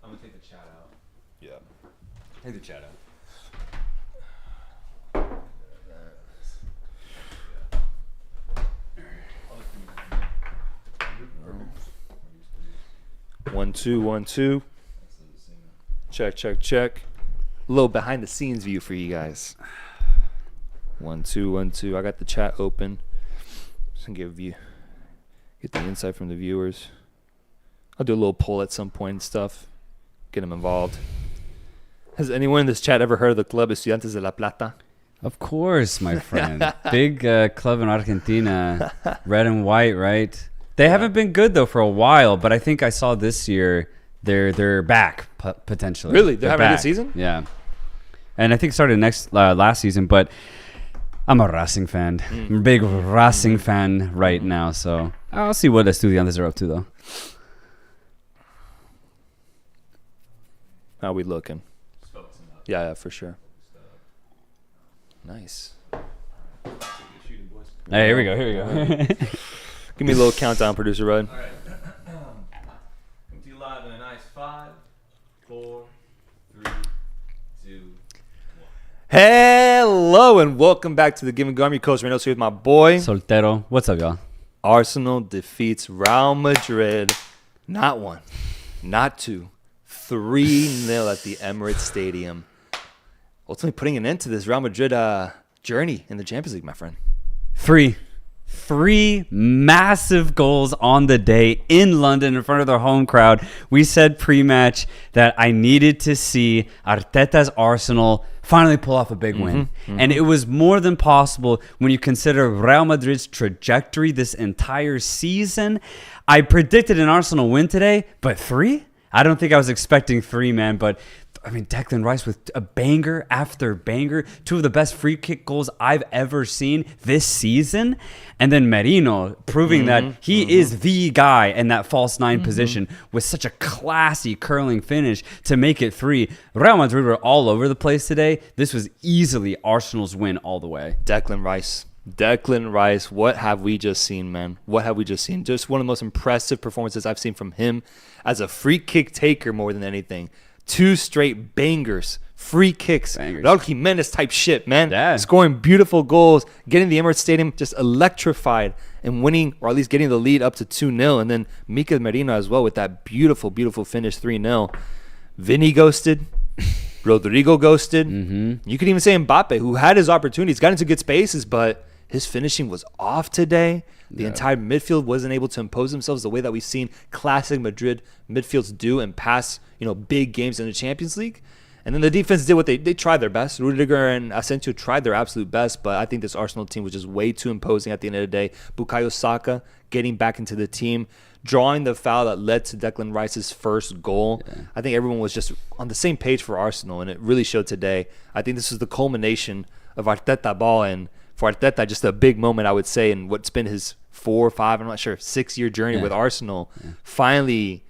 I'm gonna take the chat out. Yeah. Take the chat out. 1 2 1 2. Check, check, check. A little behind the scenes view for you guys. 1 2 1 2. I got the chat open. Just gonna get the insight from the viewers. I'll do a little poll at some point and stuff. Get them involved. Has anyone in this chat ever heard of the Club Estudiantes de La Plata? Of course, my friend. Big club in Argentina. Red and white, right? They haven't been good, though, for a while. But I think I saw this year they're back, potentially. Really? They're having a good back. season? Yeah. And I think it started last season. But I'm a Racing fan. I'm a big Racing fan right now. So I'll see what the Estudiantes are up to, though. How we looking? Yeah, for sure. Nice. Hey, here we go. Give me a little countdown, producer Rudd. All right. Come to you live in a nice 5, 4, 3, 2, 1. Hello and welcome back to the Give and Go. I'm your coach Reynoso here with my boy. Soltero. What's up, y'all? Arsenal defeats Real Madrid. Not one, not two, 3-0 at the Emirates Stadium. Ultimately putting an end to this Real Madrid journey in the Champions League, my friend. Three massive goals on the day in London in front of their home crowd. We said pre-match that I needed to see Arteta's Arsenal finally pull off a big win. And it was more than possible when you consider Real Madrid's trajectory this entire season. I predicted an Arsenal win today, but 3? I don't think I was expecting 3, man, but I mean, Declan Rice with a banger after banger, 2 of the best free kick goals I've ever seen this season. And then Merino proving that he is the guy in that false 9 position with such a classy curling finish to make it 3. Real Madrid were all over the place today. This was easily Arsenal's win all the way. Declan Rice, what have we just seen, man? What have we just seen? Just one of the most impressive performances I've seen from him as a free kick taker more than anything. 2 straight bangers, free kicks, Raul Jimenez type shit, man. Yeah. Scoring beautiful goals, getting the Emirates Stadium just electrified and winning, or at least getting the lead up to 2-0. And then Mikel Merino as well with that beautiful, beautiful finish 3-0. Vinny ghosted. Rodrigo ghosted. You could even say Mbappe, who had his opportunities, got into good spaces, but his finishing was off today. The entire midfield wasn't able to impose themselves the way that we've seen classic Madrid midfields do and pass, big games in the Champions League. And then the defense did what they tried their best. Rudiger and Asensio tried their absolute best, but I think this Arsenal team was just way too imposing at the end of the day. Bukayo Saka getting back into the team, drawing the foul that led to Declan Rice's first goal. Yeah. I think everyone was just on the same page for Arsenal, and it really showed today. I think this is the culmination of Arteta ball, and for Arteta, just a big moment, I would say, in what's been his 4 or 5, I'm not sure, 6-year journey with Arsenal. Yeah. Finally,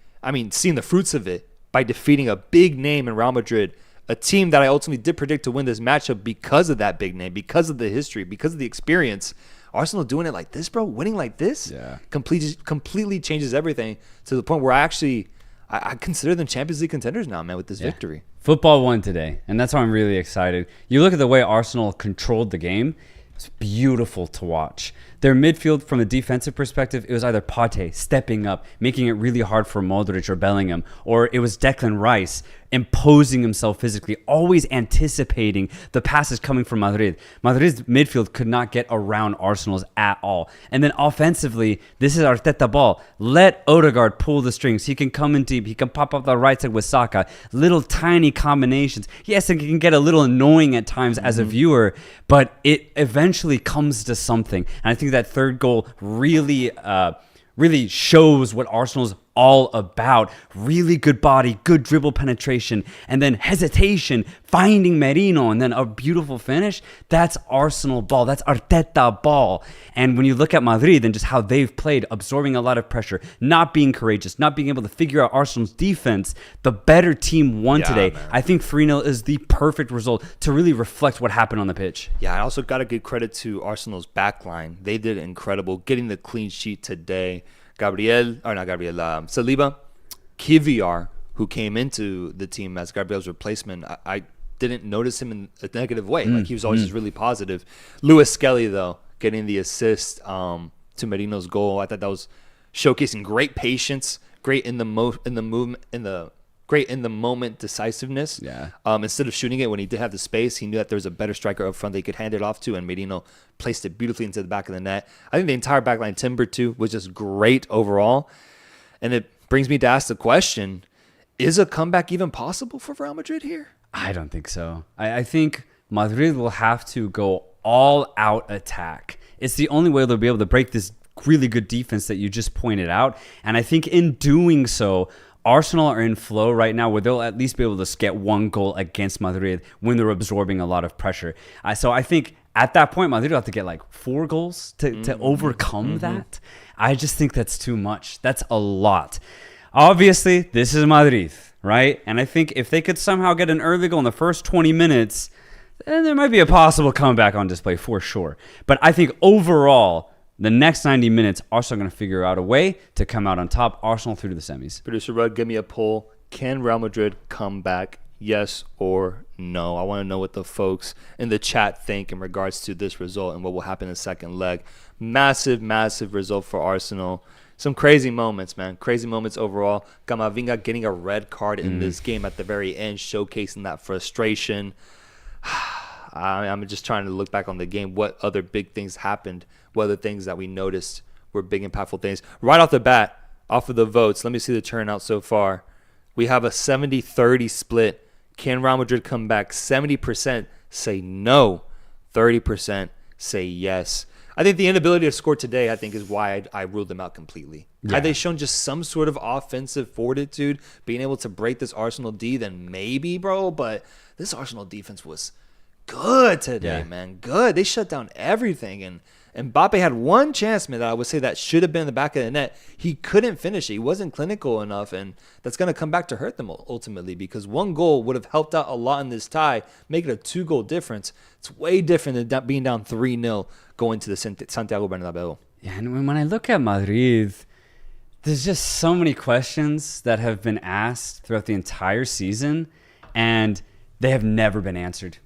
seeing the fruits of it by defeating a big name in Real Madrid, a team that I ultimately did predict to win this matchup because of that big name, because of the history, because of the experience. Arsenal doing it like this, bro, winning like this, completely changes everything to the point where I consider them Champions League contenders now, man, with this victory. Football won today, and that's why I'm really excited. You look at the way Arsenal controlled the game. It's beautiful to watch. Their midfield, from a defensive perspective, it was either Partey stepping up, making it really hard for Modric or Bellingham, or it was Declan Rice imposing himself physically, always anticipating the passes coming from Madrid. Madrid's midfield could not get around Arsenal's at all. And then offensively, this is Arteta ball. Let Odegaard pull the strings. He can come in deep. He can pop up the right side with Saka. Little tiny combinations. Yes, it can get a little annoying at times as a viewer, but it eventually comes to something. And I think that third goal really shows what Arsenal's all about. Really good body, good dribble penetration, and then hesitation, finding Merino, and then a beautiful finish. That's Arsenal ball. That's Arteta ball. And when you look at Madrid and just how they've played, absorbing a lot of pressure, not being courageous, not being able to figure out Arsenal's defense, the better team won today. Man. I think 3-0 is the perfect result to really reflect what happened on the pitch. Yeah, I also got to give credit to Arsenal's backline. They did incredible, getting the clean sheet today. Saliba, Kiviar, who came into the team as Gabriel's replacement, I didn't notice him in a negative way. Like, he was always just really positive. Lewis Skelly, though, getting the assist to Merino's goal. I thought that was showcasing great patience, great in the moment decisiveness. Yeah. Instead of shooting it when he did have the space, he knew that there was a better striker up front that he could hand it off to, and Merino placed it beautifully into the back of the net. I think the entire backline, Timber too, was just great overall. And it brings me to ask the question, is a comeback even possible for Real Madrid here? I don't think so. I think Madrid will have to go all out attack. It's the only way they'll be able to break this really good defense that you just pointed out. And I think in doing so, Arsenal are in flow right now where they'll at least be able to get one goal against Madrid when they're absorbing a lot of pressure. So I think at that point, Madrid will have to get like 4 goals to overcome that. I just think that's too much. That's a lot. Obviously, this is Madrid, right? And I think if they could somehow get an early goal in the first 20 minutes, then there might be a possible comeback on display for sure. But I think overall, the next 90 minutes, Arsenal are going to figure out a way to come out on top. Arsenal through to the semis. Producer Rud, give me a poll. Can Real Madrid come back? Yes or no? I want to know what the folks in the chat think in regards to this result and what will happen in the second leg. Massive, massive result for Arsenal. Some crazy moments, man. Crazy moments overall. Camavinga getting a red card in this game at the very end, showcasing that frustration. I'm just trying to look back on the game. What other big things happened? What other things that we noticed were big, impactful things? Right off the bat, off of the votes, let me see the turnout so far. We have a 70-30 split. Can Real Madrid come back? 70% say no. 30% say yes. I think the inability to score today, I think, is why I ruled them out completely. Yeah. Had they shown just some sort of offensive fortitude, being able to break this Arsenal D, then maybe, bro. But this Arsenal defense was good today, man. Good. They shut down everything. And Mbappe had one chance, man, that I would say that should have been in the back of the net. He couldn't finish it. He wasn't clinical enough, and that's going to come back to hurt them ultimately because one goal would have helped out a lot in this tie, make it a 2-goal difference. It's way different than being down 3-0 going to the Santiago Bernabeu. Yeah, and when I look at Madrid, there's just so many questions that have been asked throughout the entire season, and they have never been answered.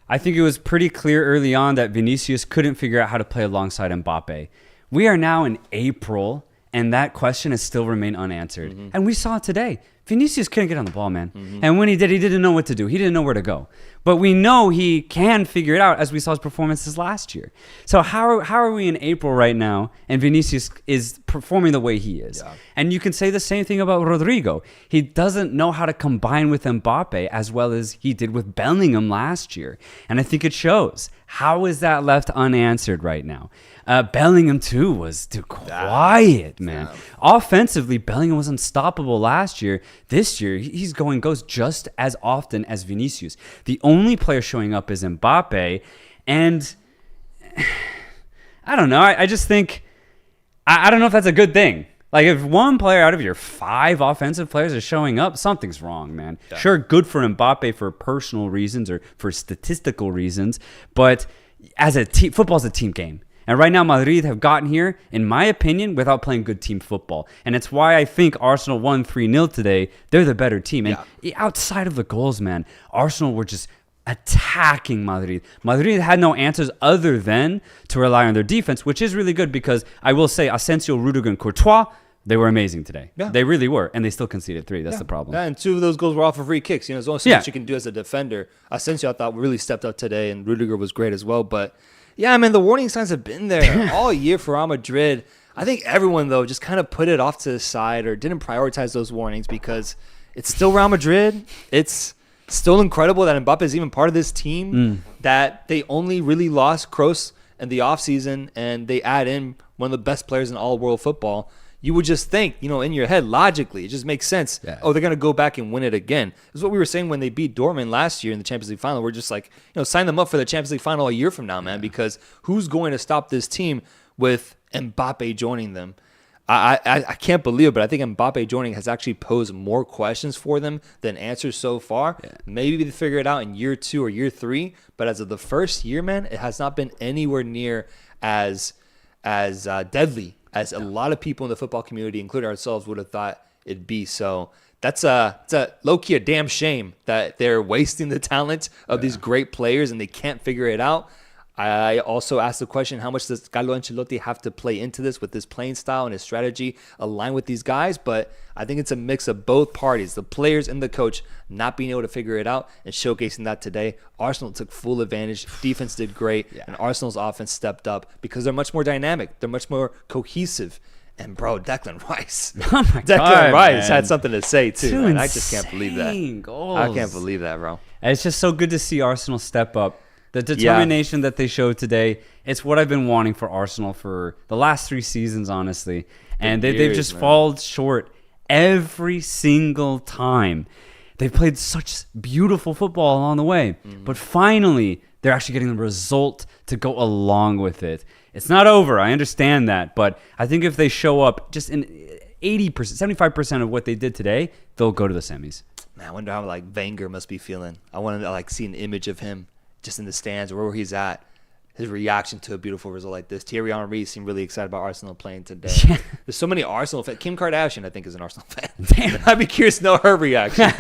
I think it was pretty clear early on that Vinicius couldn't figure out how to play alongside Mbappe. We are now in April, and that question has still remained unanswered. And we saw it today. Vinicius couldn't get on the ball, man. And when he did, he didn't know what to do. He didn't know where to go. But we know he can figure it out as we saw his performances last year. So how are we in April right now and Vinicius is performing the way he is? Yeah. And you can say the same thing about Rodrigo. He doesn't know how to combine with Mbappe as well as he did with Bellingham last year. And I think it shows. How is that left unanswered right now? Bellingham, too, was too quiet, man. Yeah. Offensively, Bellingham was unstoppable last year. This year, he's going ghost just as often as Vinicius. The only player showing up is Mbappe. And I don't know. I just think, I don't know if that's a good thing. Like, if one player out of your 5 offensive players is showing up, something's wrong, man. Yeah. Sure, good for Mbappe for personal reasons or for statistical reasons, but as a team, football's a team game. And right now, Madrid have gotten here, in my opinion, without playing good team football. And it's why I think Arsenal won 3-0 today. They're the better team. And outside of the goals, man, Arsenal were just attacking Madrid. Madrid had no answers other than to rely on their defense, which is really good because I will say Asensio, Rudiger, and Courtois, they were amazing today. Yeah. They really were. And they still conceded 3. That's the problem. Yeah, and 2 of those goals were off of free kicks. You know, there's only so much you can do as a defender. Asensio, I thought, really stepped up today, and Rudiger was great as well. But yeah, I mean, the warning signs have been there all year for Real Madrid. I think everyone, though, just kind of put it off to the side or didn't prioritize those warnings because it's still Real Madrid. It's still incredible that Mbappe is even part of this team, that they only really lost Kroos in the offseason, and they add in one of the best players in all world football. You would just think, you know, in your head, logically, it just makes sense. Yeah. Oh, they're going to go back and win it again. This is what we were saying when they beat Dortmund last year in the Champions League final. We're just like, you know, sign them up for the Champions League final a year from now, man, because who's going to stop this team with Mbappe joining them? I can't believe it, but I think Mbappe joining has actually posed more questions for them than answers so far. Yeah. Maybe they figure it out in year 2 or year 3, but as of the first year, man, it has not been anywhere near as deadly as a lot of people in the football community, including ourselves, would have thought it'd be. So it's a low-key a damn shame that they're wasting the talent of these great players and they can't figure it out. I also asked the question, how much does Carlo Ancelotti have to play into this with his playing style and his strategy align with these guys? But I think it's a mix of both parties, the players and the coach not being able to figure it out and showcasing that today. Arsenal took full advantage. Defense did great, and Arsenal's offense stepped up because they're much more dynamic. They're much more cohesive. And, bro, Declan Rice. Oh my Declan God, Rice man. had something to say, too. Two Man. I just can't believe that. insane goals. I can't believe that, bro. And it's just so good to see Arsenal step up. The determination that they showed today, it's what I've been wanting for Arsenal for the last 3 seasons, honestly. And they've just fallen short every single time. They've played such beautiful football along the way. But finally, they're actually getting the result to go along with it. It's not over. I understand that. But I think if they show up just in 80%, 75% of what they did today, they'll go to the semis. Man, I wonder how, like, Wenger must be feeling. I want to, like, see an image of him just in the stands or where he's at. His reaction to a beautiful result like this. Thierry Henry seemed really excited about Arsenal playing today. Yeah. There's so many Arsenal fans. Kim Kardashian, I think, is an Arsenal fan. Damn. I'd be curious to know her reaction.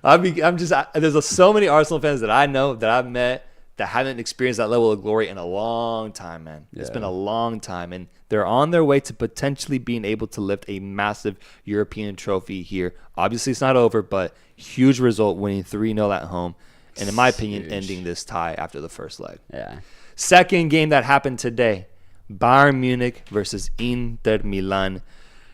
There's so many Arsenal fans that I know, that I've met, that haven't experienced that level of glory in a long time, man. It's been a long time. And they're on their way to potentially being able to lift a massive European trophy here. Obviously, it's not over, but huge result, winning 3-0 at home. And in my opinion, ending this tie after the first leg. Yeah. Second game that happened today, Bayern Munich versus Inter Milan.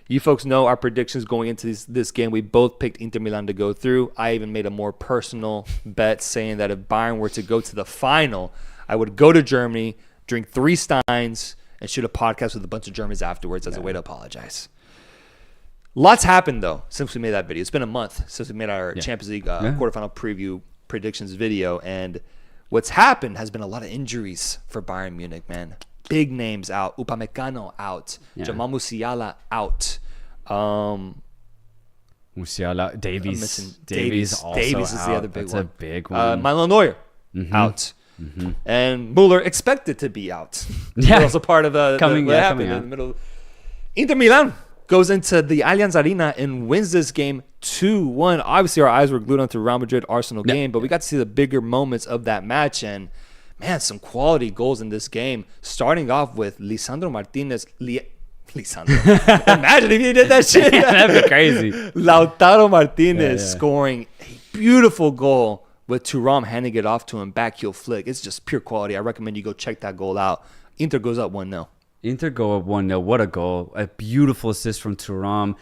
You folks know our predictions going into this game. We both picked Inter Milan to go through. I even made a more personal bet saying that if Bayern were to go to the final, I would go to Germany, drink 3 Steins, and shoot a podcast with a bunch of Germans afterwards as a way to apologize. Lots happened, though, since we made that video. It's been a month since we made our Champions League quarterfinal preview predictions video, and what's happened has been a lot of injuries for Bayern Munich, man. Big names out. Upamecano out. Jamal Musiala out. Musiala, Davies. Davies also Davies is out. the other big That's one. a big one. Manuel Neuer out. And Muller expected to be out. Yeah. Also part of what happened in the middle. Inter Milan goes into the Allianz Arena and wins this game 2-1. Obviously, our eyes were glued onto Real Madrid-Arsenal game, but we got to see the bigger moments of that match. And, man, some quality goals in this game. Starting off with Lisandro Martinez. Lisandro. Imagine if you did that shit. That'd be crazy. Lautaro Martinez scoring a beautiful goal with Thuram handing it off to him. Backheel flick. It's just pure quality. I recommend you go check that goal out. Inter goes up 1-0. Inter go up 1-0. What a goal. A beautiful assist from Thuram.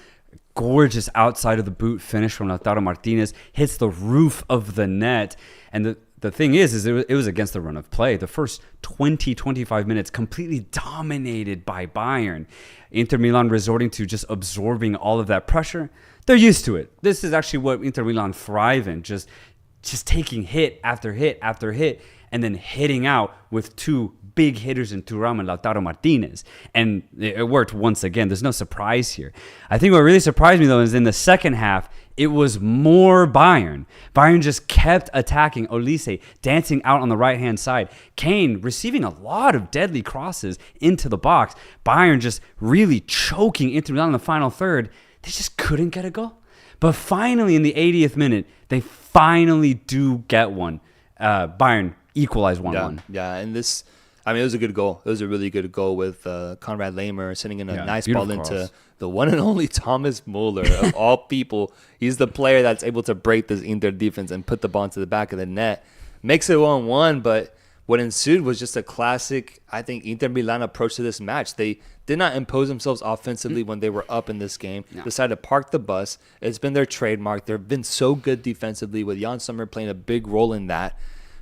Gorgeous outside of the boot finish from Lautaro Martinez. Hits the roof of the net. And the thing is it was against the run of play. The first 20-25 minutes completely dominated by Bayern. Inter Milan resorting to just absorbing all of that pressure. They're used to it. This is actually what Inter Milan thrive in. Just taking hit after hit after hit and then hitting out with 2 big hitters in Thuram and Lautaro Martinez. And it worked once again. There's no surprise here. I think what really surprised me, though, is in the second half, it was more Bayern. Bayern just kept attacking. Olise dancing out on the right-hand side. Kane receiving a lot of deadly crosses into the box. Bayern just really choking Inter Milan in the final third. They just couldn't get a goal. But finally, in the 80th minute, they finally do get one. Bayern equalized 1-1. Yeah, and this... I mean, it was a good goal. It was a really good goal with Konrad Laimer sending in a nice ball into the one and only Thomas Muller. Of all people, he's the player that's able to break this Inter defense and put the ball into the back of the net. Makes it 1-1, but what ensued was just a classic, I think, Inter Milan approach to this match. They did not impose themselves offensively when they were up in this game. Decided to park the bus. It's been their trademark. They've been so good defensively with Jan Sommer playing a big role in that.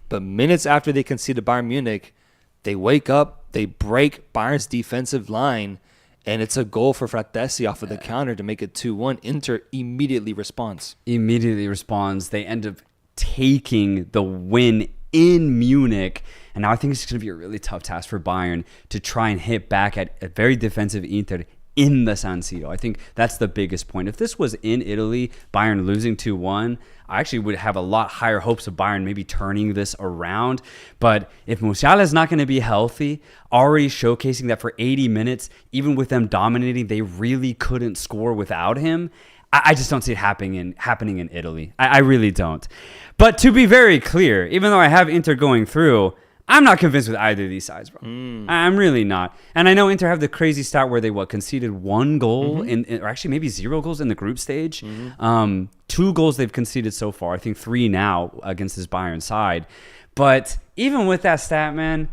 But minutes after they conceded Bayern Munich, they wake up, they break Bayern's defensive line, and it's a goal for Fratesi off of the counter to make it 2-1. Inter immediately responds. They end up taking the win in Munich. And now I think it's going to be a really tough task for Bayern to try and hit back at a very defensive Inter in the San Siro. I think that's the biggest point. If this was in Italy, Bayern losing 2-1, I actually would have a lot higher hopes of Bayern maybe turning this around. But if Musiala is not going to be healthy, already showcasing that for 80 minutes, even with them dominating, they really couldn't score without him, I just don't see it happening in Italy. I really don't. But to be very clear, even though I have Inter going through, I'm not convinced with either of these sides, bro. I'm really not. And I know Inter have the crazy stat where they conceded 1 goal or actually maybe 0 goals in the group stage. 2 goals they've conceded so far. I think 3 now against this Bayern side. But even with that stat, man,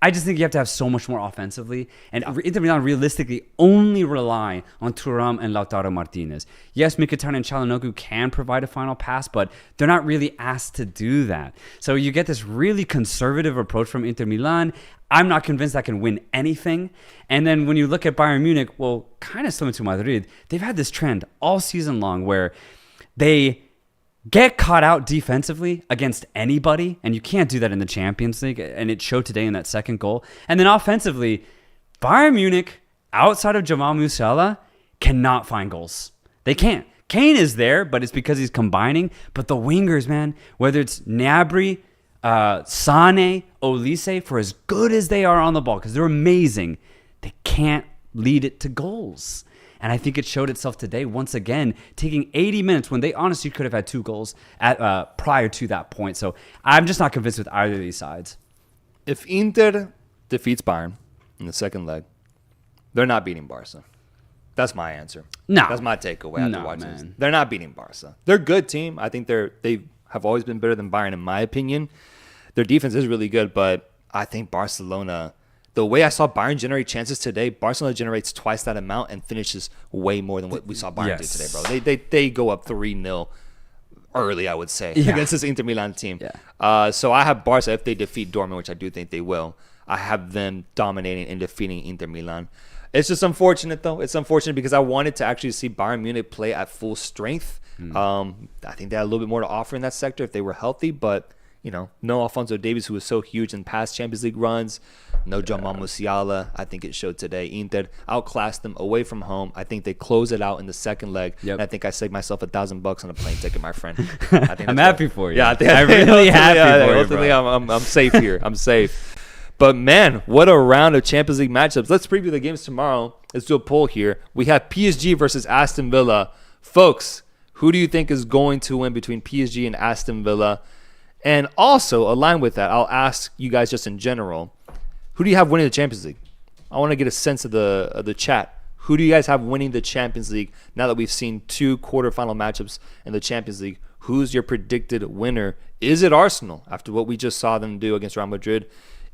I just think you have to have so much more offensively. And Inter Milan realistically only rely on Thuram and Lautaro Martinez. Yes, Mkhitaryan and Çalhanoğlu can provide a final pass, but they're not really asked to do that. So you get this really conservative approach from Inter Milan. I'm not convinced that can win anything. And then when you look at Bayern Munich, well, kind of similar to Madrid, they've had this trend all season long where they get caught out defensively against anybody, and you can't do that in the Champions League, and it showed today in that second goal. And then offensively, Bayern Munich, outside of Jamal Musiala, cannot find goals. They can't. Kane is there, but it's because he's combining. But the wingers, man, whether it's Gnabry, Sane, Olise, for as good as they are on the ball, because they're amazing, they can't lead it to goals. And I think it showed itself today once again, taking 80 minutes when they honestly could have had 2 goals at prior to that point. So I'm just not convinced with either of these sides. If Inter defeats Bayern in the second leg, they're not beating Barca. That's my answer. No. That's my takeaway after No, watching this. man. They're not beating Barca. They're a good team. I think they have always been better than Bayern in my opinion. Their defense is really good, but I think Barcelona, the way I saw Bayern generate chances today, Barcelona generates twice that amount and finishes way more than what we saw Bayern do today, bro. They go up 3-0 early, I would say, against this Inter Milan team. Yeah. So I have Barca, if they defeat Dortmund, which I do think they will, I have them dominating and defeating Inter Milan. It's just unfortunate, though. It's unfortunate because I wanted to actually see Bayern Munich play at full strength. I think they had a little bit more to offer in that sector if they were healthy, but no Alphonso Davies, who was so huge in past Champions League runs. No Jamal Musiala. I think it showed today. Inter outclassed them away from home. I think they close it out in the second leg. And I think I saved myself $1,000 on a plane ticket, my friend. I think I'm happy for you. Yeah, I'm really happy for you, ultimately, bro. I'm safe here. I'm safe. But man, what a round of Champions League matchups. Let's preview the games tomorrow. Let's do a poll here. We have PSG versus Aston Villa. Folks, who do you think is going to win between PSG and Aston Villa? And also, aligned with that, I'll ask you guys just in general, who do you have winning the Champions League? I want to get a sense of the chat. Who do you guys have winning the Champions League now that we've seen 2 quarterfinal matchups in the Champions League? Who's your predicted winner? Is it Arsenal after what we just saw them do against Real Madrid?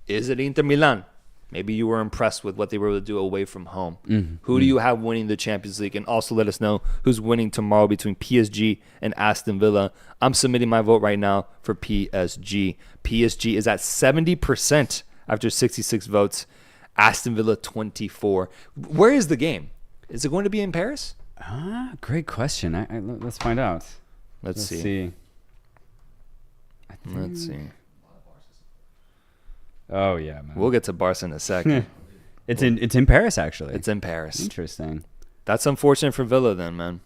Is it Inter Milan? Maybe you were impressed with what they were able to do away from home. Who do you have winning the Champions League? And also let us know who's winning tomorrow between PSG and Aston Villa. I'm submitting my vote right now for PSG. PSG is at 70% after 66 votes. Aston Villa 24. Where is the game? Is it going to be in Paris? Great question. Let's find out. Let's see. Let's see. Oh yeah, man. We'll get to Barca in a second. It's in Paris actually. It's in Paris. Interesting. That's unfortunate for Villa then, man.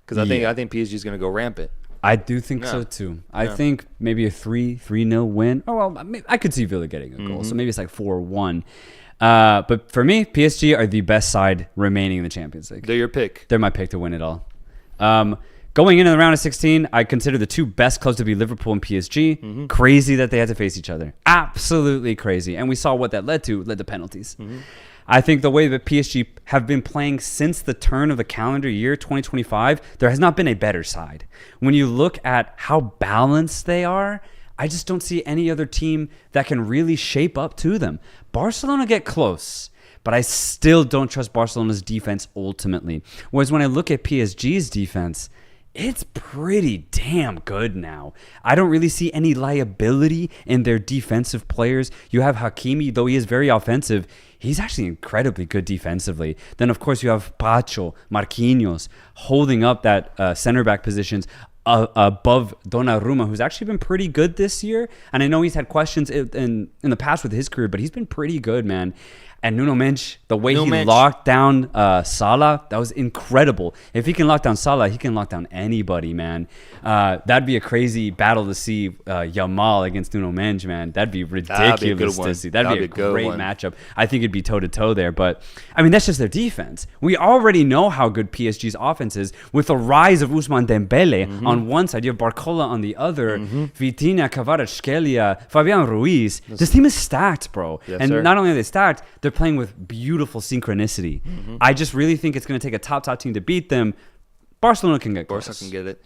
Because I think PSG is going to go rampant. I do think so too. I think maybe a 3-0 win. Oh well, I could see Villa getting a goal, so maybe it's like 4-1. But for me, PSG are the best side remaining in the Champions League. They're your pick. They're my pick to win it all. Going into the round of 16, I consider the 2 best clubs to be Liverpool and PSG. Crazy that they had to face each other. Absolutely crazy. And we saw what that led to penalties. I think the way that PSG have been playing since the turn of the calendar year, 2025, there has not been a better side. When you look at how balanced they are, I just don't see any other team that can really shape up to them. Barcelona get close, but I still don't trust Barcelona's defense ultimately. Whereas when I look at PSG's defense, it's pretty damn good now. I don't really see any liability in their defensive players. You have Hakimi, though he is very offensive, he's actually incredibly good defensively. Then, of course, you have Pacho, Marquinhos, holding up that center back positions above Donnarumma, who's actually been pretty good this year. And I know he's had questions in the past with his career, but he's been pretty good, man. And Nuno Mensch, the way Nuno he Mensch. locked down Salah, that was incredible. If he can lock down Salah, he can lock down anybody, man. That'd be a crazy battle to see Yamal against Nuno Mensch, man. That'd be ridiculous to see. That'd be a great matchup. I think it'd be toe-to-toe there. But, I mean, that's just their defense. We already know how good PSG's offense is with the rise of Ousmane Dembele on one side. You have Barcola on the other. Vitinha, Kvaratskhelia, Fabian Ruiz. This team is stacked, bro. Yes, and sir. not only are they stacked, they're playing with beautiful synchronicity. I just really think it's going to take a top team to beat them. Barcelona can get close. Barca can get it.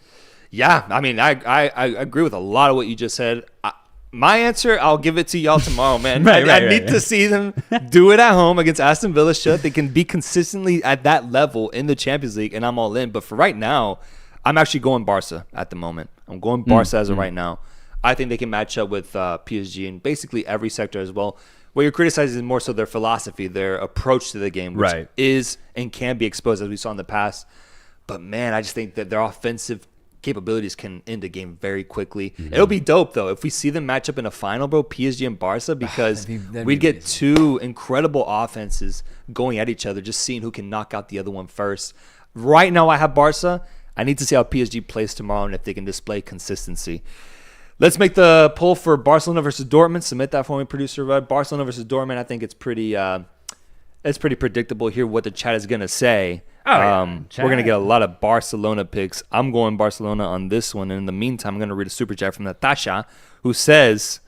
Yeah, I mean, I agree with a lot of what you just said. My answer, I'll give it to y'all tomorrow, man. I need to see them do it at home against Aston Villa. They can be consistently at that level in the Champions League, and I'm all in. But for right now, I'm actually going Barca at the moment. I'm going Barca as of right now. I think they can match up with PSG in basically every sector as well. What you're criticizing is more so their philosophy, their approach to the game, which is and can be exposed as we saw in the past. But, man, I just think that their offensive capabilities can end a game very quickly. It'll be dope, though, if we see them match up in a final, bro, PSG and Barca, because we'd get two incredible offenses going at each other, just seeing who can knock out the other one first. Right now, I have Barca. I need to see how PSG plays tomorrow and if they can display consistency. Let's make the poll for Barcelona versus Dortmund. Submit that for me, producer Rudd. Barcelona versus Dortmund. I think it's pretty predictable here what the chat is going to say. We're going to get a lot of Barcelona picks. I'm going Barcelona on this one. And in the meantime, I'm going to read a super chat from Natasha, who says,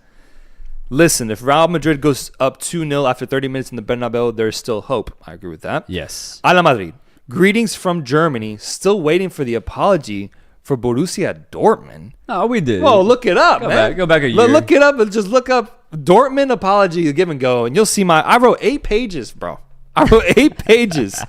listen, if Real Madrid goes up 2-0 after 30 minutes in the Bernabeu, there's still hope. I agree with that. Yes. Ala Madrid. Greetings from Germany. Still waiting for the apology for Borussia Dortmund. Oh, we did. Whoa, look it up, man. Go back a year. Look it up and just look up Dortmund apology, give and go, and you'll see I wrote 8 pages, bro. I wrote 8 pages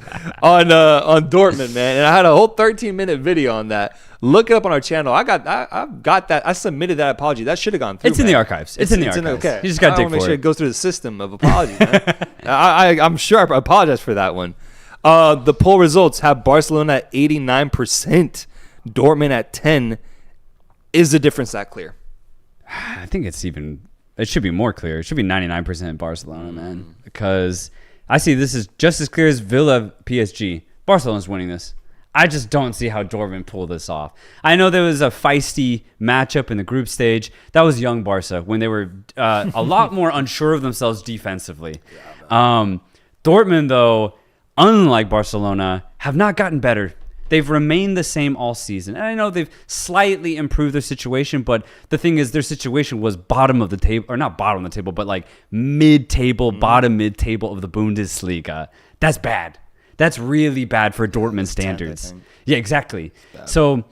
on Dortmund, man, and I had a whole 13-minute video on that. Look it up on our channel. I got that. I submitted that apology. That should have gone through. It's in the archives. It's in the archives. Okay. You just got to dig make for sure it. it goes through the system of apologies, man. I'm sure I apologize for that one. The poll results have Barcelona at 89%, Dortmund at 10%. Is the difference that clear? I think it should be more clear. It should be 99% Barcelona, man. Because I see this is just as clear as Villa PSG. Barcelona's winning this. I just don't see how Dortmund pulled this off. I know there was a feisty matchup in the group stage. That was young Barca when they were a lot more unsure of themselves defensively. Dortmund, though, unlike Barcelona, have not gotten better. They've remained the same all season. And I know they've slightly improved their situation, but the thing is their situation was bottom of the table, or not bottom of the table, but like mid-table, bottom mid-table of the Bundesliga. That's bad. That's really bad for Dortmund standards. Yeah, exactly. So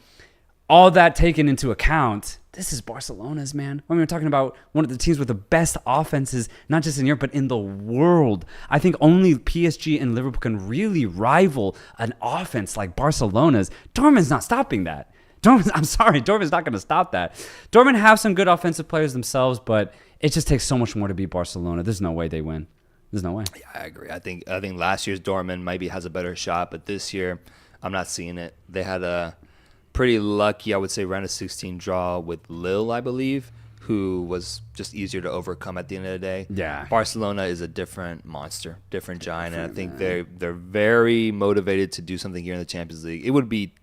all that taken into account, this is Barcelona's, man. I mean, we're talking about one of the teams with the best offenses, not just in Europe, but in the world. I think only PSG and Liverpool can really rival an offense like Barcelona's. Dortmund's not stopping that. Dortmund's not going to stop that. Dortmund have some good offensive players themselves, but it just takes so much more to beat Barcelona. There's no way they win. There's no way. Yeah, I agree. I think last year's Dortmund maybe has a better shot, but this year I'm not seeing it. They had a pretty lucky, I would say, round of 16 draw with Lille, I believe, who was just easier to overcome at the end of the day. Yeah. Barcelona is a different monster, different giant, and I think they're very motivated to do something here in the Champions League. It would be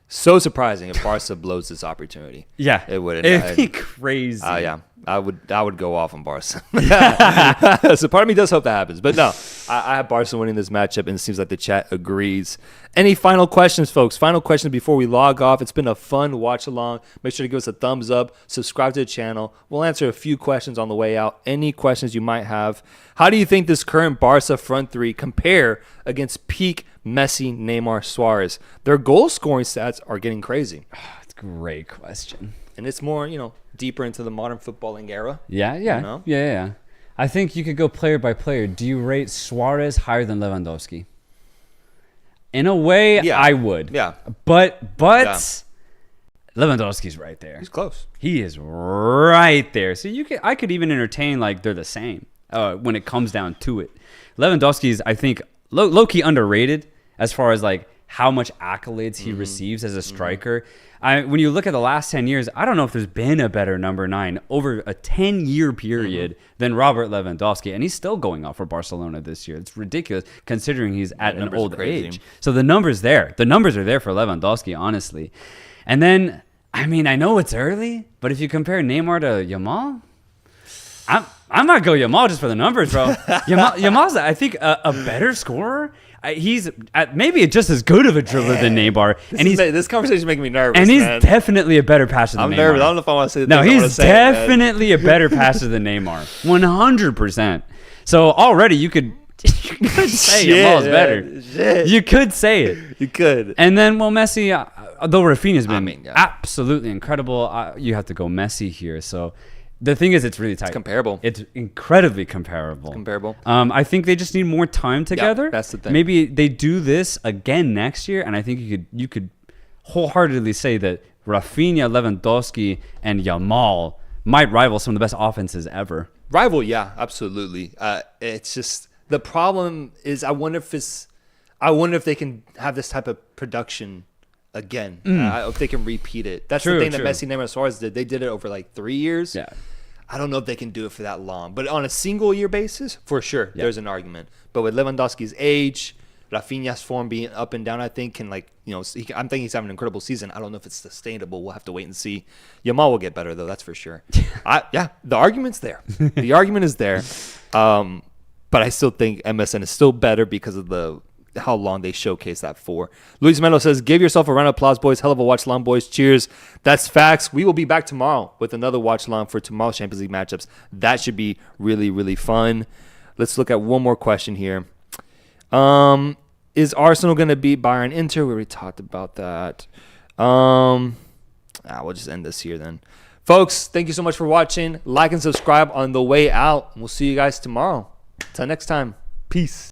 so surprising if Barca blows this opportunity. Yeah. It would. It'd be crazy. Yeah. I would go off on Barca. So part of me does hope that happens. But no, I have Barca winning this matchup, and it seems like the chat agrees. Any final questions, folks? Final questions before we log off. It's been a fun watch along. Make sure to give us a thumbs up. Subscribe to the channel. We'll answer a few questions on the way out. Any questions you might have. How do you think this current Barca front three compare against peak Messi, Neymar, Suarez? Their goal scoring stats are getting crazy. That's a great question. And it's more, deeper into the modern footballing era. Yeah. You know? Yeah. I think you could go player by player. Do you rate Suarez higher than Lewandowski? In a way, Yeah. I would. Yeah. But Yeah. Lewandowski's right there. He's close. He is right there. So I could even entertain like they're the same when it comes down to it. Lewandowski's, I think, low-key underrated as far as like how much accolades he receives as a striker. When you look at the last 10 years, I don't know if there's been a better number 9 over a 10-year period than Robert Lewandowski, and he's still going off for Barcelona this year. It's ridiculous considering he's at an old age. So the numbers there. The numbers are there for Lewandowski, honestly. And then, I mean, I know it's early, but if you compare Neymar to Yamal, I might go Yamal just for the numbers, bro. Yamal's, I think, a better scorer. He's maybe just as good of a dribbler than Neymar. This conversation is making me nervous. And he's man. definitely a better passer than Neymar. I'm nervous. I don't know if I want to say the No, things I wanna he's say, definitely a better passer than Neymar. 100%. So already you could say Yamal's better. Shit. You could say it. You could. And then, well, Messi, though Rafinha's been absolutely incredible, you have to go Messi here. So the thing is, it's really tight. It's comparable. It's incredibly comparable. I think they just need more time together. That's the thing. Maybe they do this again next year, and I think you could wholeheartedly say that Rafinha, Lewandowski, and Yamal might rival some of the best offenses ever. Rival, yeah, absolutely. It's just the problem is I wonder if they can have this type of production again. If they can repeat it. That's the thing that Messi, Neymar, Suarez did. They did it over like 3 years. Yeah. I don't know if they can do it for that long, but on a single year basis, for sure, there's an argument. But with Lewandowski's age, Rafinha's form being up and down, I think I'm thinking he's having an incredible season. I don't know if it's sustainable. We'll have to wait and see. Yamal will get better though, that's for sure. The argument's there. The argument is there. But I still think MSN is still better because of how long they showcase that for. Luis Melo says, give yourself a round of applause, boys. Hell of a watch long, boys. Cheers. That's facts. We will be back tomorrow with another watch long for tomorrow's Champions League matchups. That should be really, really fun. Let's look at one more question here. Is Arsenal going to beat Bayern Inter? We already talked about that. We'll just end this here then. Folks, thank you so much for watching. Like and subscribe on the way out. We'll see you guys tomorrow. Till next time. Peace.